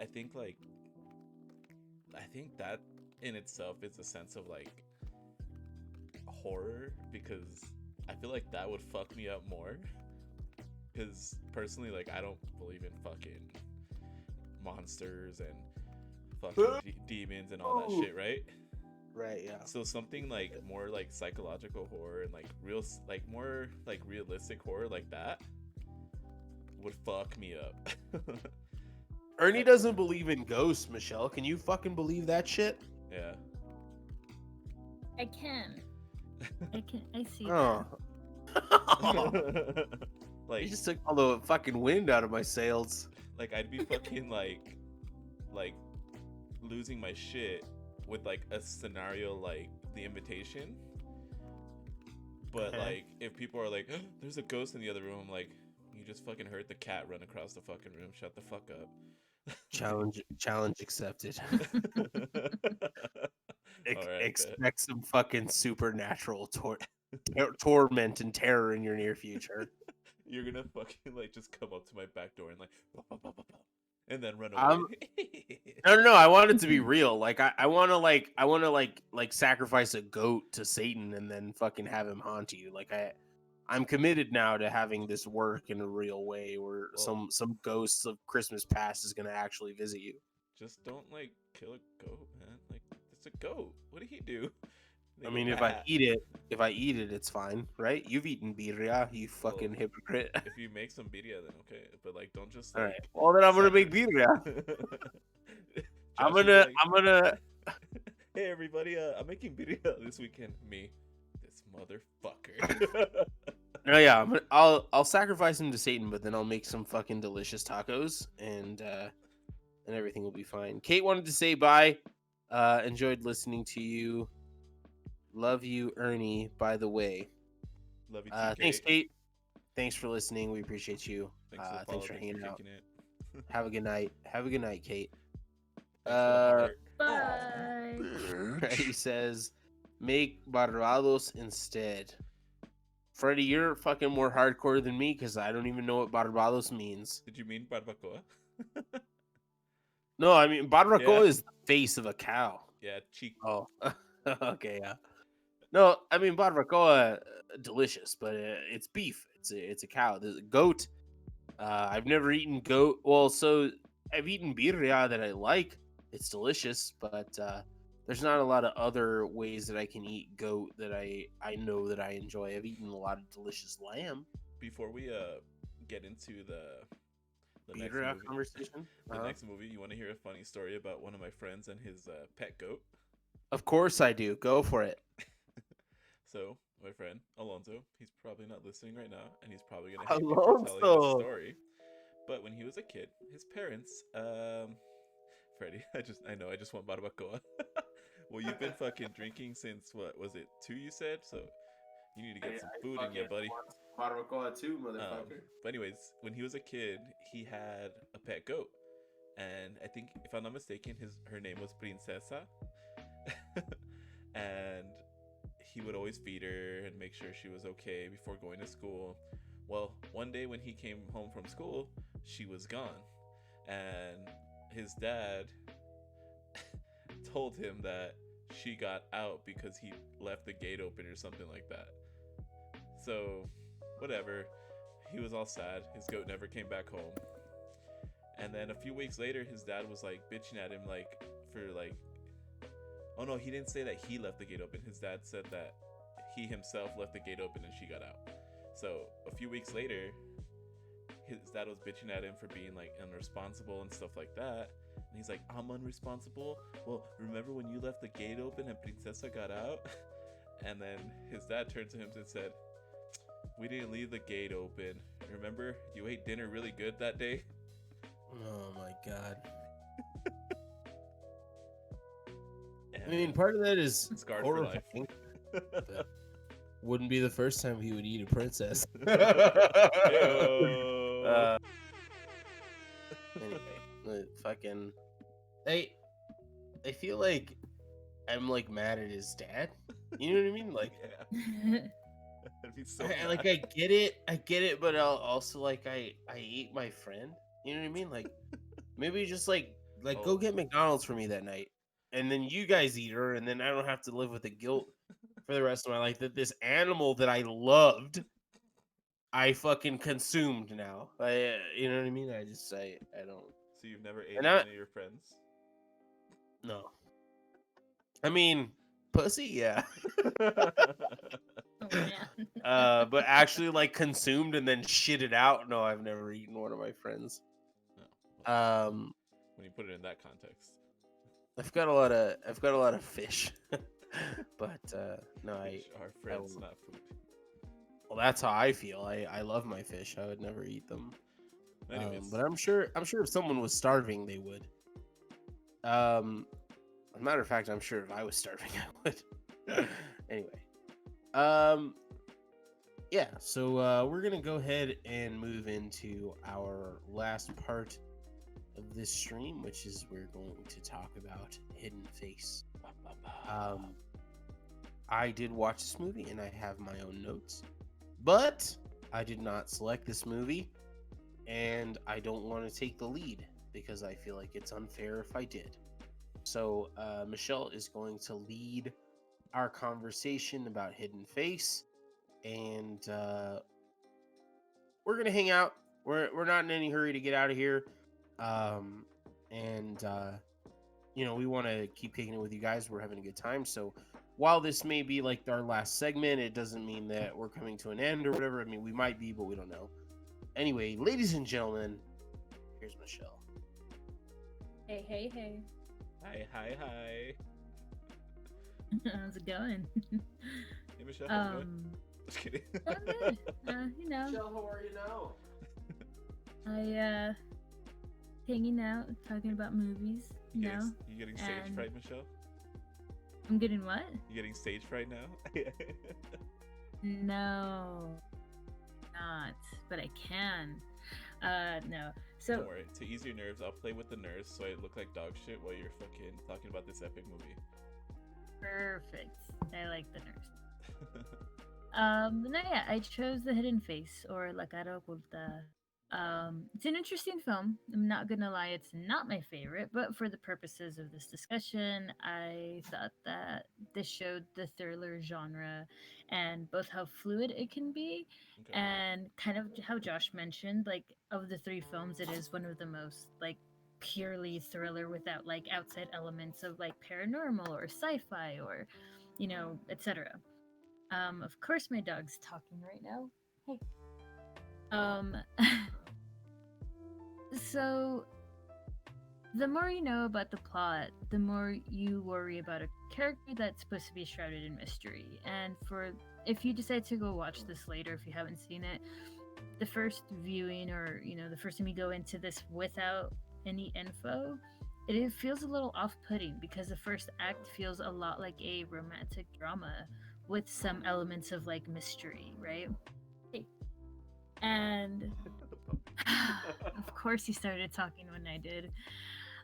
I think like I think that in itself is a sense of like horror, because I feel like that would fuck me up more. Because personally, like I don't believe in fucking monsters and fucking demons and all that shit, right? Right. Yeah. So something like more like psychological horror and like real, like more like realistic horror like that would fuck me up. Ernie Like, doesn't believe in ghosts, Michelle. Can you fucking believe that shit? yeah. I can. I see Oh. that. You Like just took all the fucking wind out of my sails. like I'd be fucking like losing my shit with like a scenario like The Invitation. But Okay. like if people are like, there's a ghost in the other room, I'm like, you just fucking heard the cat run across the fucking room. Shut the fuck up. Challenge accepted. All right, bet. Expect some fucking supernatural torment and terror in your near future. You're gonna fucking like just come up to my back door and like, "Bah, bah, bah, bah, bah," and then run away. I'm no. I want it to be real. Like I want to like sacrifice a goat to Satan and then fucking have him haunt you. Like I'm committed now to having this work in a real way, where Well, some ghosts of Christmas past is gonna actually visit you. just don't like kill a goat, man. Like it's a goat. What did he do? They I go mean, bad. if I eat it, it's fine, right? You've eaten birria, you Well, fucking hypocrite. if you make some birria, then okay. But like, don't just All right. like. Well, then I'm gonna make Sacri- birria. Josh would be like, I'm gonna. hey everybody, I'm making birria this weekend. Me, this motherfucker. No, yeah, I'll sacrifice him to Satan, but then I'll make some fucking delicious tacos, and everything will be fine. Kate wanted to say bye. Enjoyed listening to you. Love you, Ernie. By the way, Love you too, thanks, Kate. Kate. Thanks for listening. We appreciate you. Thanks for the Thanks follow. for Thanks for hanging out. kicking it. Have a good night. Have a good night, Kate. Thanks for the heart. Bye. He Bitch. says, make barbados instead. Freddie, you're fucking more hardcore than me because I don't even know what barbados means. Did you mean barbacoa? No, I mean barbacoa Yeah. is the face of a cow. Yeah, cheek. Oh, okay, yeah. No, I mean barbacoa, delicious, but it's beef. It's a cow. The goat. I've never eaten goat. Well, so I've eaten birria that I like. It's delicious, but there's not a lot of other ways that I can eat goat that I know that I enjoy. I've eaten a lot of delicious lamb. Before we get into the next Birria movie, conversation. the next movie, you want to hear a funny story about one of my friends and his pet goat? Of course I do. Go for it. So my friend Alonso, he's probably not listening right now, and he's probably gonna hate me for telling this Alonso. story. But when he was a kid, his parents, Freddie, I know, I just want barbacoa. Well, you've been fucking drinking since what was it 2? You said so. You need to get some food in you, buddy. Barbacoa too, But anyways, when he was a kid, he had a pet goat, and I think, if I'm not mistaken, her name was Princesa, and he would always feed her and make sure she was okay before going to school. Well, one day when he came home from school, she was gone, and his dad told him that she got out because he left the gate open or something like that. So, whatever. He was all sad. His goat never came back home. And then a few weeks later, his dad was like bitching at him, like, for like, oh no, he didn't say that he left the gate open. His dad said that he himself left the gate open and she got out. So a few weeks later, his dad was bitching at him for being like unresponsible and stuff like that. And he's like, I'm unresponsible? Well, remember when you left the gate open and Princesa got out? And then his dad turned to him and said, we didn't leave the gate open. Remember, you ate dinner really good that day? Oh my god. I mean, part of that is Scarred for life. horrifying. But wouldn't be the first time he would eat a princess. Ew. Anyway, fucking, I feel like I'm like mad at his dad. You know what I mean? Like, Yeah. I'd be so I mad. I get it, but I'll also like I ate my friend. You know what I mean? Like, maybe just like go Oh. get McDonald's for me that night, and then you guys eat her, and then I don't have to live with the guilt for the rest of my life that this animal that I loved, I fucking consumed now. You know what I mean? I just say I don't. So you've never ate And one of your friends? No. I mean, pussy, yeah. Oh, man. But actually, like consumed and then shit it out. No, I've never eaten one of my friends. No. Um, When you put it in that context. I've got a lot of fish, but no, Fish are friends, will- not food. well, that's how I feel. I love my fish. I would never eat them. Anyways, But I'm sure if someone was starving, they would. As a matter of fact, I'm sure if I was starving, I would. Anyway, yeah. So we're gonna go ahead and move into our last part of this stream, which is we're going to talk about Hidden Face. I did watch this movie and I have my own notes, but I did not select this movie, and I don't want to take the lead because I feel like it's unfair if I did. So Michelle is going to lead our conversation about Hidden Face, and we're gonna hang out. We're not in any hurry to get out of here, and you know, we want to keep kicking it with you guys. We're having a good time. So while this may be like our last segment, it doesn't mean that we're coming to an end or whatever. I mean, we might be, but we don't know. Anyway, ladies and gentlemen, here's Michelle. Hey, hey, hey. Hi. How's it going? Hey, Michelle, how's it going? Just kidding. I'm good. You know, Michelle, how are you now? hanging out, talking about movies. You know, You getting stage and- fright, Michelle? I'm getting what? You getting stage fright now? No, not. But I can. No. So Don't worry. To ease your nerves, I'll play with the nurse so I look like dog shit while you're fucking talking about this epic movie. perfect. I like the nurse. No, yeah, I chose The Hidden Face or La Cara Oculta. It's an interesting film. I'm not gonna lie, it's not my favorite, but for the purposes of this discussion, I thought that this showed the thriller genre and both how fluid it can be Okay. and kind of how Josh mentioned, like of the three films, it is one of the most like purely thriller without like outside elements of like paranormal or sci-fi or etc. Of course my dog's talking right now. Hey. So the more you know about the plot, the more you worry about a character that's supposed to be shrouded in mystery. And if you decide to go watch this later, if you haven't seen it, the first viewing or the first time you go into this without any info, it feels a little off-putting because the first act feels a lot like a romantic drama with some elements of like mystery, right? And of course he started talking when I did.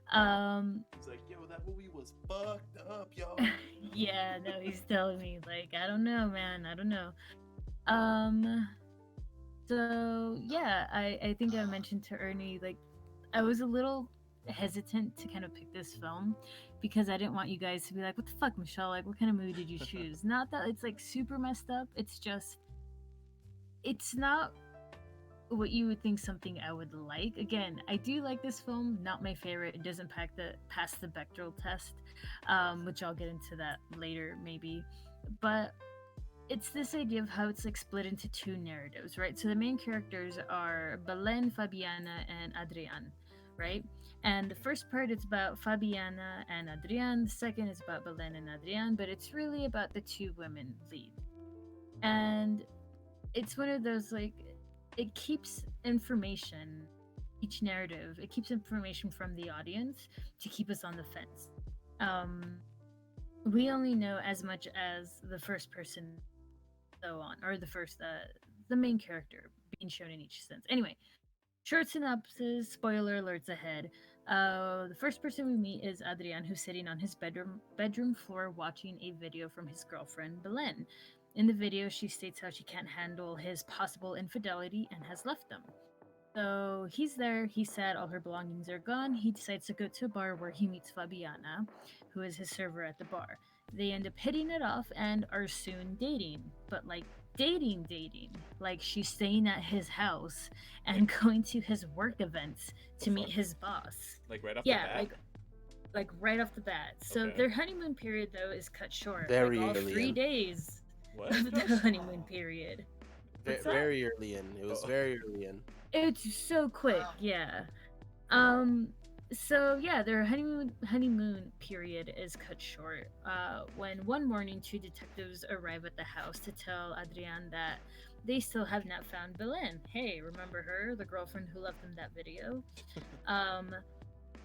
He's like, yo, that movie was fucked up, y'all. Yeah, no, he's telling me like, I don't know, man, I don't know. So yeah, I think I mentioned to Ernie, like, I was a little hesitant to kind of pick this film because I didn't want you guys to be like, what the fuck, Michelle, like what kind of movie did you choose? Not that it's like super messed up, it's just it's not what you would think something I would like. Again, I do like this film, not my favorite. It doesn't pass the Bechdel test, which I'll get into that later maybe. But it's this idea of how it's like split into two narratives, right? So the main characters are Belen, Fabiana, and Adrian, right? And the first part it's about Fabiana and Adrian. The second is about Belen and Adrian, but it's really about the two women lead. And it's one of those like it keeps information, each narrative, it keeps information from the audience to keep us on the fence. we only know as much as the first person so on, or the main character being shown in each sense. Anyway, short synopsis, spoiler alerts ahead. The first person we meet is Adrian, who's sitting on his bedroom floor watching a video from his girlfriend Belen. In the video, she states how she can't handle his possible infidelity and has left them. So he's there, he's sad, all her belongings are gone. He decides to go to a bar where he meets Fabiana, who is his server at the bar. They end up hitting it off and are soon dating, but like dating. Like she's staying at his house and going to his work events to meet his boss. Like right off Yeah, the bat? like right off the bat. So Okay. their honeymoon period though is cut short. Very like all early 3 in. days What? of the honeymoon period. What's that? Very early in. It was Oh. very early in. It's so quick, yeah. So yeah, their honeymoon period is cut short. When one morning, two detectives arrive at the house to tell Adrian that they still have not found Belen. Hey, remember her, the girlfriend who left them that video?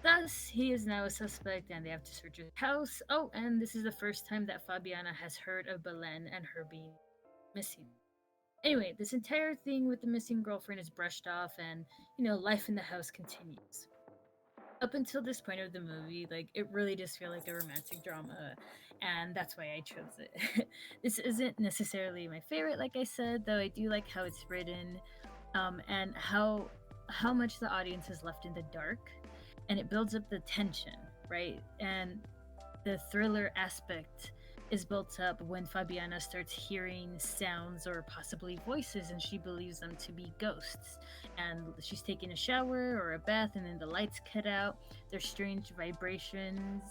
Thus, he is now a suspect, and they have to search his house. Oh, and this is the first time that Fabiana has heard of Belen and her being missing. Anyway, this entire thing with the missing girlfriend is brushed off, and life in the house continues. Up until this point of the movie, like it really does feel like a romantic drama, and that's why I chose it. This isn't necessarily my favorite, like I said, though I do like how it's written, and how much the audience is left in the dark, and it builds up the tension, right? And the thriller aspect is built up when Fabiana starts hearing sounds or possibly voices, and she believes them to be ghosts. And she's taking a shower or a bath, and then the lights cut out. There's strange vibrations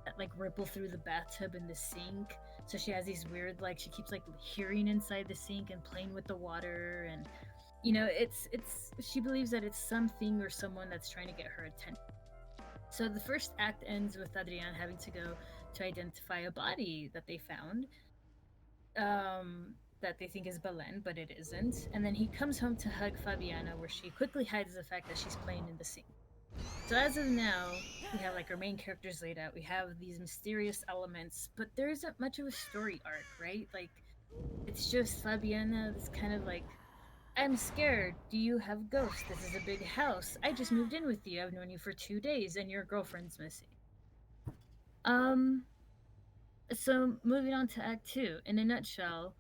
that like ripple through the bathtub and the sink. So she has these weird, like, she keeps like hearing inside the sink and playing with the water, and it's she believes that it's something or someone that's trying to get her attention. So the first act ends with Adrian having to go to identify a body that they found, that they think is Belen, but it isn't. And then he comes home to hug Fabiana, where she quickly hides the fact that she's playing in the sink. So as of now, we have like our main characters laid out. We have these mysterious elements, but there isn't much of a story arc, right? Like, it's just Fabiana that's kind of like, I'm scared. Do you have ghosts? This is a big house. I just moved in with you. I've known you for 2 days, and your girlfriend's missing. So moving on to Act 2. In a nutshell,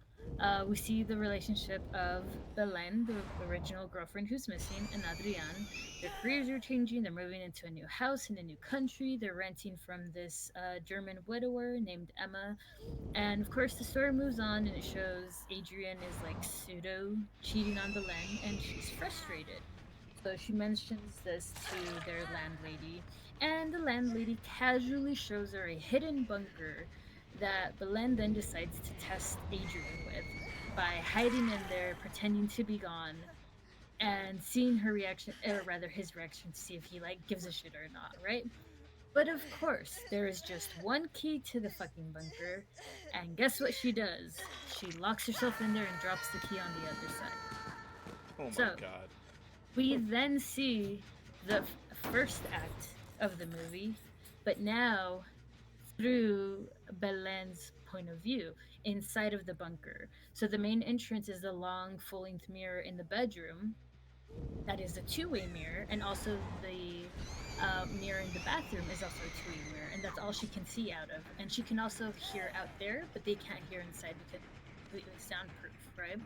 we see the relationship of Belen, the original girlfriend who's missing, and Adrian. Their careers are changing. They're moving into a new house in a new country. They're renting from this German widower named Emma. And of course, the story moves on, and it shows Adrian is like pseudo cheating on Belen, and she's frustrated. So she mentions this to their landlady, and the landlady casually shows her a hidden bunker that Belen then decides to test Adrian with by hiding in there, pretending to be gone, and seeing her reaction, or rather his reaction, to see if he like gives a shit or not, right? But of course, there is just one key to the fucking bunker, and guess what she does? She locks herself in there and drops the key on the other side. Oh my So- god. We then see the first act of the movie, but now through Belen's point of view inside of the bunker. So the main entrance is the long full-length mirror in the bedroom. That is a two-way mirror, and also the mirror in the bathroom is also a two-way mirror, and that's all she can see out of. And she can also hear out there, but they can't hear inside because it's completely soundproof, right?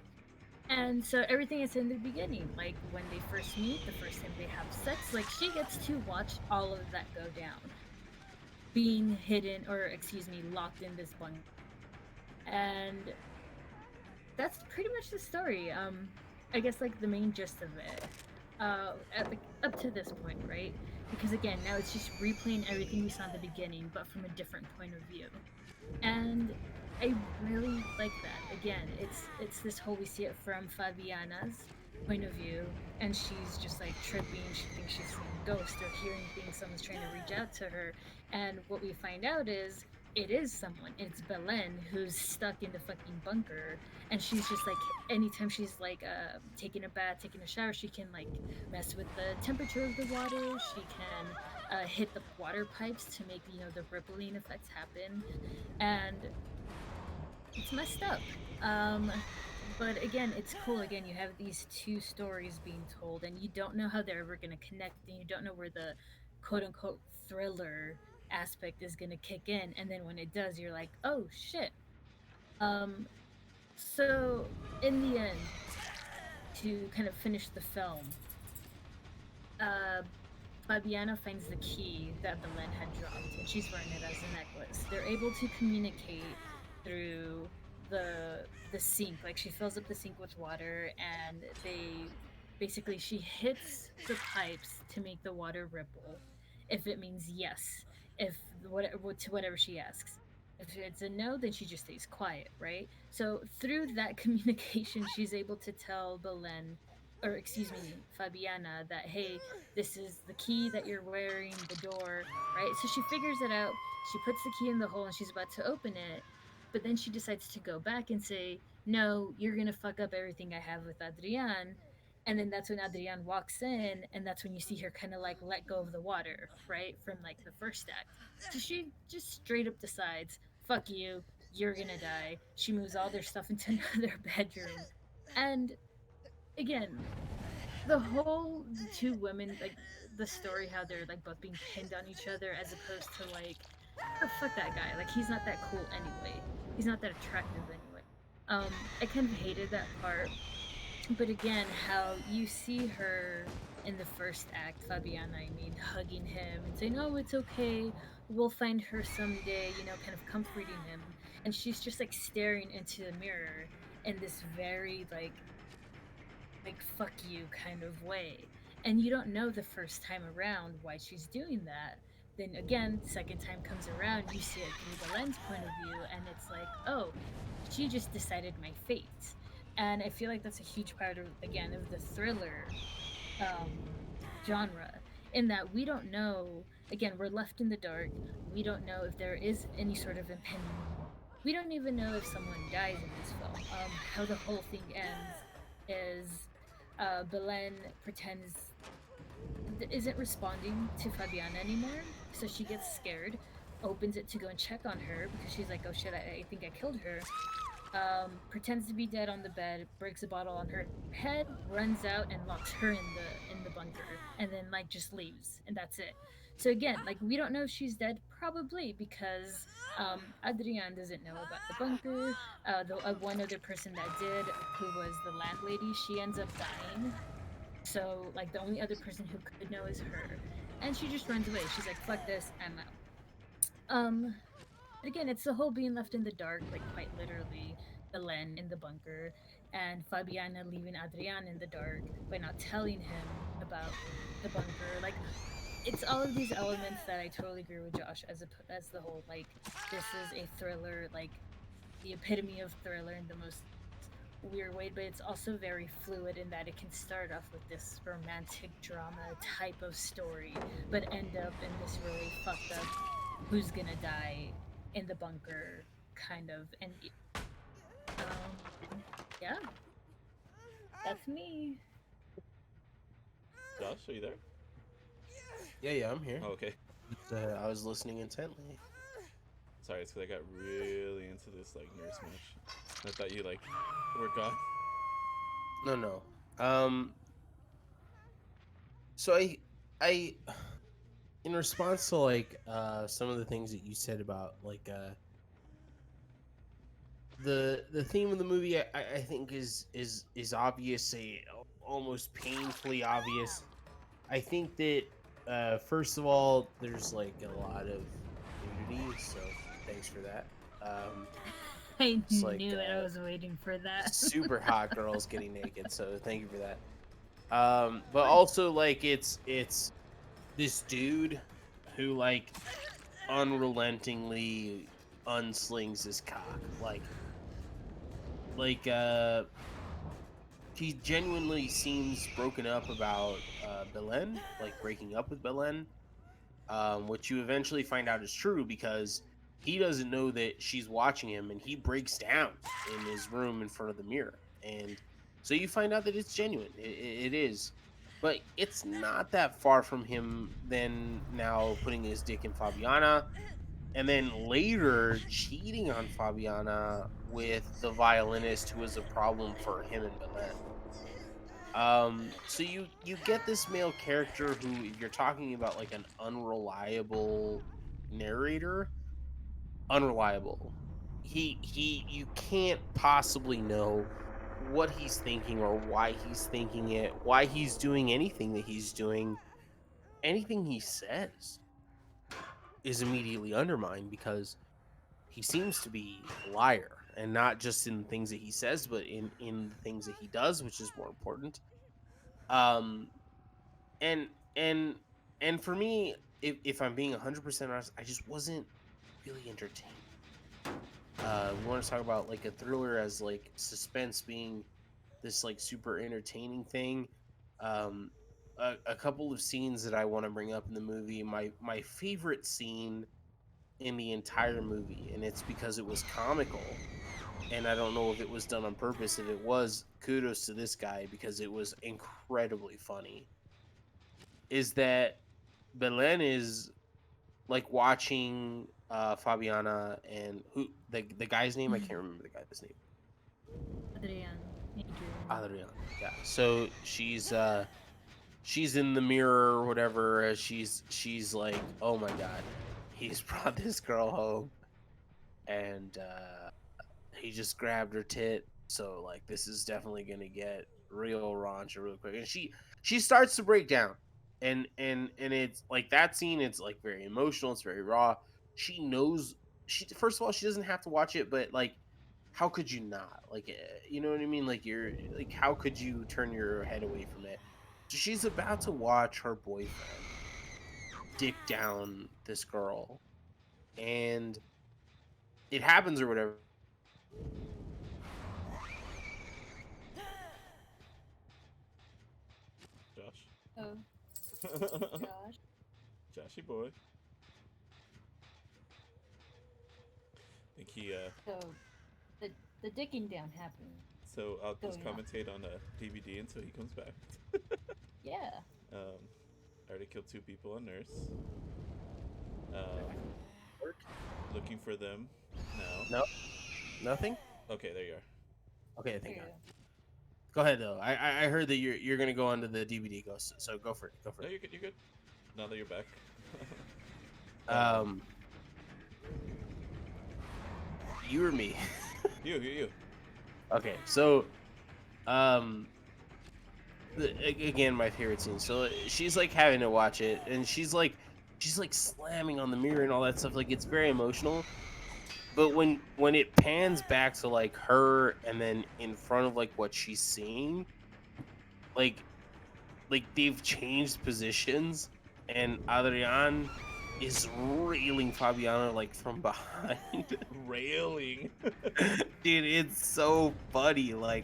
And so everything is in the beginning, like when they first meet, the first time they have sex, like she gets to watch all of that go down, being hidden, or excuse me, locked in this bunker. And that's pretty much the story. I guess like the main gist of it, up to this point, right? Because again, now it's just replaying everything we saw in the beginning, but from a different point of view. And I really like that. Again, it's this whole, we see it from Fabiana's point of view, and she's just like tripping. She thinks she's seeing a ghost or hearing things. Someone's trying to reach out to her, and what we find out is it is someone. It's Belen who's stuck in the fucking bunker, and she's just like, anytime she's like taking a bath, taking a shower, she can like mess with the temperature of the water. She can hit the water pipes to make the rippling effects happen, and it's messed up. Um, but again, it's cool. Again, you have these two stories being told, and you don't know how they're ever going to connect, and you don't know where the quote unquote thriller aspect is going to kick in. And then when it does, you're like, oh shit. Um, so, in the end, to kind of finish the film, uh, Fabiana finds the key that Belen had dropped, and she's wearing it as a necklace. They're able to communicate through the sink. Like she fills up the sink with water, and she hits the pipes to make the water ripple. If it means yes, if to whatever she asks. If it's a no, then she just stays quiet, right? So through that communication, she's able to tell Belen, or excuse me, Fabiana, that hey, this is the key that you're wearing, the door, right? So she figures it out. She puts the key in the hole and she's about to open it. But then she decides to go back and say, no, you're going to fuck up everything I have with Adrian. And then that's when Adrian walks in, and that's when you see her kind of like let go of the water, right? From like the first act. So she just straight up decides, fuck you, you're going to die. She moves all their stuff into another bedroom. And again, the two women, like the story how they're like both being pinned on each other as opposed to like, oh fuck that guy, like he's not that cool anyway, he's not that attractive anyway. I kind of hated that part, but again, how you see her in the first act, Fabiana, I mean, hugging him and saying, oh, it's okay, we'll find her someday, kind of comforting him, and she's just like staring into the mirror in this very like fuck you kind of way, and you don't know the first time around why she's doing that. Then again, second time comes around, you see it through the lens point of view, and it's like, oh, she just decided my fate. And I feel like that's a huge part of, again, of the thriller um, genre, in that we don't know, again, we're left in the dark, we don't know if there is any sort of impending, we don't even know if someone dies in this film. How the whole thing ends is Belen pretends isn't responding to Fabiana anymore, so she gets scared, opens it to go and check on her because she's like, oh shit, I think I killed her. Pretends to be dead on the bed, breaks a bottle on her head, runs out and locks her in the bunker, and then like just leaves, and that's it. So again, like we don't know if she's dead, probably because Adrian doesn't know about the bunker. The one other person that did, who was the landlady, she ends up dying. So like the only other person who could know is her, and she just runs away. She's like, "Fuck this, I'm out." Again, it's the whole being left in the dark, like quite literally, Belen in the bunker, and Fabiana leaving Adrian in the dark by not telling him about the bunker. Like, it's all of these elements that I totally agree with Josh as the whole, like, this is a thriller, like the epitome of thriller in the most weird way, but it's also very fluid in that it can start off with this romantic drama type of story, but end up in this really fucked up who's gonna die in the bunker kind of, and yeah, that's me. Josh, are you there? Yeah, I'm here. Oh, okay. I was listening intently. Sorry, it's because I got really into this like nurse match. I thought you like were gone. No. So I, in response to like some of the things that you said about like the theme of the movie, I think is obviously almost painfully obvious. I think that first of all, there's like a lot of nudity, so thanks for that. I It's like, knew it. I was waiting for that. super hot girls getting naked, so thank you for that. But also like it's this dude who like unrelentingly unslings his cock, like he genuinely seems broken up about Belen, like breaking up with Belen, which you eventually find out is true because he doesn't know that she's watching him, and he breaks down in his room in front of the mirror. And so you find out that it's genuine. It is. But it's not that far from him then now putting his dick in Fabiana, and then later cheating on Fabiana with the violinist who was a problem for him and Belen. So you get this male character who, if you're talking about like an unreliable narrator, unreliable. You can't possibly know what he's thinking or why he's thinking it, why he's doing anything that he's doing. Anything he says is immediately undermined because he seems to be a liar, and not just in the things that he says, but in the things that he does, which is more important. Um, and and and for me, if I'm being 100% honest, I just wasn't really entertained. We want to talk about like a thriller as like Suspense being this like super entertaining thing. Um, a couple of scenes that I want to bring up in the movie. My favorite scene in the entire movie, and it's because it was comical. And I don't know if it was done on purpose. If it was, kudos to this guy because it was incredibly funny. Is that Belen is like watching Fabiana and who the guy's name, I can't remember the guy's name. Adrian. Adrian. Yeah. So she's in the mirror or whatever as she's like, oh my god, he's brought this girl home, and he just grabbed her tit. So like this is definitely gonna get real raunchy real quick. And she starts to break down. And it's like that scene, it's like very emotional, it's very raw. She knows she first of all, she doesn't have to watch it, but like how could you not? Like you know what I mean? Like you're like how could you turn your head away from it? So she's about to watch her boyfriend dick down this girl, and it happens or whatever. Josh. Oh, gosh. Joshy boy. I think he So, the dicking down happened. so I'll just Going on. commentate on a DVD until he comes back. Yeah. I already killed 2 people, a nurse. Looking for them now. No, nothing. Okay, there you are. Okay, thank Yeah. God. Go ahead though. I heard that you're gonna go onto the DVD ghost, so go for it. Go for No, it. you're good. You're good. Now that you're back. You or me? You. Okay, so again, my favorite scene. So she's like having to watch it, and she's like slamming on the mirror and all that stuff. Like it's very emotional. But when it pans back to like her, and then in front of like what she's seeing, like they've changed positions, and Adrian is railing Fabiana like from behind. Railing. Dude, it's so funny. Like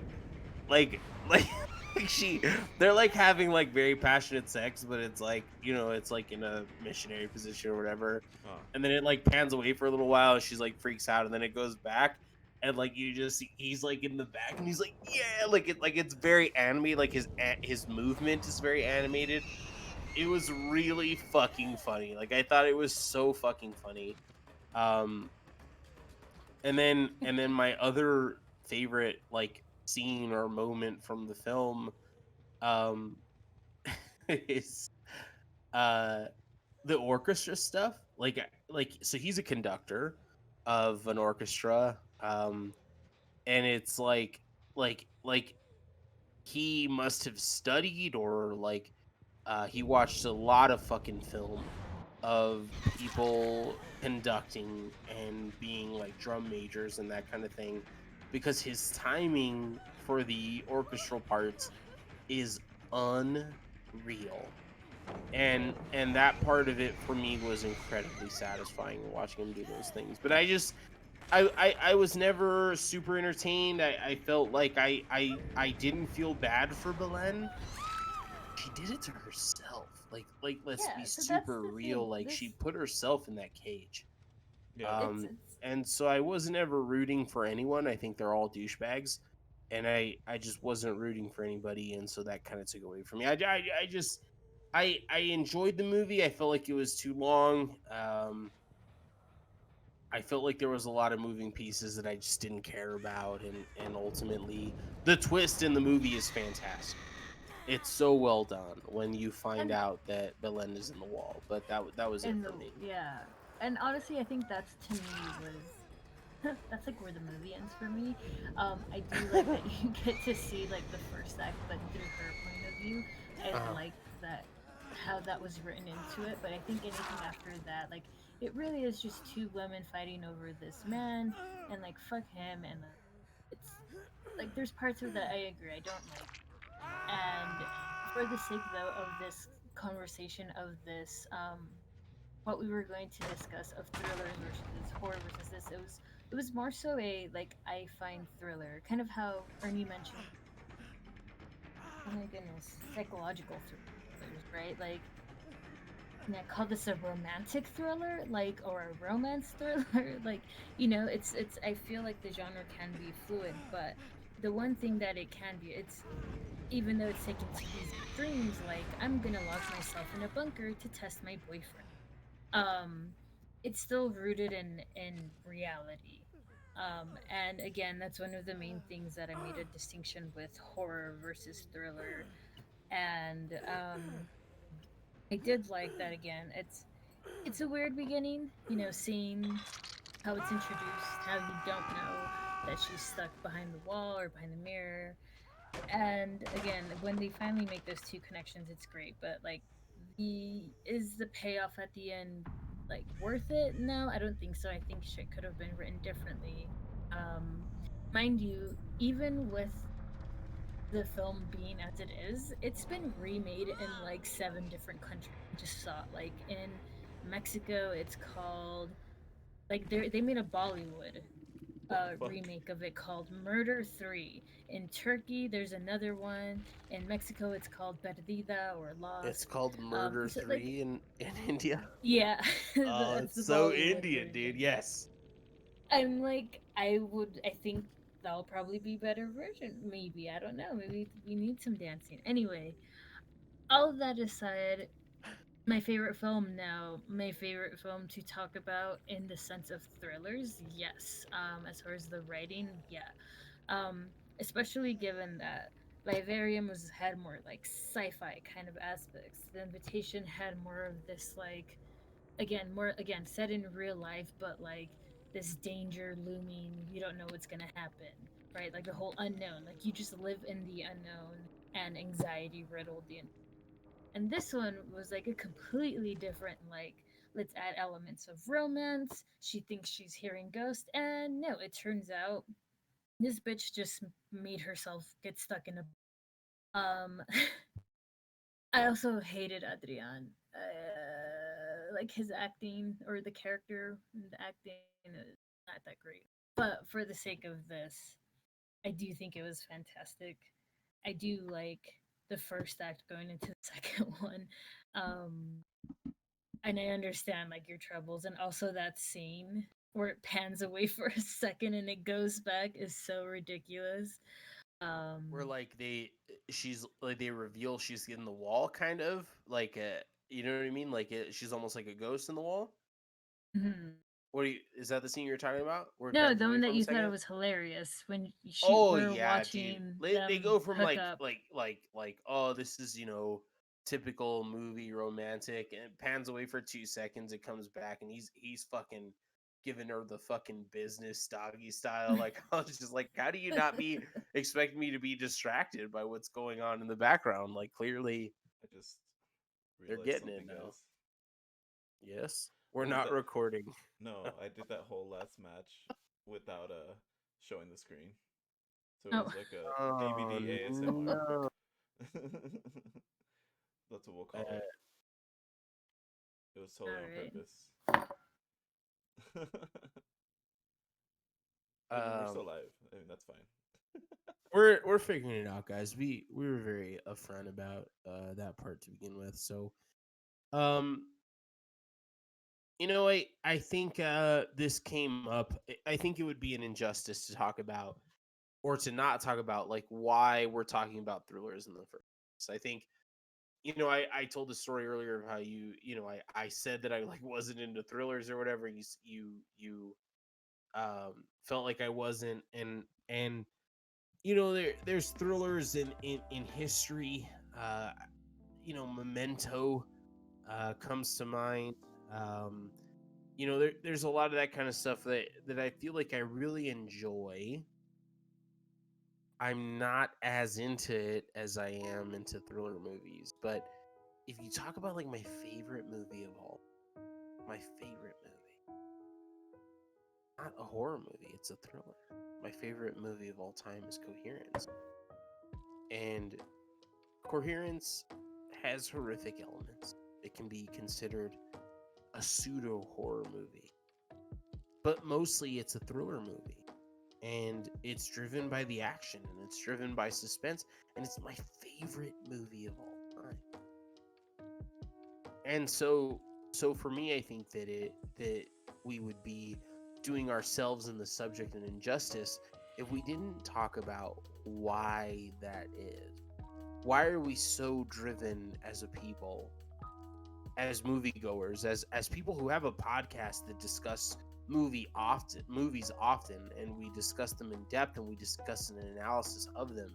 they're like having like very passionate sex, but it's like, you know, it's like in a missionary position or whatever. Huh. And then it like pans away for a little while, and she's like freaks out, and then it goes back, and like you just see he's like in the back, and he's like, yeah, like it's very animated, like his movement is very animated. It was really fucking funny. Like I thought it was so fucking funny. And then my other favorite like scene or moment from the film um is uh the orchestra stuff. Like so he's a conductor of an orchestra, and it's like he must have studied, or like he watched a lot of fucking film of people conducting and being like drum majors and that kind of thing, because his timing for the orchestral parts is unreal. And that part of it for me was incredibly satisfying watching him do those things. But I was never super entertained. I felt like I didn't feel bad for Belen. She did it to herself. Like let's Yeah, be so that's super the real. thing. Like This she put herself in that cage. Yeah. It's And so I wasn't ever rooting for anyone. I think they're all douchebags, and I just wasn't rooting for anybody, and so that kind of took away from me. I just I enjoyed the movie. I felt like it was too long. I felt like there was a lot of moving pieces that I just didn't care about, and ultimately the twist in the movie is fantastic. It's so well done when you find and out that Belinda's in the wall. But that was it in for the me. yeah, and honestly, I think that's to me was that's like where the movie ends for me. I do like that you get to see like the first act, but through her point of view. I Uh, like that how that was written into it, but I think anything after that, like it really is just two women fighting over this man, and like fuck him, and it's like there's parts of that I agree I don't like, and for the sake though of this conversation of this what we were going to discuss of thrillers versus horror versus this, it was more so a like I find thriller, kind of how Ernie mentioned. Oh my goodness, psychological thrillers, right? Like, can I call this a romantic thriller, like, or a romance thriller? Like, it's. I feel like the genre can be fluid, but the one thing that it can be, it's even though it's taken to these extremes, like I'm gonna lock myself in a bunker to test my boyfriend. um it's still rooted in reality. And again, that's one of the main things that I made a distinction with horror versus thriller. And I did like that. Again, it's a weird beginning, seeing how it's introduced, how you don't know that she's stuck behind the wall or behind the mirror. And again, when they finally make those two connections, it's great. But like, the payoff at the end like worth it? No, I don't think so. I think shit could have been written differently. Um, Mind you, even with the film being as it is, it's been remade in like 7 different countries. I just saw it. Like in Mexico, it's called like they made a Bollywood What the fuck? remake of it called Murder 3. In Turkey, there's another one. In Mexico, it's called Perdida or it's Lost. called Murder So like, 3 in India. yeah, Oh, that's it's the so Bollywood Indian, dude. version. Yes. I'm like, I think that'll probably be better version. Maybe, I don't know. Maybe we need some dancing. Anyway, all of that aside, my favorite film now, my favorite film to talk about in the sense of thrillers, yes. As far as the writing, yeah. Um, Especially given that Vivarium had more like sci-fi kind of aspects. The Invitation had more of this like again set in real life, but like this danger looming. You don't know what's gonna happen, right? Like the whole unknown. Like you just live in the unknown and anxiety riddled the. And this one was like a completely different like. Let's add elements of romance. She thinks she's hearing ghosts, and no, it turns out this bitch just made herself get stuck in a. Um, I also hated Adrian. Like his acting or the character, the acting is not that great. But for the sake of this, I do think it was fantastic. I do like the first act going into the second one. Um, and I understand like your troubles, and also that scene where it pans away for a second and it goes back is so ridiculous. Where Um, like she's like they reveal she's in the wall, kind of like you know what I mean? Like she's almost like a ghost in the wall. mhm. What do you? Is that the scene you're talking about? Where it No, pans the away one that from a you thought it second? was hilarious when Oh we're yeah, dude. watching They them go from hook up. like oh, this is typical movie romantic, and it pans away for 2 seconds. It comes back and he's fucking giving her the fucking business doggy style. Like I was just like, how do you not be expect me to be distracted by what's going on in the background? Like clearly I just they're realized getting it something, now. guys. Yes, we're I did not that. recording. No, I did that whole last match without showing the screen. So it Oh, was like a Oh DVD ASMR. no. That's what we'll Uh, call it. It was all totally on right. purpose. I mean, we're um still live. I mean, that's fine. we're figuring it out, guys. We were very upfront about that part to begin with. So um I think this came up. I think it would be an injustice to talk about or to not talk about like why we're talking about thrillers in the first place. I think I told the story earlier of how I said that I like wasn't into thrillers or whatever. And you felt like I wasn't, and there's thrillers in history. Memento comes to mind. There's a lot of that kind of stuff that I feel like I really enjoy. I'm not as into it as I am into thriller movies, but if you talk about like my favorite movie of all, my favorite movie, not a horror movie, it's a thriller. My favorite movie of all time is Coherence. And Coherence has horrific elements. It can be considered a pseudo horror movie, but mostly it's a thriller movie. And it's driven by the action and it's driven by suspense, and it's my favorite movie of all time. And so for me, I think that we would be doing ourselves in the subject an injustice if we didn't talk about why that is. Why are we so driven as a people, as moviegoers, as people who have a podcast that discuss movies often, and we discuss them in depth and we discuss an analysis of them?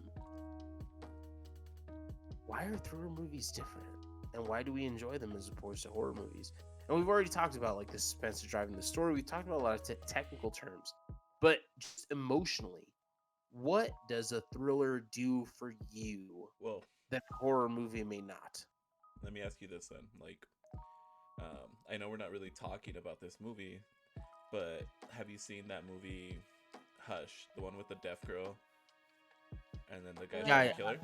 Why are thriller movies different? And why do we enjoy them as opposed to horror movies? And we've already talked about like the suspense of driving the story. We've talked about a lot of technical terms, but just emotionally, what does a thriller do for you Well, that a horror movie may not? let me ask you this then. Like, I know we're not really talking about this movie, but have you seen that movie Hush, the one with the deaf girl, and then the guy's Yeah, trying to kill her?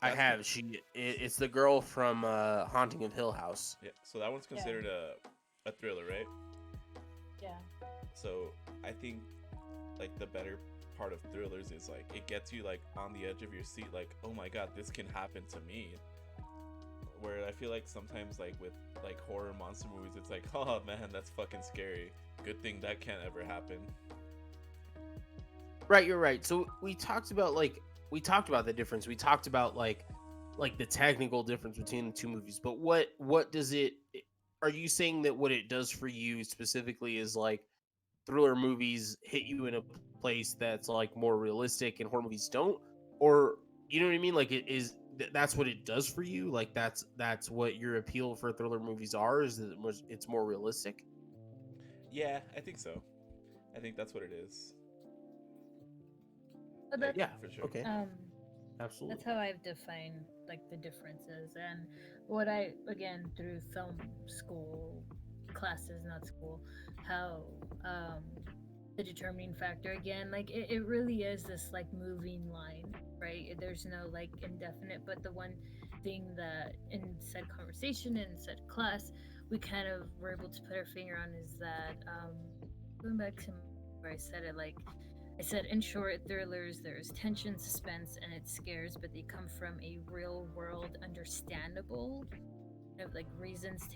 I That's have. It's the girl from Haunting of Hill House. Yeah, so that one's considered a thriller, right? Yeah. So I think like the better part of thrillers is like it gets you like on the edge of your seat, like, oh my god, this can happen to me. Where I feel like sometimes like with like horror monster movies, it's like, oh man, that's fucking scary. Good thing that can't ever happen. Right, you're right. So we talked about the difference. We talked about like the technical difference between the two movies. But what does it? Are you saying that what it does for you specifically is like thriller movies hit you in a place that's like more realistic and horror movies don't? Or you know what I mean? Like that's what it does for you? Like that's what your appeal for thriller movies are? Is that it's more realistic? Yeah, I think so. I think that's what it is. But Like, that's Yeah. for sure. Okay. um Absolutely. that's how I've defined like the differences, and what I, again, through film school classes, not school, how the determining factor, again, like it really is this like moving line, right? There's no like indefinite, but the one thing that in said conversation and said class we kind of were able to put our finger on is that going back to where I said it, like I said, in short, thrillers, there's tension, suspense, and it scares, but they come from a real world, understandable, of like reasons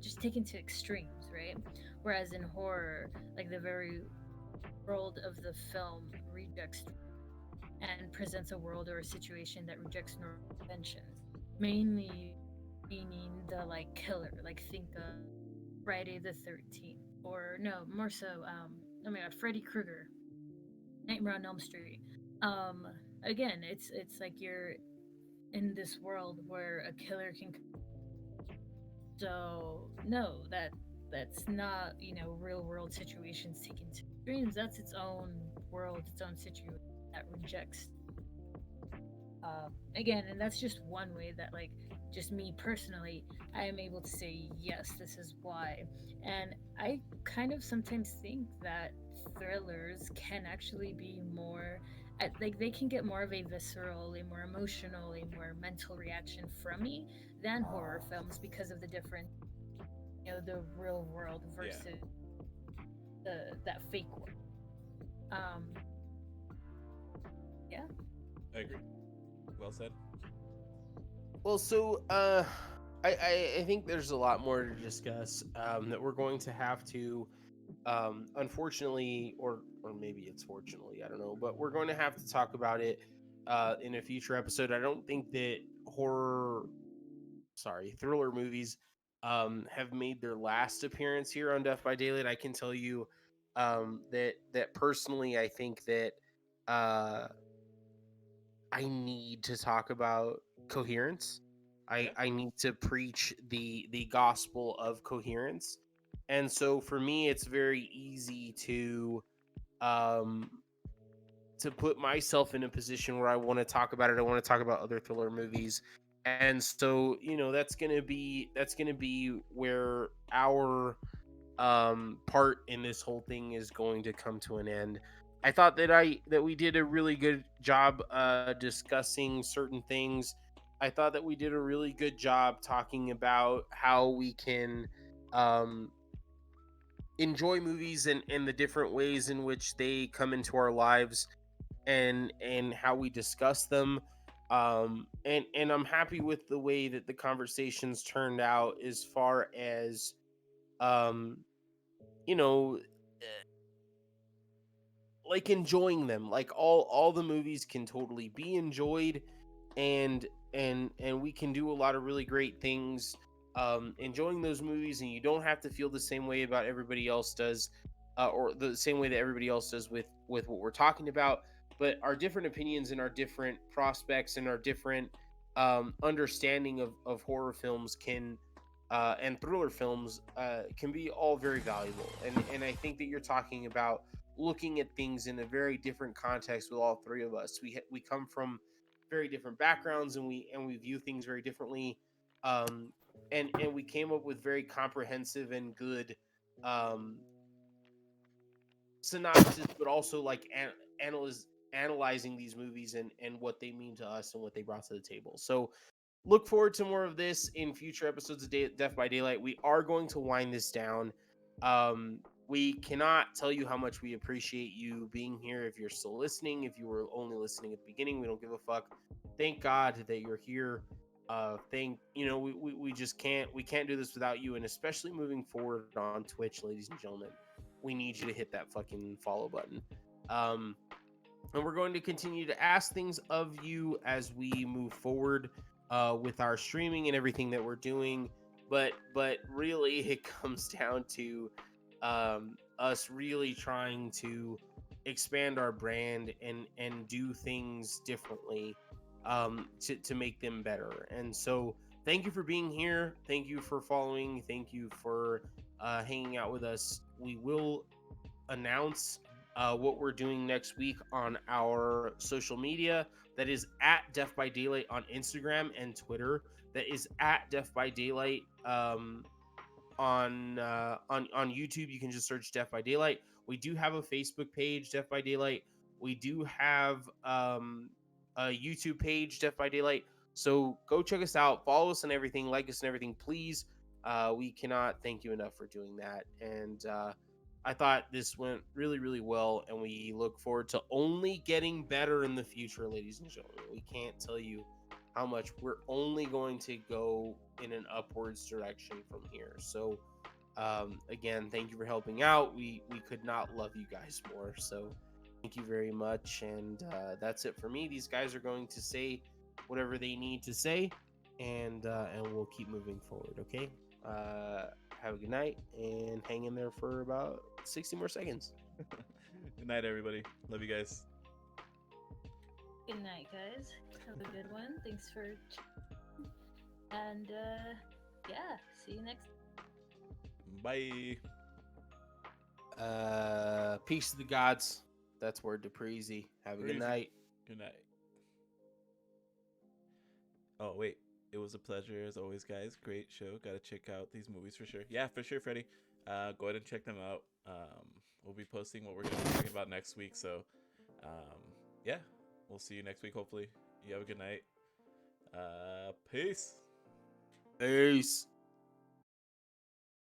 just taken to extremes, right? Whereas in horror, like the very world of the film rejects and presents a world or a situation that rejects normal conventions, mainly meaning the like killer, like think of Friday the 13th, or no, more so, oh my god, Freddy Krueger, Nightmare on Elm Street. Um, Again, it's like you're in this world where a killer can. So no, that's not, real world situations taken to extremes. That's its own world, its own situation that rejects. Again, and that's just one way that, like, just me personally, I am able to say yes, this is why. And I kind of sometimes think that thrillers can actually be more, like, they can get more of a visceral, a more emotional, a more mental reaction from me than horror films, because of the different, the real world versus that fake world. Um, yeah. I agree. Well said. Well, so I think there's a lot more to discuss that we're going to have to, unfortunately, or maybe it's fortunately, I don't know, but we're going to have to talk about it in a future episode. I don't think that thriller movies have made their last appearance here on Death by Daylight. I can tell you that personally, I think that uh, I need to talk about coherence. Yeah. I need to preach the gospel of coherence. And so for me it's very easy um to put myself in a position where I want to talk about it. I want to talk about other thriller movies. And so, that's going to be where our part in this whole thing is going to come to an end. I thought that we did a really good job discussing certain things. I thought that we did a really good job talking about how we can um, enjoy movies and the different ways in which they come into our lives and how we discuss them. And I'm happy with the way that the conversations turned out as far as um, you know like enjoying them. Like all the movies can totally be enjoyed, and and we can do a lot of really great things enjoying those movies, and you don't have to feel the same way about everybody else does, or the same way that everybody else does with what we're talking about. But our different opinions and our different prospects and our different understanding of horror films can and thriller films can be all very valuable. And I think that you're talking about looking at things in a very different context with all three of us. We come from very different backgrounds, and we view things very differently. And we came up with very comprehensive and good um, synopsis, but also like analyzing these movies and what they mean to us and what they brought to the table. So look forward to more of this in future episodes of Death by Daylight. We are going to wind this down. We cannot tell you how much we appreciate you being here. If you're still listening, if you were only listening at the beginning, we don't give a fuck. Thank God that you're here. We just can't do this without you, and especially moving forward on Twitch, ladies and gentlemen, we need you to hit that fucking follow button. And we're going to continue to ask things of you as we move forward with our streaming and everything that we're doing. But really, it comes down to us really trying to expand our brand and do things differently to make them better. And so, thank you for being here. Thank you for following. Thank you for hanging out with us. We will announce what we're doing next week on our social media. That is at Death by Daylight on Instagram and Twitter. That is at Death by Daylight on YouTube. You can just search Death by Daylight. We do have a Facebook page, Death by Daylight. We do have a YouTube page, Death by Daylight. So go check us out, follow us and everything, like us and everything, please. We cannot thank you enough for doing that. And I thought this went really, really well, and we look forward to only getting better in the future, ladies and gentlemen. We can't tell you how much we're only going to go in an upwards direction from here. So, again, thank you for helping out. We could not love you guys more. So, thank you very much. And that's it for me. These guys are going to say whatever they need to say, and we'll keep moving forward. Okay. Have a good night and hang in there for about 60 more seconds. Good night, everybody. Love you guys. Good night, guys. Have a good one. Thanks for and yeah, see you next. Bye. Peace to the gods. That's word to Preezy. Have a good Preezy. night. Good night. Oh, wait. It was a pleasure as always, guys. Great show. Gotta check out these movies for sure. Yeah, for sure, Freddie. Go ahead and check them out. We'll be posting what we're gonna be talking about next week. So, yeah, we'll see you next week. Hopefully, you have a good night. Peace. Peace.